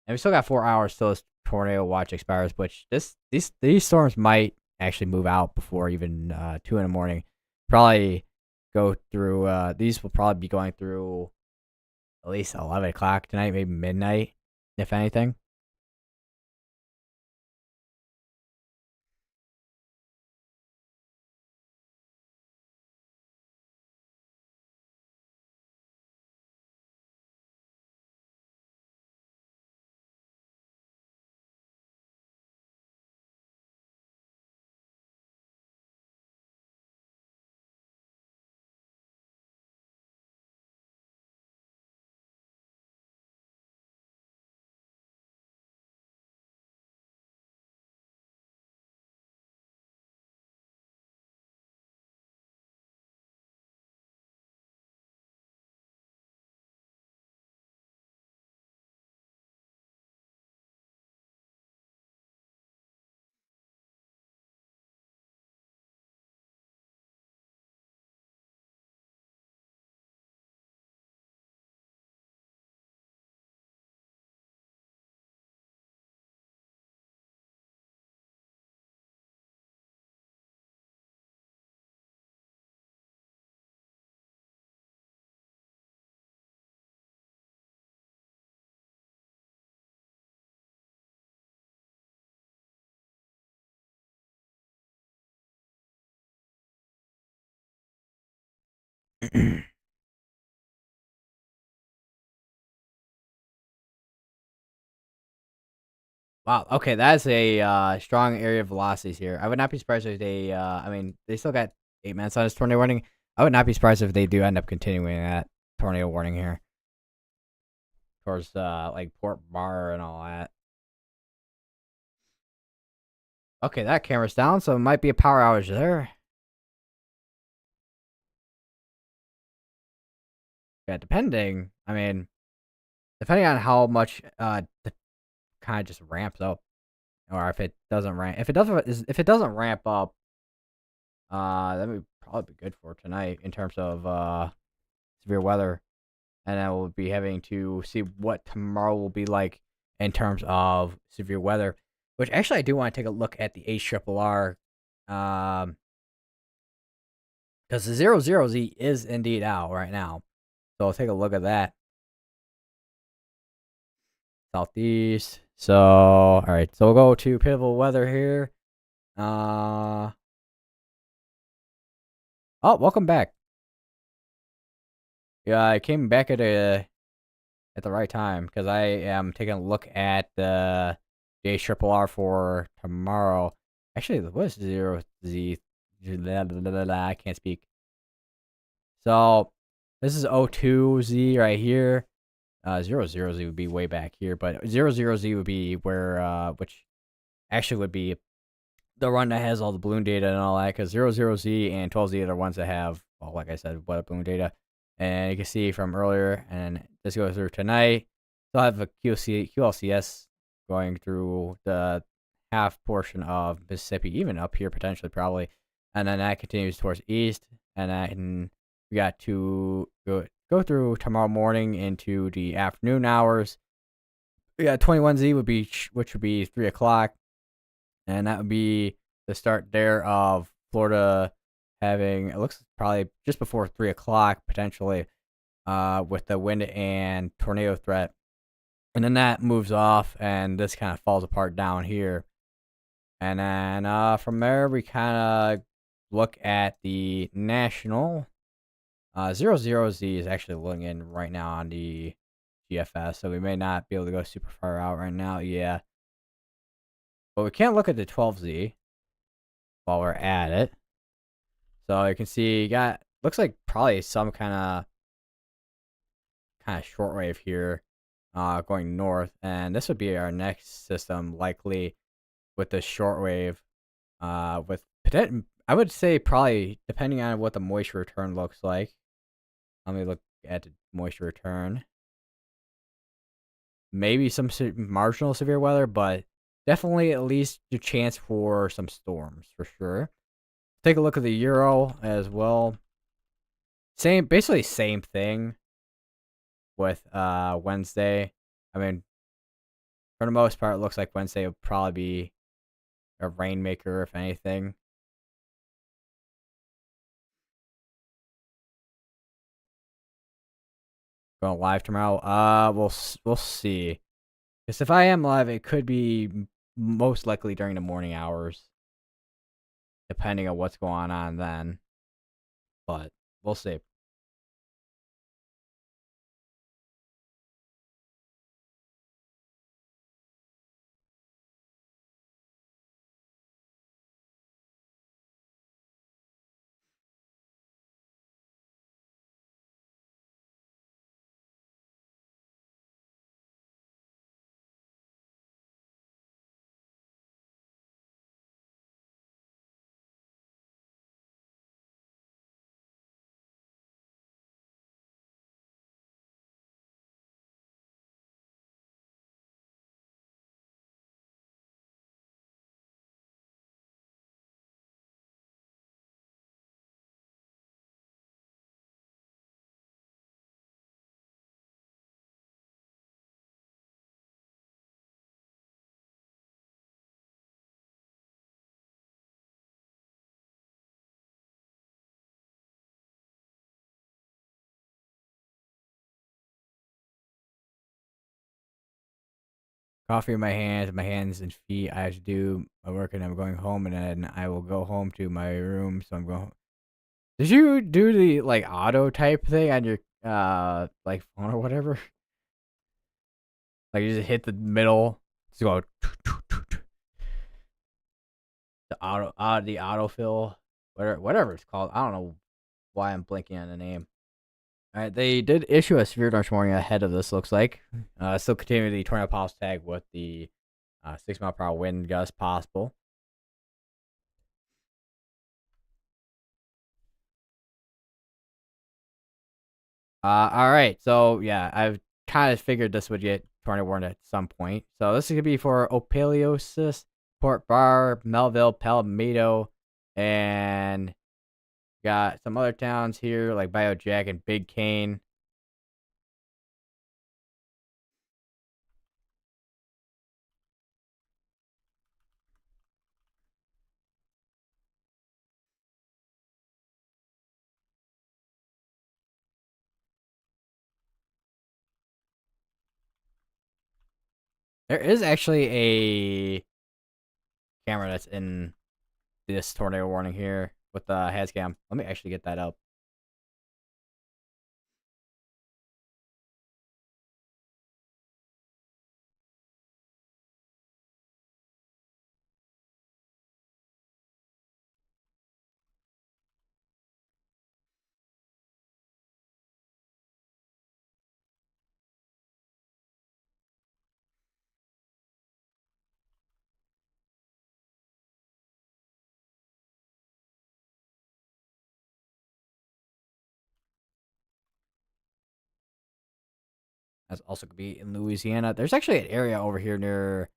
And we still got 4 hours till this tornado watch expires, which these storms might actually move out before even 2 in the morning. Probably go through. These will probably be going through at least 11 o'clock tonight, maybe midnight, if anything. Wow. Okay, that's a strong area of velocities here. I would not be surprised if they. I mean, they still got 8 minutes on this tornado warning. I would not be surprised if they do end up continuing that tornado warning here towards like Port Bar and all that. Okay, that camera's down, so it might be a power outage there. Yeah, depending. I mean, depending on how much the kind of just ramps up, or if it doesn't ramp. If it doesn't ramp up, that would probably be good for tonight in terms of severe weather. And I will be having to see what tomorrow will be like in terms of severe weather. Which actually, I do want to take a look at the HRRR, because the 00Z is indeed out right now. So I'll take a look at that. Southeast. So all right, so we'll go to pivotal weather here. Oh, welcome back. Yeah, I came back at the right time because I am taking a look at the HRRR for tomorrow. Actually, what is 0Z? I can't speak. So this is 02Z right here. 00Z would be way back here, but 00Z would be where which actually would be the one that has all the balloon data and all that, because 00Z and 12Z are the ones that have, well, like I said, weather balloon data. And you can see from earlier, and this goes through tonight. So I have a QLCS going through the half portion of Mississippi, even up here potentially, probably. And then that continues towards east, and then we got to go through tomorrow morning into the afternoon hours. We got 21Z which would be 3 o'clock, and that would be the start there of Florida having, it looks probably just before 3 o'clock potentially, with the wind and tornado threat. And then that moves off, and this kind of falls apart down here. And then from there, we kind of look at the national. 00Z is actually looking in right now on the GFS, so we may not be able to go super far out right now. Yeah. But we can't look at the 12Z while we're at it. So you can see, you got, looks like probably some kind of shortwave here going north. And this would be our next system, likely, with the shortwave. With I would say probably, depending on what the moisture return looks like. Let me look at the moisture return. Maybe some marginal severe weather, but definitely at least a chance for some storms for sure. Take a look at the Euro as well. Basically same thing with Wednesday. I mean, for the most part, it looks like Wednesday will probably be a rainmaker, if anything. Going live tomorrow. We'll see. Because if I am live, it could be most likely during the morning hours, depending on what's going on then. But we'll see. Coffee in my hands and feet. I have to do my work, and I'm going home, and then I will go home to my room. So I'm going. Did you do the like auto type thing on your like phone or whatever? Like you just hit the middle, to go the autofill, whatever it's called. I don't know why I'm blanking on the name. All right, they did issue a severe tornado warning ahead of this. Looks like still continuing the tornado pulse tag with the 6 mile per hour wind gust possible. All right, so yeah, I've kind of figured this would get tornado warned at some point. So this is gonna be for Opeliosis, Port Bar, Melville, Palomino, and got some other towns here like Bio Jack and Big Cane. There is actually a camera that's in this tornado warning here with the Hazcam. Let me actually get that up. That's also gonna be in Louisiana. There's actually an area over here near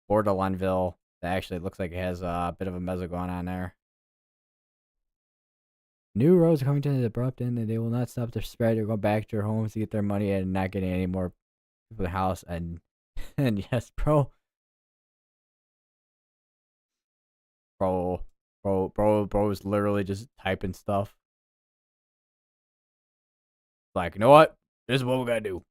Borderlineville that actually looks like it has a bit of a mezzo going on there. New roads are coming to the abrupt end, and they will not stop their spread or go back to their homes to get their money and not getting any more people in the house. And and yes, bro. Bro was literally just typing stuff. Like, you know what? This is what we gotta do.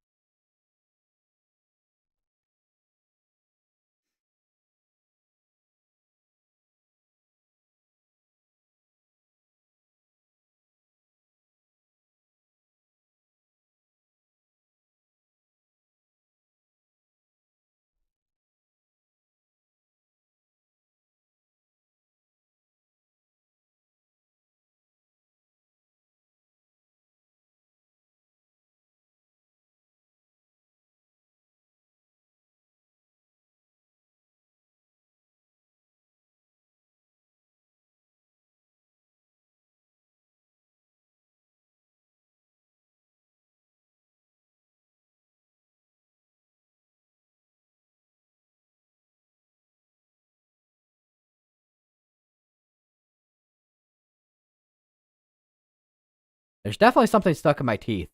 There's definitely something stuck in my teeth.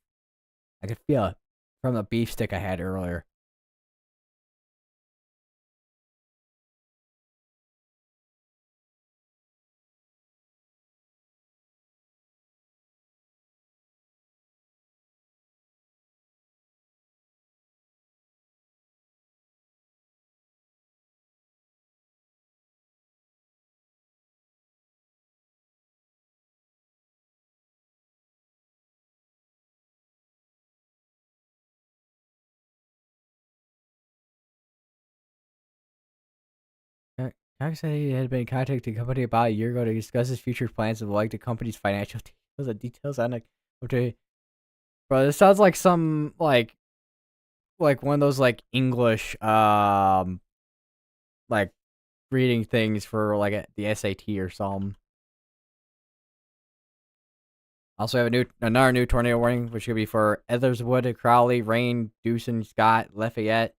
I could feel it from the beef stick I had earlier. Cox said he had been contacting the company about a year ago to discuss his future plans and like the company's financial details and details on it. Okay, bro, this sounds like some like one of those like English like reading things for like the SAT or something. Also, have another new tornado warning, which could be for Etherswood, Crowley, Rain, Dewson, Scott, Lafayette,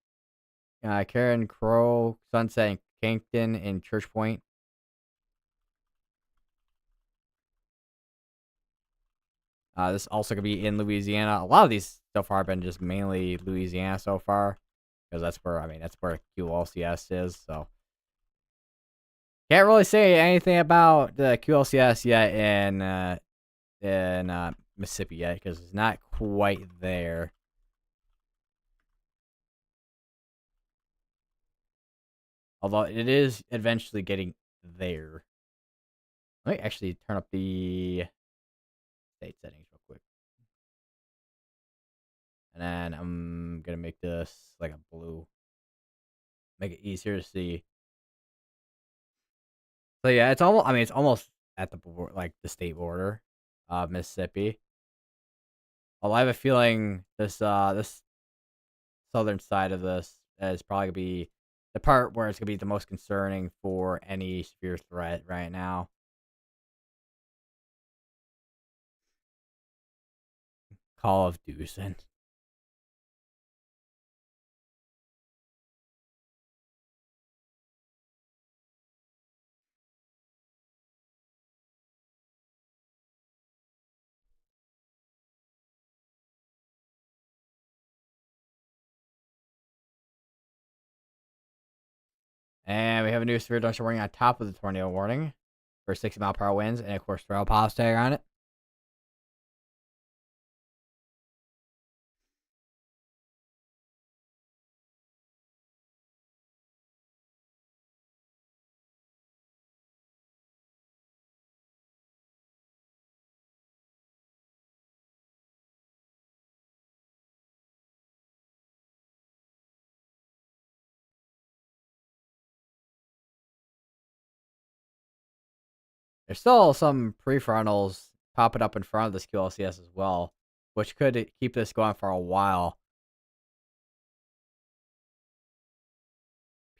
Karen, Crow, Sunset, and Cankton, and Church Point. This also could be in Louisiana. A lot of these so far have been just mainly Louisiana so far, because that's where QLCS is. So can't really say anything about the QLCS yet in Mississippi yet, because it's not quite there. Although it is eventually getting there. Let me actually turn up the state settings real quick. And then I'm going to make this like a blue. Make it easier to see. So yeah, it's almost at the like the state border of Mississippi. Although I have a feeling this southern side of this is probably gonna be the part where it's gonna be the most concerning for any severe threat right now. Call of Dewson. And we have a new severe thunderstorm warning on top of the tornado warning for 60-mile-per-hour winds, and of course, throw a pause tag on it. There's still some prefrontals popping up in front of this QLCS as well, which could keep this going for a while.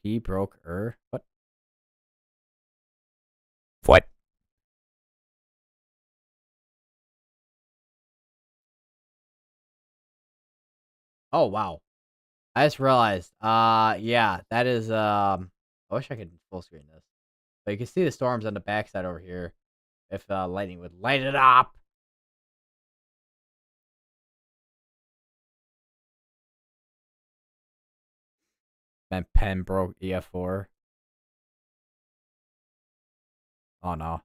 P broke What? What? Oh wow. I just realized. Yeah, that is I wish I could full screen this. But you can see the storms on the backside over here. If lightning would light it up. And Pen broke EF4. Oh no.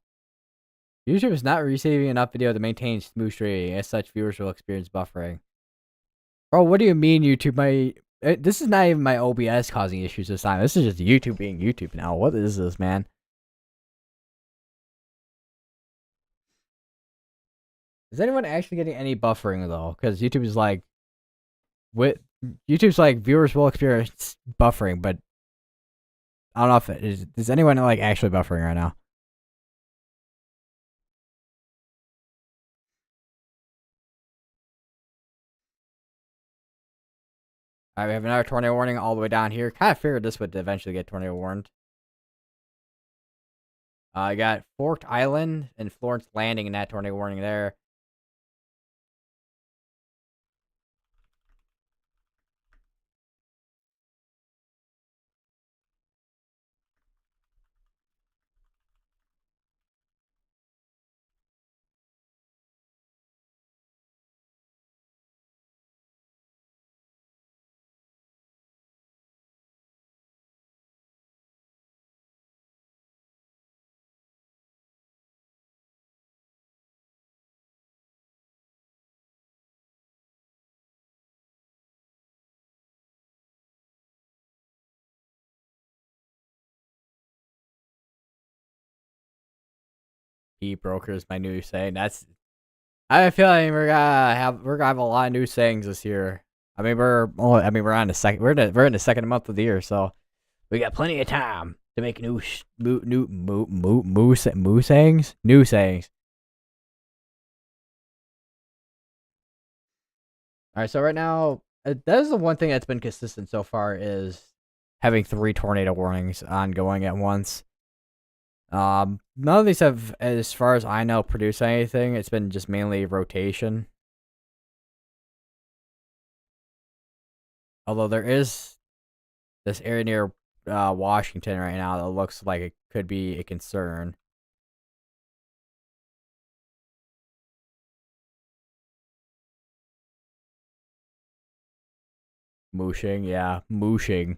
YouTube is not receiving enough video to maintain smooth streaming. As such, viewers will experience buffering. Bro, what do you mean YouTube? This is not even my OBS causing issues this time. This is just YouTube being YouTube now. What is this, man? Is anyone actually getting any buffering though? Because YouTube is like, YouTube's like viewers will experience buffering, but I don't know if it is anyone like actually buffering right now. All right, we have another tornado warning all the way down here. Kind of figured this would eventually get tornado warned. I got Forked Island and Florence Landing in that tornado warning there. Broker is my new saying. I feel like we're gonna have a lot of new sayings this year. I mean we're on the second we're in the second month of the year, so we got plenty of time to make new sayings. New sayings. All right, so right now that is the one thing that's been consistent so far is having 3 tornado warnings ongoing at once. None of these have, as far as I know, produced anything. It's been just mainly rotation. Although there is this area near Washington right now that looks like it could be a concern. Mooshing, yeah, mooshing.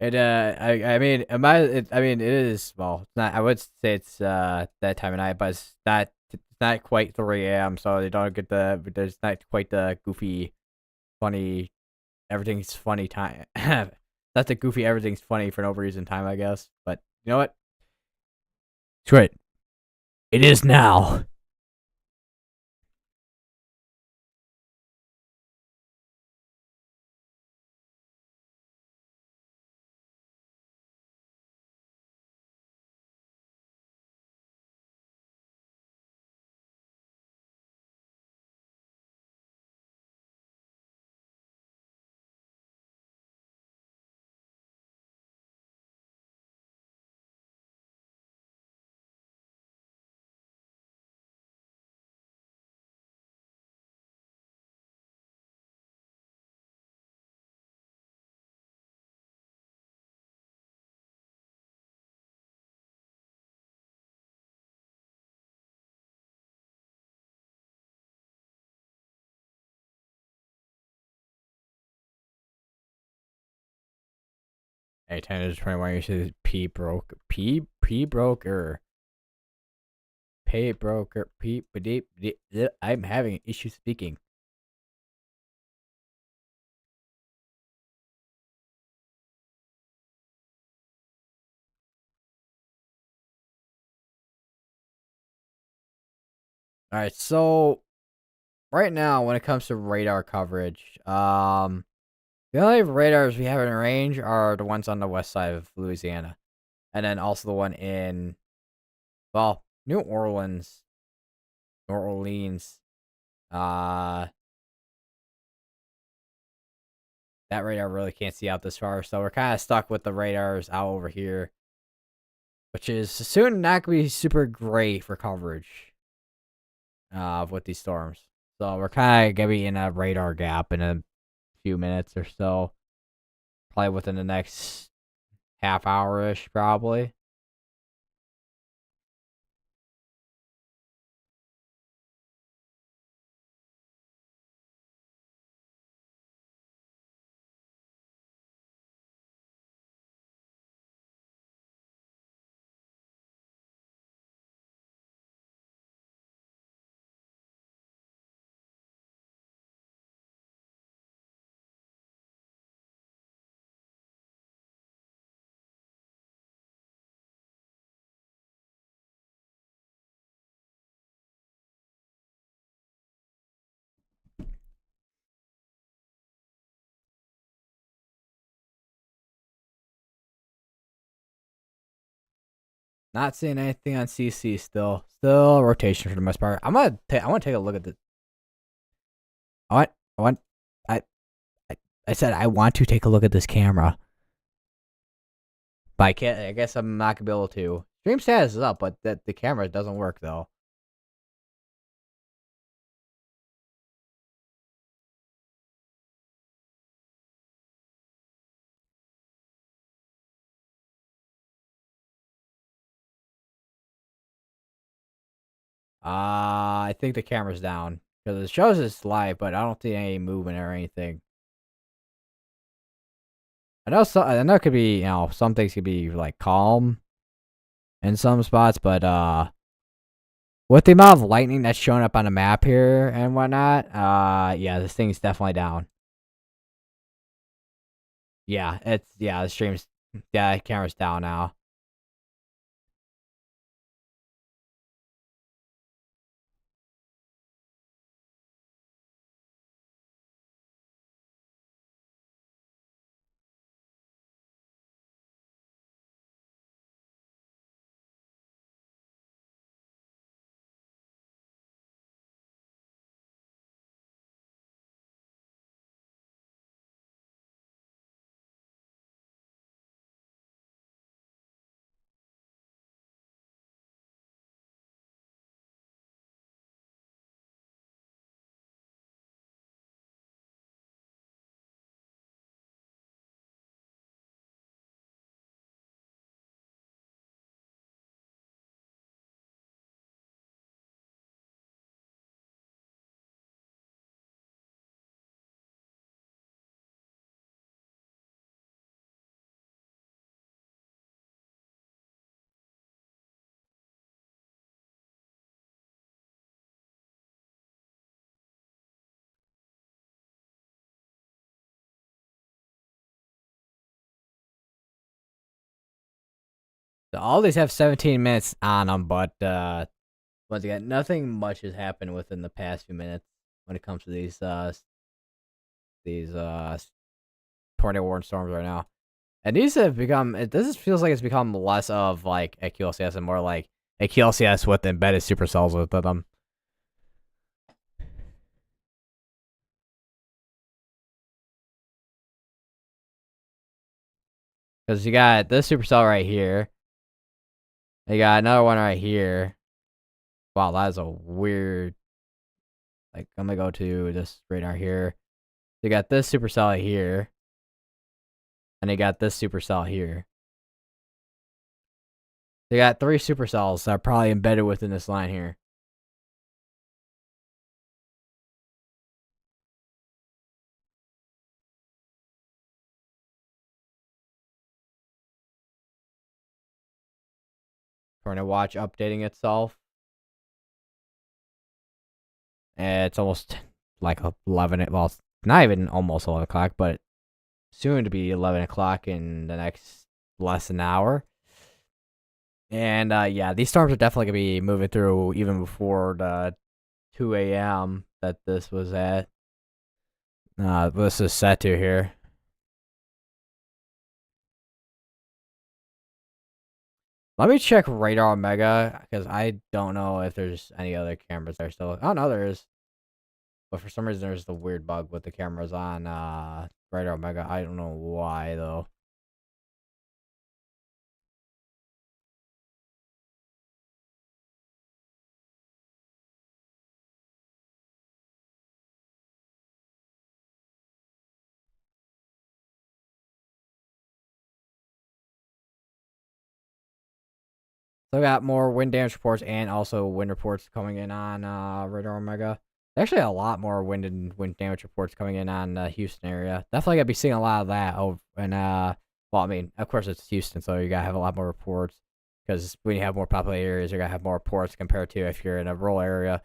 I mean, it is, well, it's not, I would say it's, that time of night, but it's not quite 3 a.m., so they don't get there's not quite the goofy, funny, everything's funny time. That's the goofy, everything's funny for no reason time, I guess, but you know what? Screw it. It is now. 10 to 21, you see P broke. P broker. Pay broker. P. I'm having issues speaking. All right, so right now, when it comes to radar coverage, the only radars we have in range are the ones on the west side of Louisiana, and then also the one in, well, New Orleans, New Orleans. Uh, that radar really can't see out this far, so we're kind of stuck with the radars out over here, which is soon not gonna be super great for coverage. With these storms, so we're kind of gonna be in a radar gap in a few minutes or so, probably within the next half hour ish, probably. Not seeing anything on CC still. Still rotation for the most part. I want to take a look at the. I want. I want. I. I. I said I want to take a look at this camera, but I can't. I guess I'm not gonna be able to. Stream status is up, but the camera doesn't work though. I think the camera's down because it shows it's live, but I don't see any movement or anything. I know it could be, some things could be like calm in some spots, but with the amount of lightning that's showing up on the map here and whatnot, yeah, this thing's definitely down. Yeah, the stream's, yeah, the camera's down now. So all these have 17 minutes on them, but once again, nothing much has happened within the past few minutes when it comes to these tornado warning storms right now. And these have become. This feels like it's become less of like a QLCS and more like a QLCS with embedded supercells with them. Because you got this supercell right here. You got another one right here. Wow, that is a weird. Like, I'm gonna go to this radar here. You got this supercell here, and you got this supercell here. They got 3 supercells that are probably embedded within this line here. Tornado Watch updating itself. And it's almost like 11. Well, it's not even almost 11 o'clock, but soon to be 11 o'clock in the next less than an hour. And yeah, these storms are definitely gonna be moving through even before the 2 a.m. that this was at. This is set to here. Let me check Radar Omega because I don't know if there's any other cameras there still. Oh no, there is. But for some reason, there's the weird bug with the cameras on Radar Omega. I don't know why though. So I got more wind damage reports and also wind reports coming in on Radar Omega. Actually, a lot more wind and wind damage reports coming in on the Houston area. Definitely gonna be seeing a lot of that over and well, I mean, of course it's Houston, so you gotta have a lot more reports because when you have more populated areas, you're gonna have more reports compared to if you're in a rural area.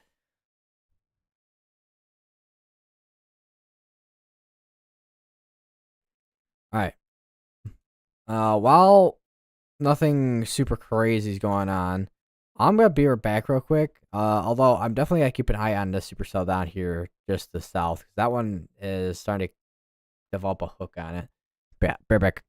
All right. While nothing super crazy is going on, I'm gonna be right back real quick. Although I'm definitely gonna keep an eye on the supercell down here, just the south, 'cause that one is starting to develop a hook on it. Yeah, right back.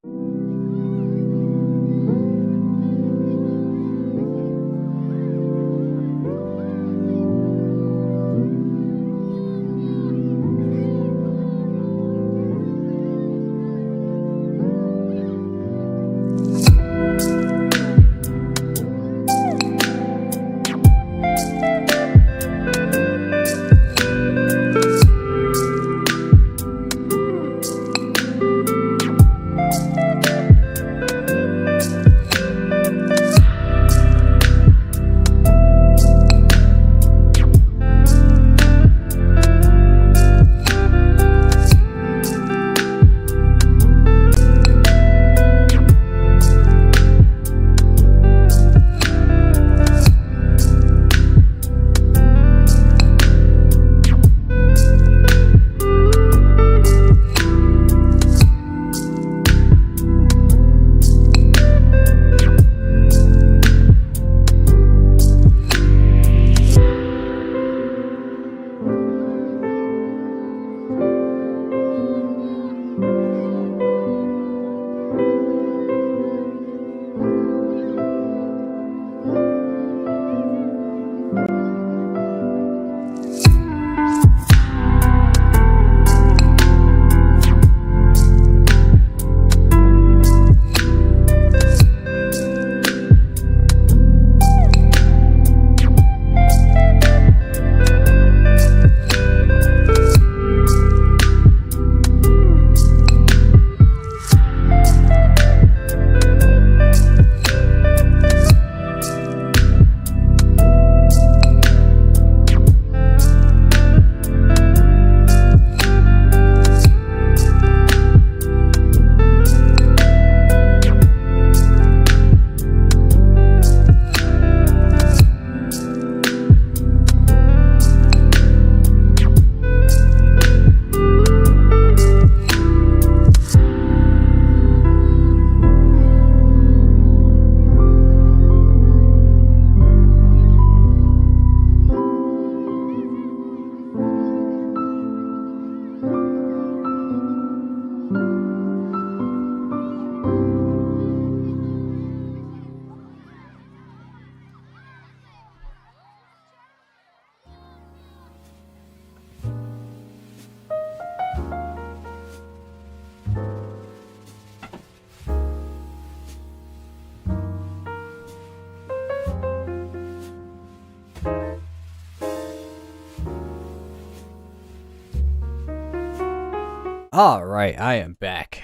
All right, I am back.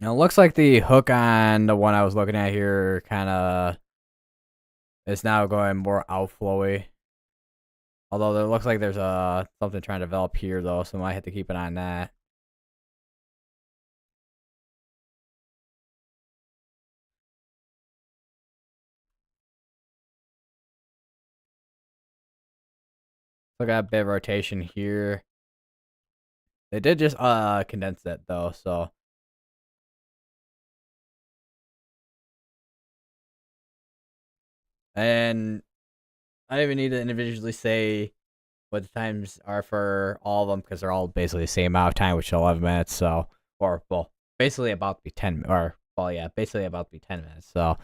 Now, it looks like the hook on the one I was looking at here kind of is now going more outflowy. Although it looks like there's something trying to develop here though, so I might have to keep an eye on that. So I got a bit of rotation here. They did just condense it though, so and I don't even need to individually say what the times are for all of them because they're all basically the same amount of time, which is 11 minutes. So, or well, basically about to be 10, or well, yeah, basically about to be 10 minutes. So,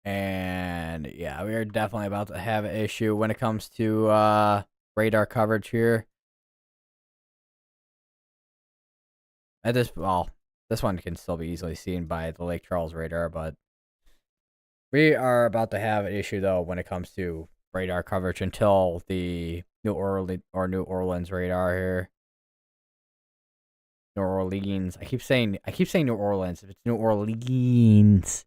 and yeah, we are definitely about to have an issue when it comes to radar coverage here. At this, well, this one can still be easily seen by the Lake Charles radar, but we are about to have an issue though when it comes to radar coverage until the New Orleans radar here. New Orleans. I keep saying New Orleans. If it's New Orleans.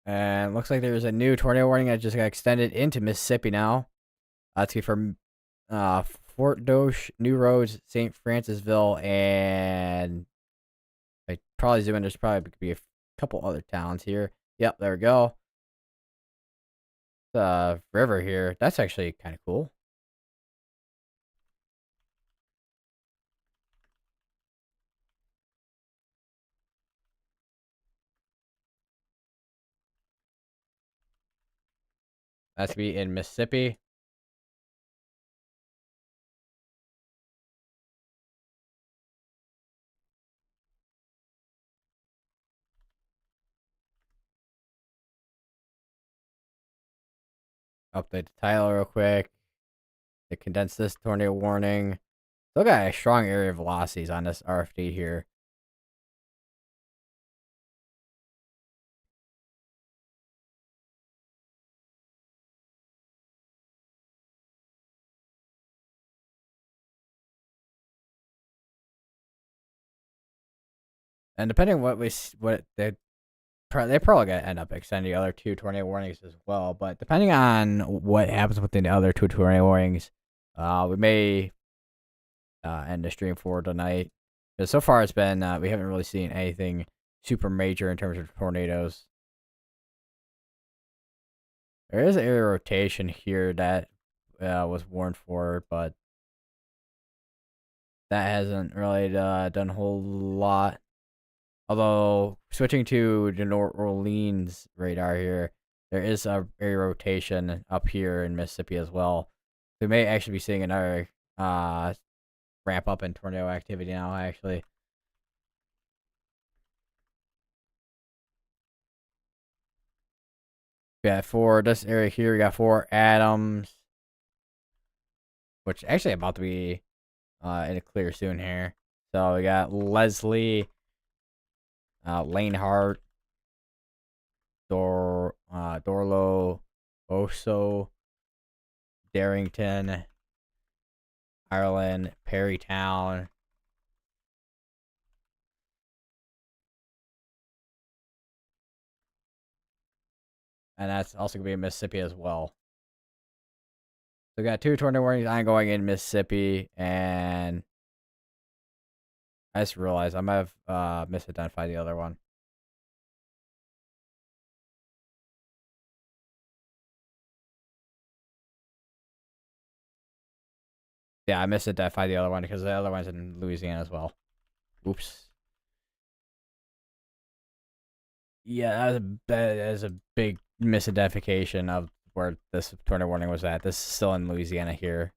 And looks like there's a new tornado warning that just got extended into Mississippi now. It's from Fort Doge, New Roads, St. Francisville, and I probably zoom in. There's probably could be a couple other towns here. Yep, there we go. The river here. That's actually kind of cool. That's to be in Mississippi. Update the title real quick. To condense this tornado warning. Still got a strong area of velocities on this RFD here. And depending on what the they're probably gonna end up extending the other two tornado warnings as well. But depending on what happens with the other two tornado warnings, we may end the stream for tonight. Because so far it's been we haven't really seen anything super major in terms of tornadoes. There is area rotation here that was warned for, but that hasn't really done a whole lot. Although switching to the New Orleans radar here, there is a area rotation up here in Mississippi as well. We may actually be seeing another ramp up in tornado activity now. Actually, yeah, for this area here, we got 4 Adams, which actually about to be in a clear soon here. So we got Leslie, Lanehart, Dorlo, Oso, Darrington, Ireland, Perrytown, and that's also gonna be in Mississippi as well. So we got 2 tornado warnings ongoing in Mississippi, and I just realized I might have misidentified the other one. Yeah, I misidentified the other one because the other one's in Louisiana as well. Oops. Yeah, that is a big misidentification of where this tornado warning was at. This is still in Louisiana here.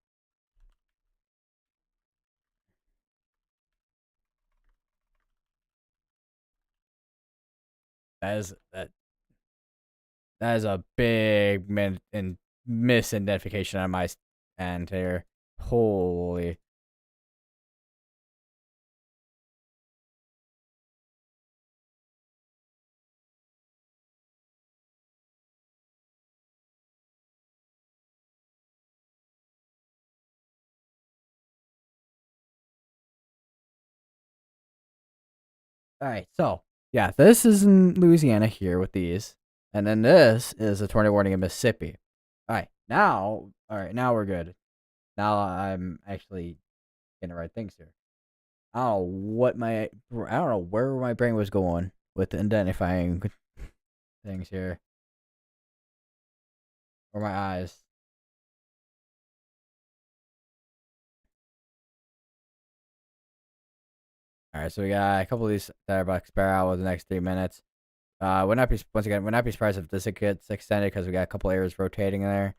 That is a big misidentification on my end here. Holy. All right, so yeah, this is in Louisiana here with these, and then this is a tornado warning in Mississippi. All right, now we're good. Now I'm actually getting the right things here. I don't know where my brain was going with identifying things here, or my eyes. All right, so we got a couple of these that are about to expire out within the next 3 minutes. Would not be surprised if this gets extended because we got a couple areas rotating there.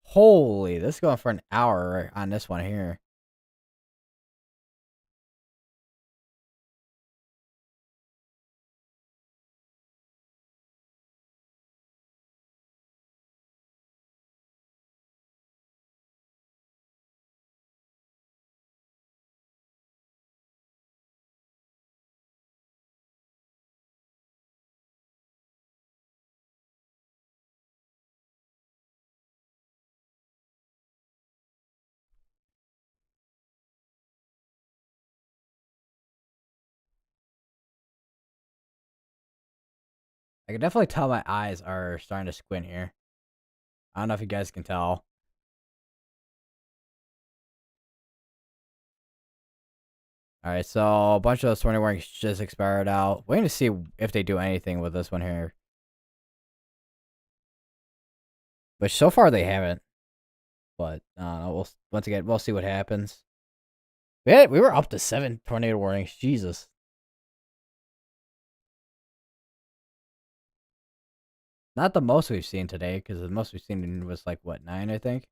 Holy, this is going for an hour right on this one here. I can definitely tell my eyes are starting to squint here. I don't know if you guys can tell. All right, so a bunch of those 20 warnings just expired out. Waiting to see if they do anything with this one here. Which so far they haven't. But once again, we'll see what happens. We were up to 7 tornado warnings. Jesus. Not the most we've seen today, because the most we've seen was like, what, 9, I think?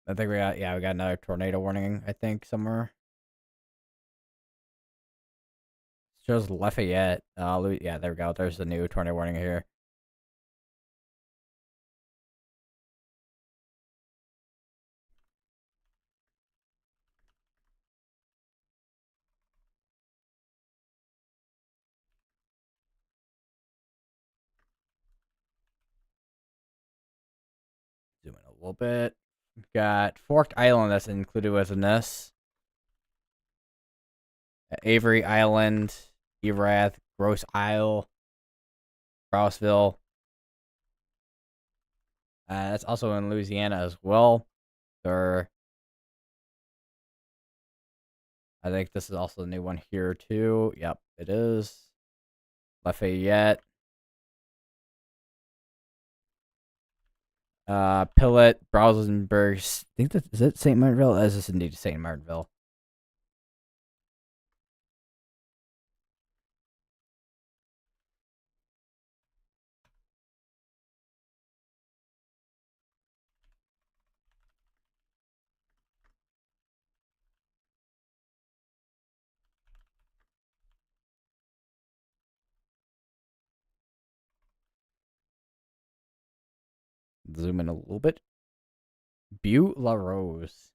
I think we got another tornado warning, I think, somewhere. Shows Lafayette. Yeah, there we go. There's the new tornado warning here. Zoom in a little bit. We've got Forked Island that's included within this. Avery Island, Erath, Grosse Isle, Browsville. That's also in Louisiana as well. Or I think this is also the new one here too. Yep, it is. Lafayette. Pillet, Browsenburg. I think that is it St. Martinville? That is indeed St. Martinville. Zoom in a little bit. Butte La Rose.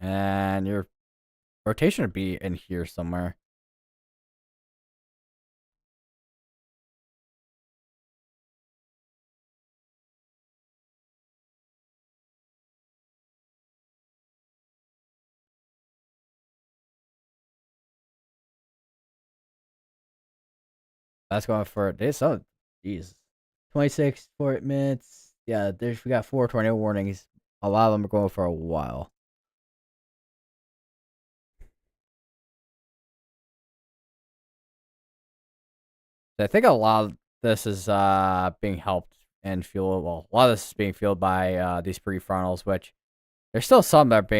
And your rotation would be in here somewhere. That's going for this. Oh, jeez. 26 minutes. Yeah, we got 4 tornado warnings. A lot of them are going for a while. I think a lot of this is being helped and fueled. Well, a lot of this is being fueled by these prefrontals, which there's still some that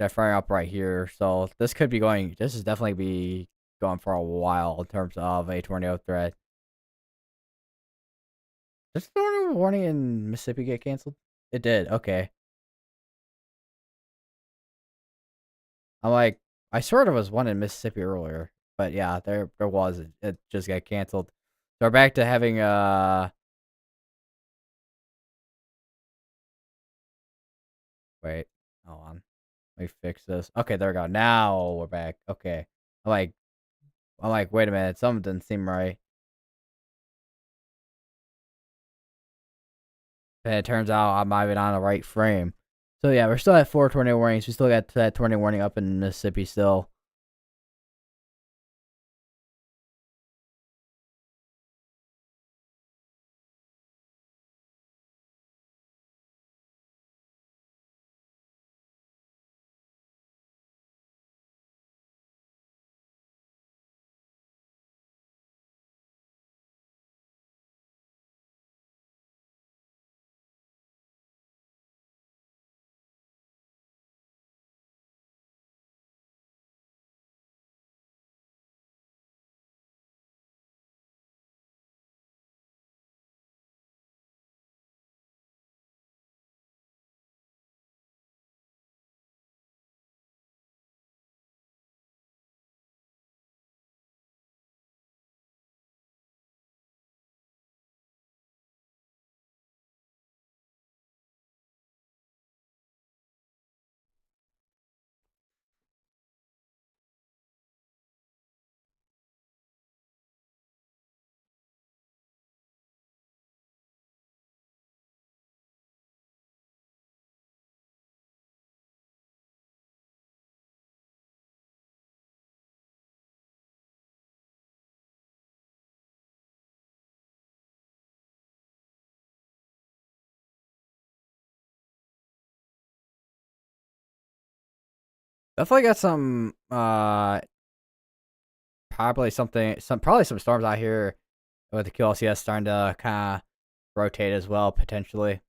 are firing up right here. So this could be going. This is definitely be going for a while in terms of a tornado threat. Did the tornado warning in Mississippi get canceled? It did. Okay. I'm like, I swear there was one in Mississippi earlier, but yeah, there was. It just got canceled. So we're back to having Wait, hold on. Let me fix this. Okay, there we go. Now we're back. Okay. I'm like, wait a minute. Something didn't seem right. And it turns out I'm not even on the right frame. So yeah, we're still at 4 tornado warnings. We still got that tornado warning up in Mississippi still. Definitely got some probably some storms out here with the QLCS starting to kind of rotate as well potentially.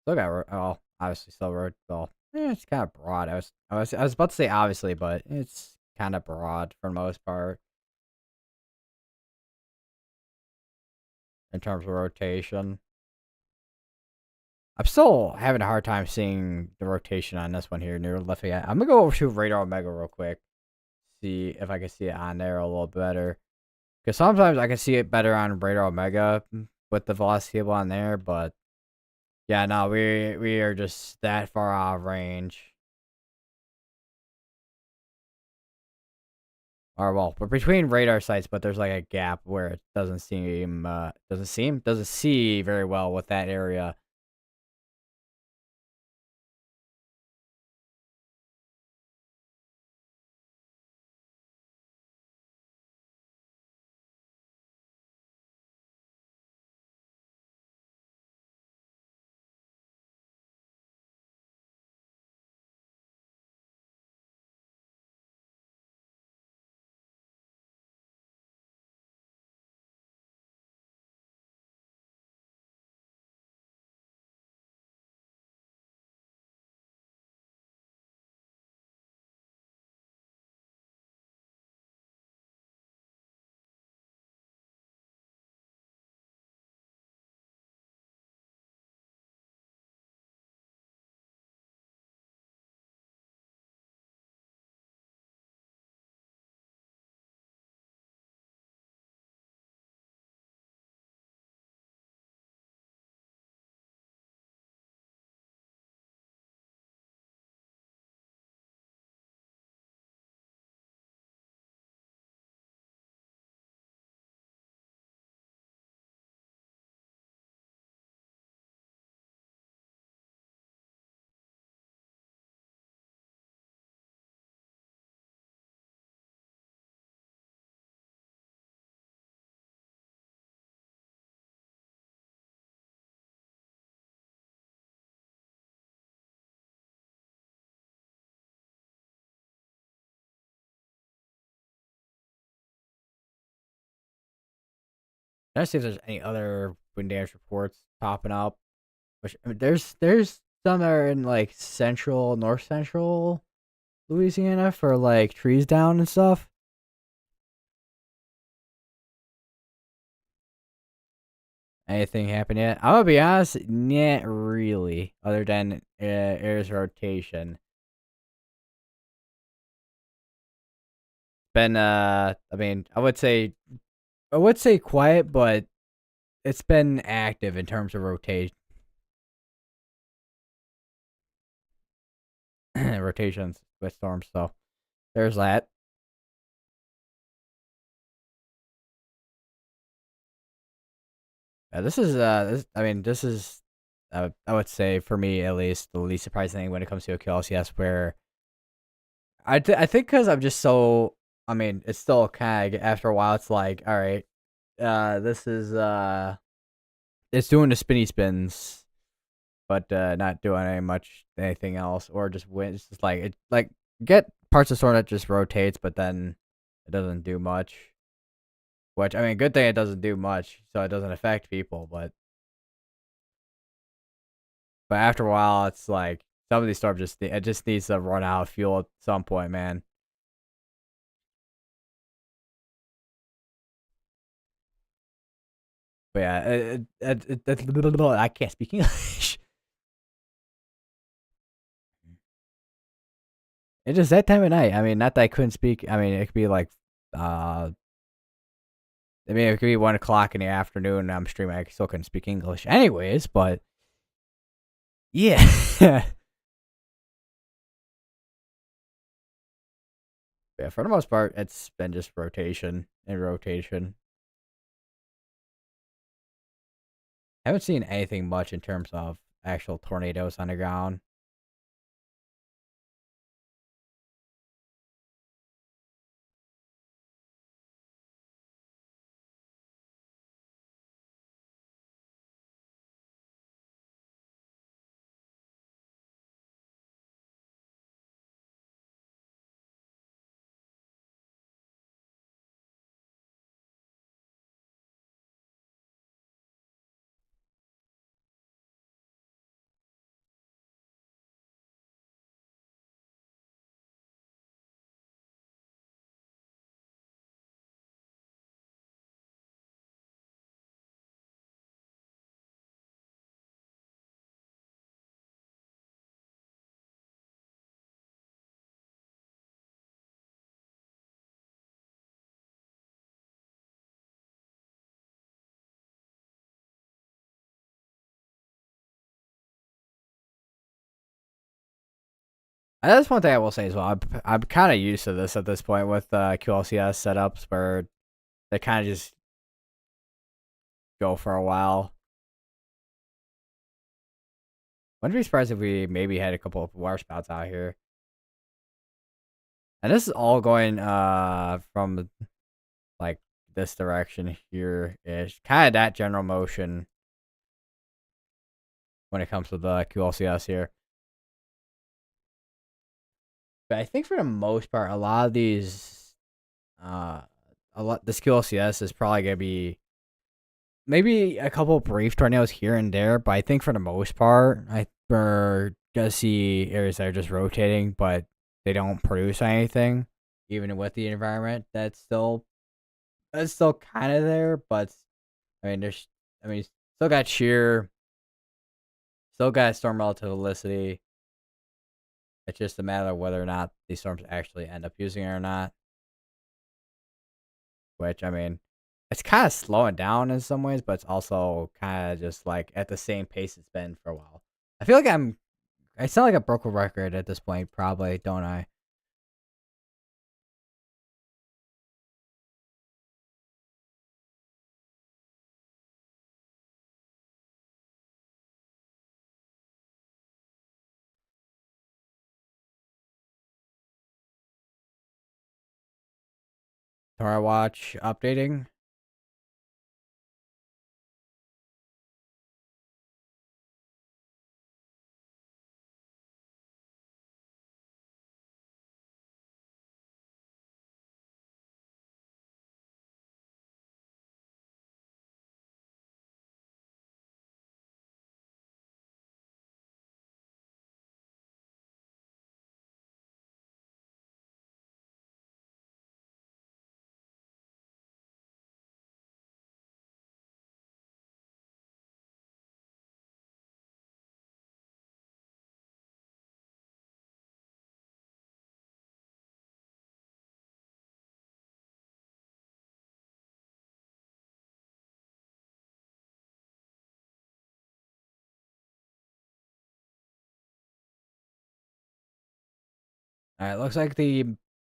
Still got obviously still road. Well, it's kind of broad. I was about to say obviously, but it's kind of broad for the most part in terms of rotation. I'm still having a hard time seeing the rotation on this one here near Lafayette. I'm gonna go over to Radar Omega real quick, see if I can see it on there a little better. Because sometimes I can see it better on Radar Omega with the velocity table on there, but yeah, no, we are just that far out of range. Or well, we're between radar sites, but there's like a gap where it doesn't see very well with that area. Let's see if there's any other wind damage reports popping up. Which I mean, there's some that are in like central, north central Louisiana for like trees down and stuff. Anything happen yet? I'm gonna be honest, not really. Other than air's rotation. Been I mean, I would say quiet, but it's been active in terms of rotation rotations with storms. So there's that. I mean, this is I would say for me at least the least surprising thing when it comes to a QLCS where I think because I'm just so I mean it's still kind of after a while it's like all right this is it's doing the spinny spins but not doing anything else or just win. It's just like it like get parts of Storm that just rotates but then it doesn't do much. Which I mean, good thing it doesn't do much, so it doesn't affect people. But after a while, it's like some of these storms just needs to run out of fuel at some point, man. But yeah, I can't speak English. It's just that time of night. I mean, not that I couldn't speak. I mean, it could be like, I mean, it could be 1 o'clock in the afternoon and I'm streaming. I still couldn't speak English, anyways. But yeah, yeah. For the most part, it's been just rotation and rotation. I haven't seen anything much in terms of actual tornadoes on the ground. That's one thing I will say as well. I'm kind of used to this at this point with QLCS setups where they kind of just go for a while. Wouldn't be surprised if we maybe had a couple of water spouts out here. And this is all going from like this direction here ish. Kind of that general motion when it comes to the QLCS here. But I think for the most part, a lot of these this QLCS is probably gonna be maybe a couple brief tornadoes here and there, but I think for the most part, we're gonna see areas that are just rotating, but they don't produce anything, even with the environment that's still kind of there. But I mean, still got shear, still got storm relativisticity. It's just a matter of whether or not these storms actually end up using it or not. Which I mean, it's kind of slowing down in some ways, but it's also kind of just like at the same pace it's been for a while. I feel like I sound like a broken record at this point, probably, don't I? Torah Watch updating. All right, looks like the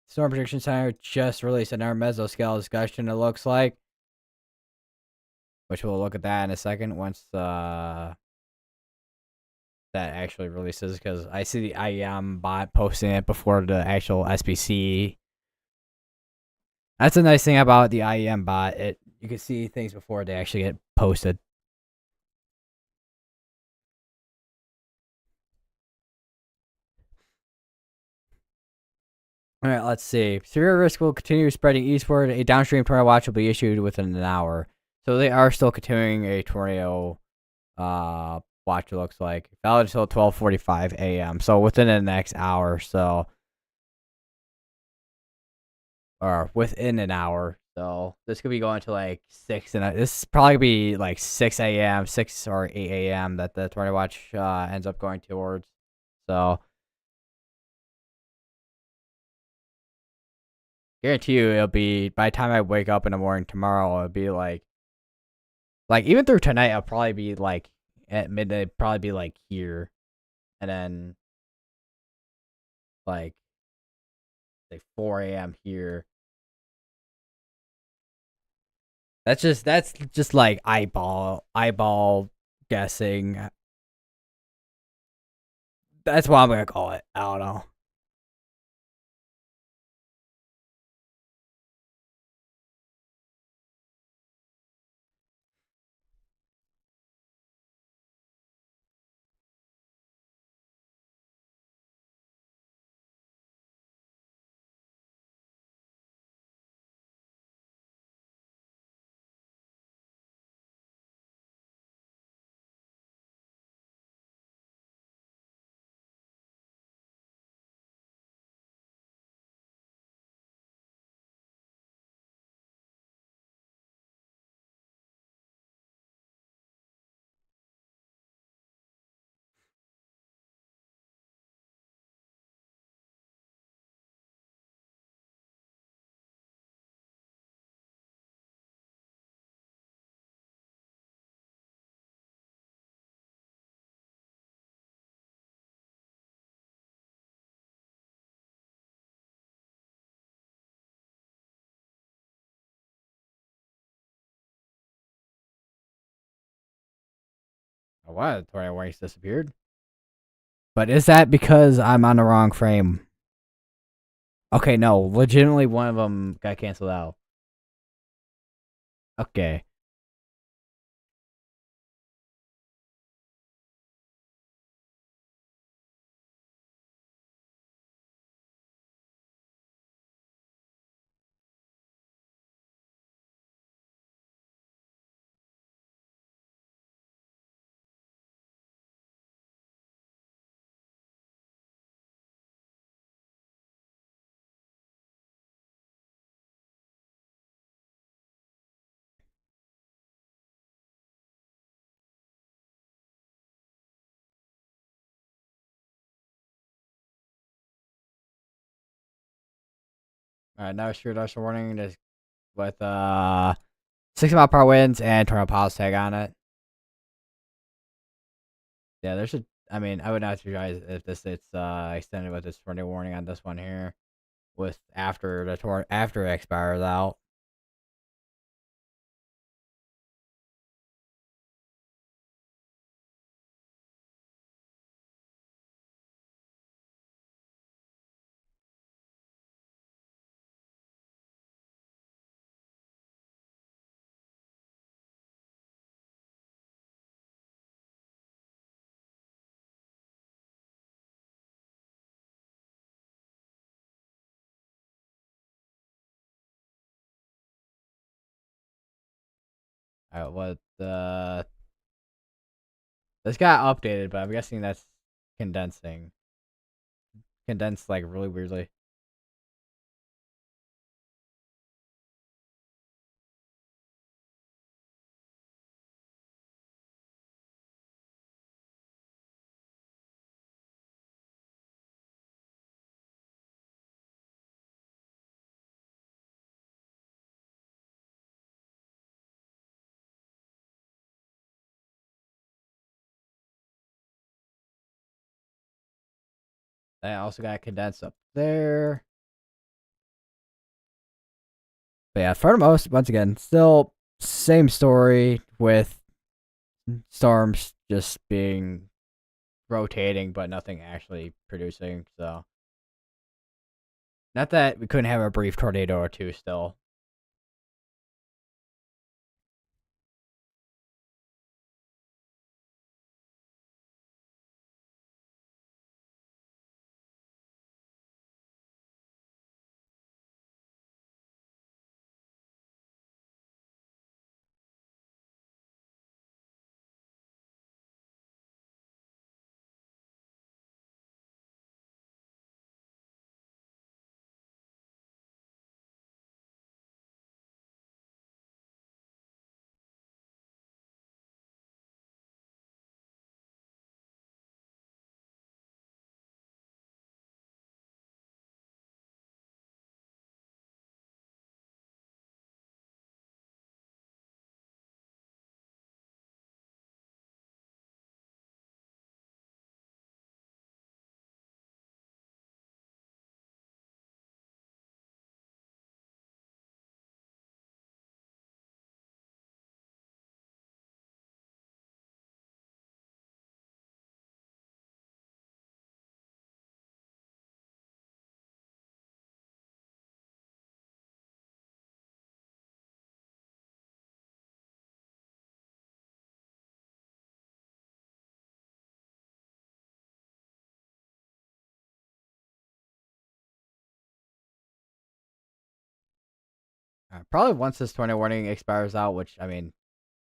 Storm Prediction Center just released another mesoscale discussion. It looks like, which we'll look at that in a second once that actually releases, because I see the IEM bot posting it before the actual SBC. That's a nice thing about the IEM bot. You can see things before they actually get posted. All right, let's see. Severe risk will continue spreading eastward. A downstream tornado watch will be issued within an hour. So they are still continuing a tornado watch, it looks like. Valid until 12:45 a.m. So within the next hour, so or within an hour. So this could be going to like 6, and this is probably be like 6 a.m., 6 or 8 a.m. that the tornado watch ends up going towards. So guarantee you it'll be, by the time I wake up in the morning tomorrow, it'll be like even through tonight, I'll probably be like at midnight, probably be like here, and then like 4 a.m. here. That's just like eyeball guessing. That's what I'm gonna call it. I don't know. Why the tornado warnings disappeared? But is that because I'm on the wrong frame? Okay, no, legitimately one of them got canceled out. Okay. All right, now sure that's a warning with 60-mile-per-hour winds and tornado pause tag on it. Yeah, there should. I mean, I would not surprise if it's extended with this tornado warning on this one here, with after after it expires out. All right, what this got updated, but I'm guessing that's condensed like really weirdly. I also got condensed up there. But yeah, for the most, once again, still same story with storms just being rotating, but nothing actually producing. So, not that we couldn't have a brief tornado or two still. Probably once this tornado warning expires out, which I mean,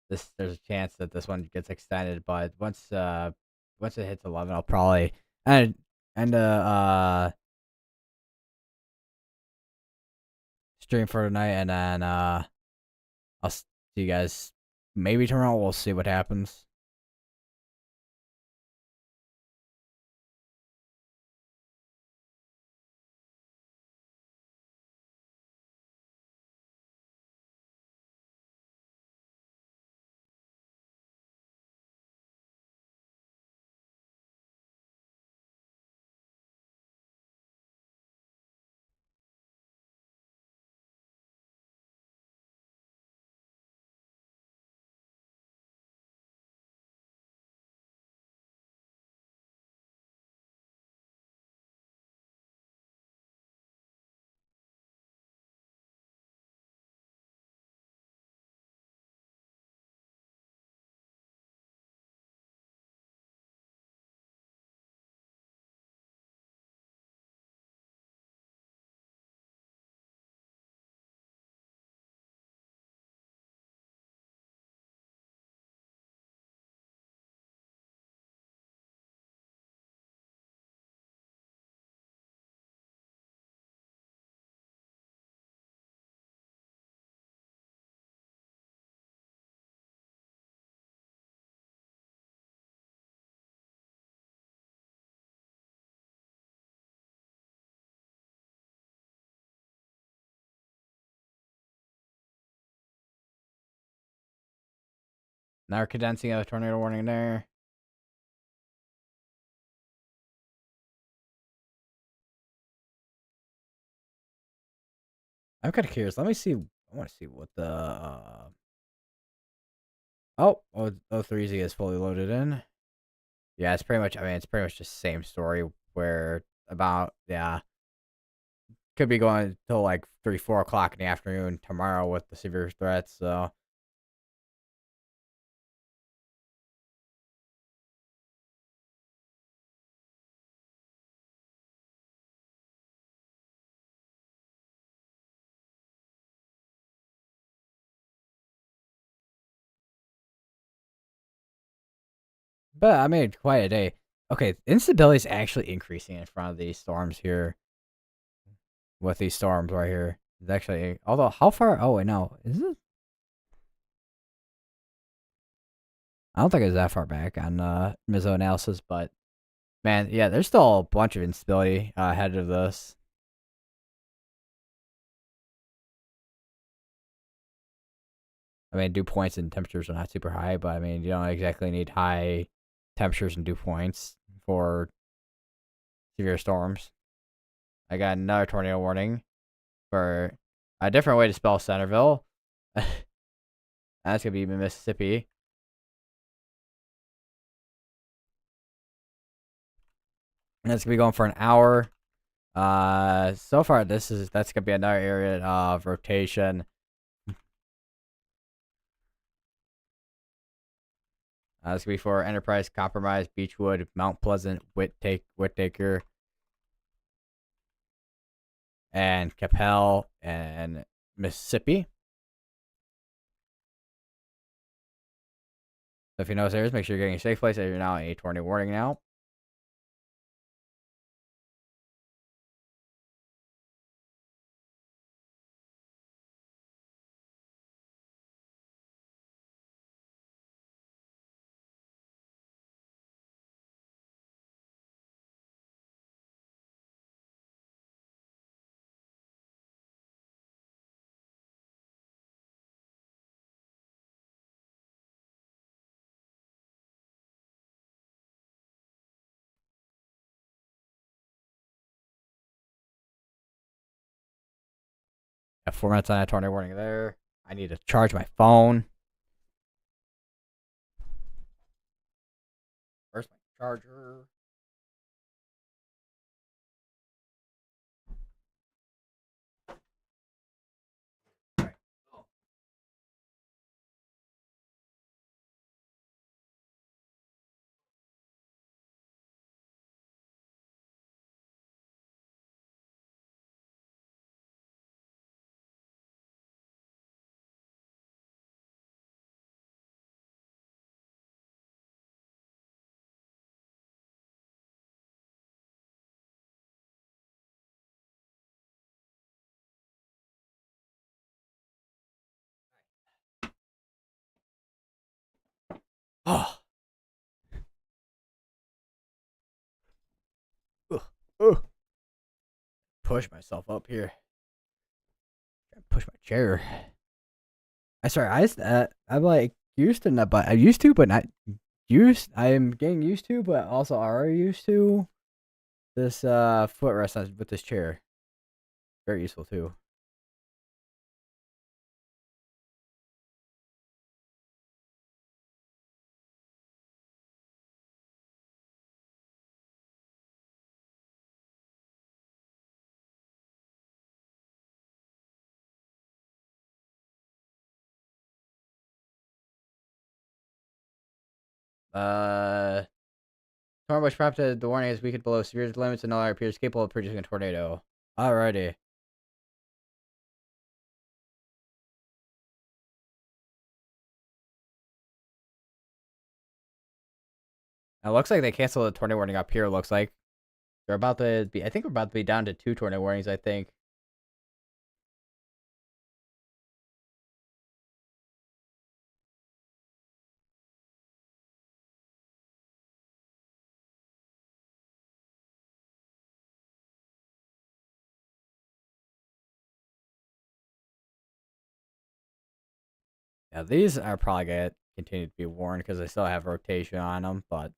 there's a chance that this one gets extended, but once it hits 11, I'll probably end stream for tonight, and then I'll see you guys maybe tomorrow. We'll see what happens. Now we're condensing a tornado warning there. I'm kind of curious. Let me see. I want to see what the oh 03Z is fully loaded in. Yeah, it's pretty much. I mean, it's pretty much just the same story. Where about could be going till like 3, 4 o'clock in the afternoon tomorrow with the severe threats. So but I made quite a day. Okay, instability is actually increasing in front of these storms here. With these storms right here, it's actually. Although, how far? Oh wait, no, is it? I don't think it's that far back on Mizo analysis, but man, yeah, there's still a bunch of instability ahead of this. I mean, dew points and temperatures are not super high, but I mean, you don't exactly need high temperatures and dew points for severe storms. I got another tornado warning for a different way to spell Centerville. That's gonna be Mississippi. And that's gonna be going for an hour. So far that's gonna be another area of rotation. That's gonna be for Enterprise, Compromise, Beechwood, Mount Pleasant, Whittaker, and Capel and Mississippi. So if you know those areas, make sure you're getting a safe place. You're now in a tornado warning now. Got 4 minutes on that tornado warning there. I need to charge my phone. Where's my charger? Right. Oh. Ugh. Ugh. Push myself up here. Push my chair. I sorry, I'm like used to not, but I used to, but not used. I am getting used to, but also already used to this footrest with this chair. Very useful too. Uh, Tornado which prompted the warning is weakened below severe limits and no longer appears capable of producing a tornado. Alrighty. It looks like they canceled the tornado warning up here. Looks like they're about to be. I think we're about to be down to 2 tornado warnings. I think. Yeah, these are probably gonna continue to be warned because they still have rotation on them, but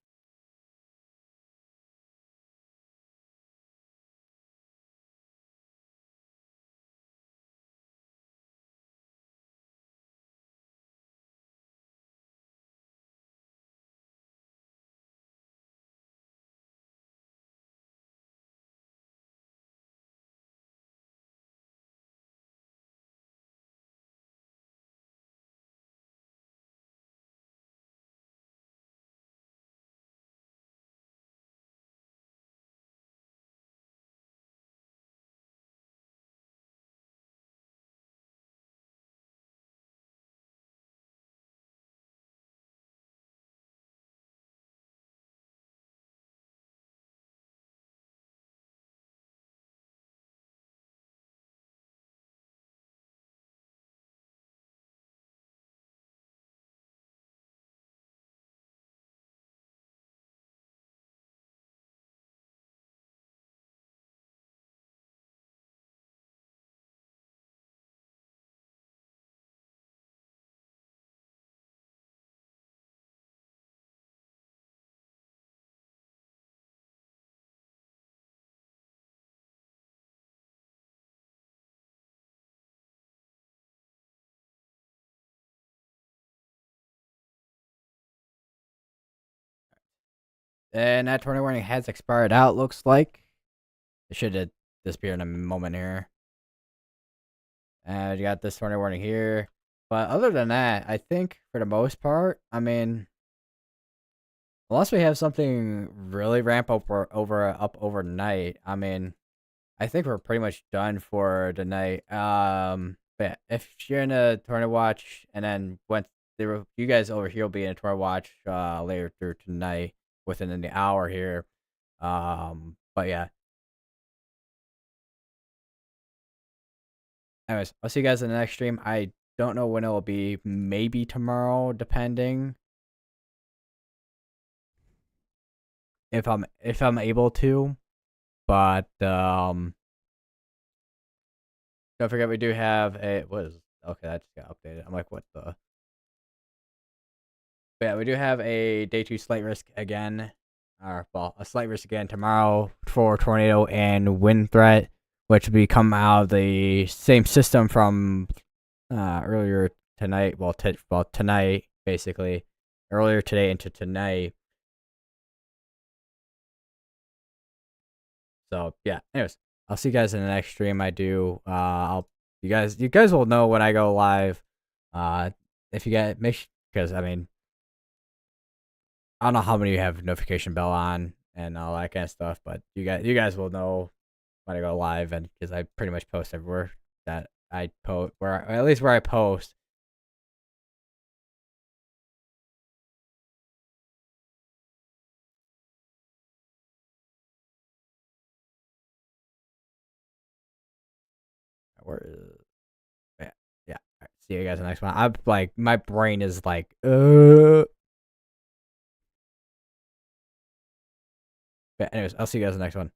And that tornado warning has expired out, looks like. It should have disappeared in a moment here. And you got this tornado warning here. But other than that, I think for the most part, I mean, unless we have something really ramp up up overnight, I mean, I think we're pretty much done for the night. But yeah, if you're in a tornado watch, and then once you guys over here will be in a tornado watch later through tonight, within the hour here. But yeah. Anyways, I'll see you guys in the next stream. I don't know when it will be. Maybe tomorrow, depending if I'm able to. But don't forget we do have a okay, that just got updated. I'm like, what the? But yeah, we do have a day 2 slight risk again. Or well, a slight risk again tomorrow for tornado and wind threat, which will come out of the same system from earlier tonight. Well, tonight basically, earlier today into tonight. So yeah. Anyways, I'll see you guys in the next stream. I do. You guys will know when I go live. If you get because I mean, I don't know how many you have notification bell on and all that kind of stuff, but you guys will know when I go live, and because I pretty much post everywhere that I post, at least where I post. Where is yeah, yeah. All right, see you guys in the next one. I'm like, my brain is like, But anyways, I'll see you guys in the next one.